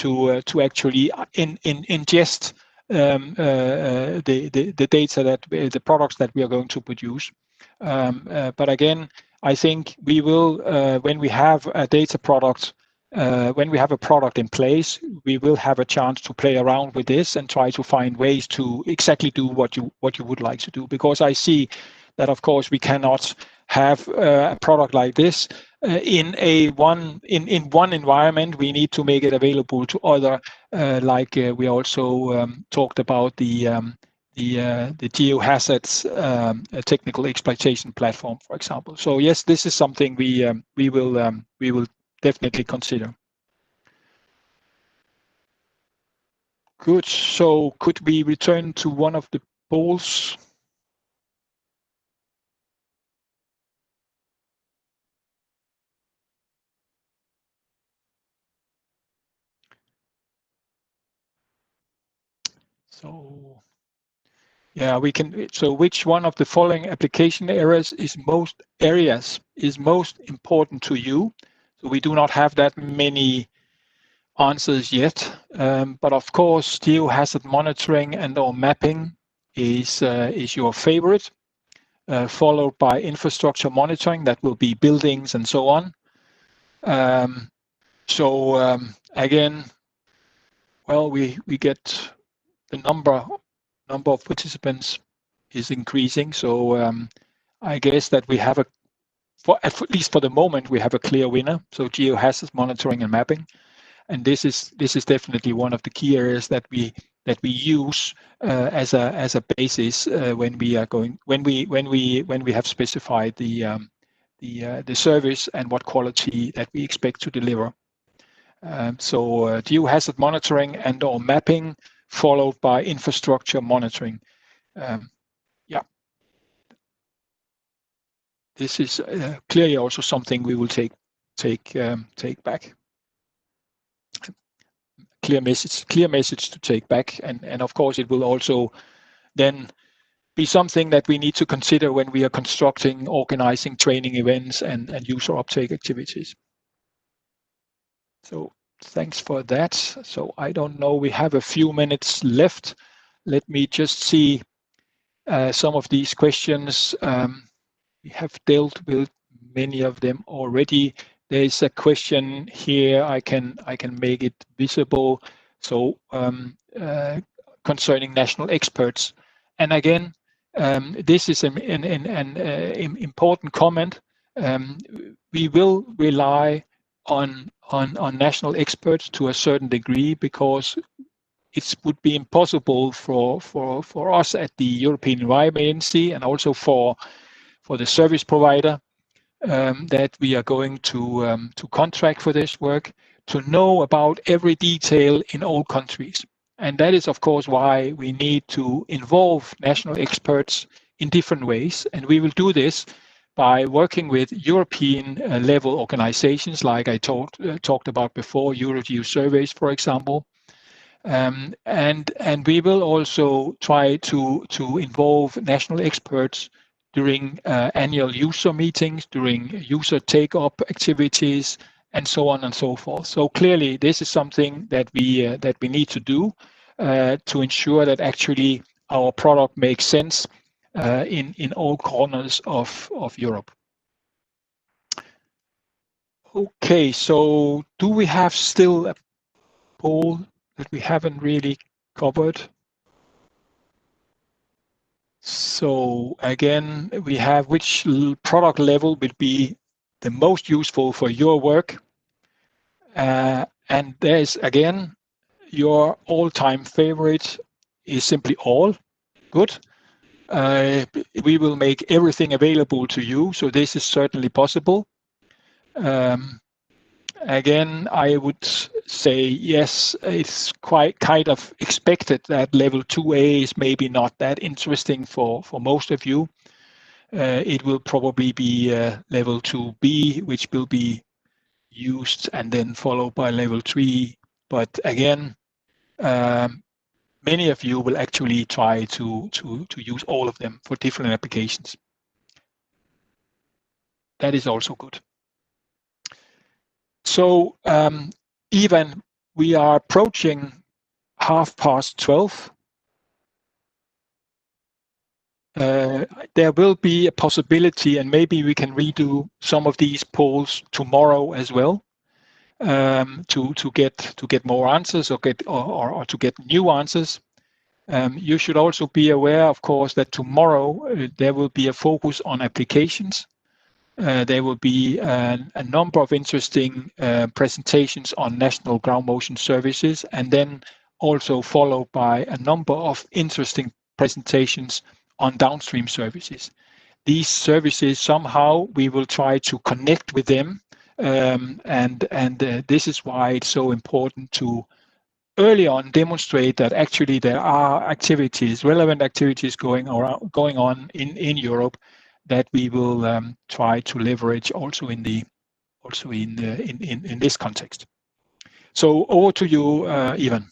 actually ingest the data that the products that we are going to produce. But again, I think we will when we have a data product. When we have a product in place, we will have a chance to play around with this and try to find ways to exactly do what you would like to do. Because I see that, of course, we cannot have a product like this in one environment. We need to make it available to other, like we also talked about the geohazards technical exploitation platform, for example. So yes, this is something we will definitely consider. Good. So could we return to one of the polls? So yeah, we can. So which one of the following application areas is most important to you? So we do not have that many answers yet, but of course, geohazard monitoring and/or mapping is your favorite, followed by infrastructure monitoring. That will be buildings and so on. Again, well, we get the number of participants is increasing. So I guess that we have at least for the moment, we have a clear winner. So geohazard monitoring and mapping. And this is definitely one of the key areas that we use as a basis when we have specified the service and what quality that we expect to deliver. So geohazard monitoring and/or mapping, followed by infrastructure monitoring. Yeah, this is clearly also something we will take back. Clear message to take back, and of course it will also then be something that we need to consider when we are constructing, organizing training events and user uptake activities. So thanks for that. So I don't know, we have a few minutes left. Let me just see some of these questions. We have dealt with many of them already. There is a question here. I can make it visible. So concerning national experts, and again, this is an important comment. We will rely on national experts to a certain degree, because it would be impossible for us at the European Environment Agency and also for the service provider that we are going to contract for this work to know about every detail in all countries. And that is, of course, why we need to involve national experts in different ways. And we will do this by working with European level organizations, like I talked about before, Eurogeo surveys, for example. And we will also try to involve national experts during annual user meetings, during user take-up activities, and so on and so forth. So clearly, this is something that we need to do to ensure that actually our product makes sense in all corners of Europe. Okay, so do we have still a poll that we haven't really covered? So again, we have which product level would be the most useful for your work. And there's, again, your all-time favorite is simply all. Good. we will make everything available to you. So this is certainly possible. Again, I would say yes, it's quite kind of expected that level 2A is maybe not that interesting for most of you. It will probably be level 2B, which will be used and then followed by level 3. But again, many of you will actually try to use all of them for different applications. That is also good. So even we are approaching 12:30. There will be a possibility, and maybe we can redo some of these polls tomorrow as well, to get more answers or to get new answers. You should also be aware, of course, that tomorrow there will be a focus on applications. There will be a number of interesting presentations on national ground motion services, and then also followed by a number of interesting presentations on downstream services. These services, somehow we will try to connect with them, and this is why it's so important to early on demonstrate that actually there are activities, relevant activities going on in Europe that we will try to leverage also in this context. So over to you, Ivan.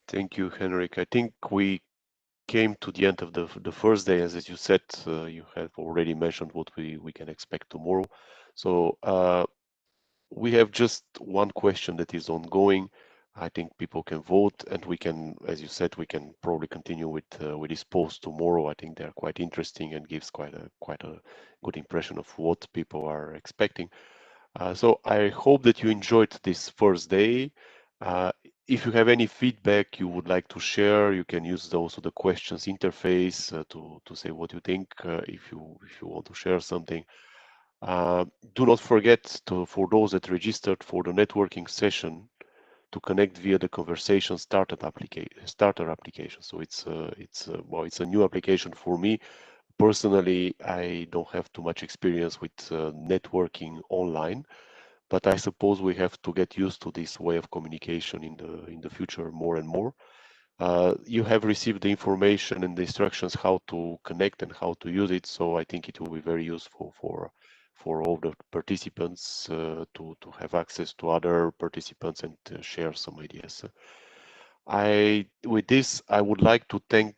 Thank you, Henrik. I think we came to the end of the first day, as you said. You have already mentioned what we can expect tomorrow. So we have just one question that is ongoing. I think people can vote, and we can, as you said, we can probably continue with this post tomorrow. I think they're quite interesting and gives quite a good impression of what people are expecting. So I hope that you enjoyed this first day. If you have any feedback you would like to share, you can use also the questions interface to say what you think. If you want to share something. Do not forget for those that registered for the networking session to connect via the conversation starter application. So it's a new application for me. Personally, I don't have too much experience with networking online, but I suppose we have to get used to this way of communication in the future more and more. You have received the information and the instructions how to connect and how to use it, so I think it will be very useful for all the participants to have access to other participants and to share some ideas. With this, I would like to thank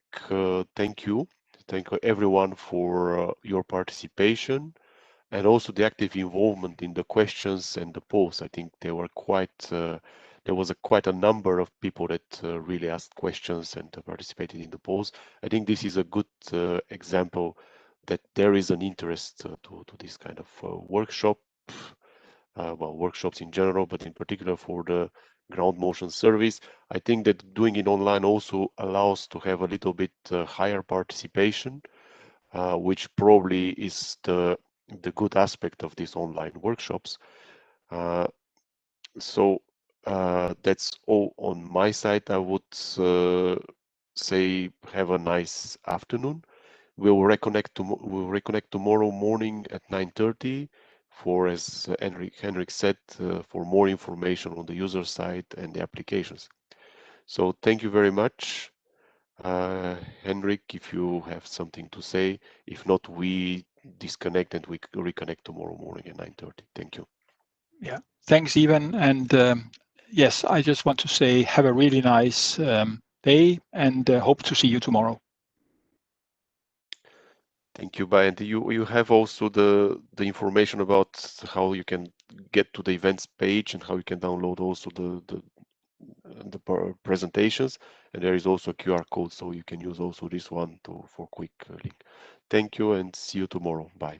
everyone for your participation and also the active involvement in the questions and the polls. I think there were there was quite a number of people that really asked questions and participated in the polls. I think this is a good example that there is an interest to this kind of workshop, workshops in general, but in particular for the ground motion service. I think that doing it online also allows to have a little bit higher participation, which probably is the good aspect of these online workshops. So that's all on my side. I would say have a nice afternoon. We'll reconnect tomorrow morning at 9:30 for, as Henrik said, for more information on the user side and the applications. So thank you very much. Henrik, if you have something to say. If not, we disconnect and we reconnect tomorrow morning at 9:30. Thank you. Yeah, thanks, Ivan. And yes, I just want to say have a really nice day and hope to see you tomorrow. Thank you, Bye. And you have also the information about how you can get to the events page and how you can download also the presentations. And there is also a QR code, so you can use also this one for quick link. Thank you and see you tomorrow. Bye.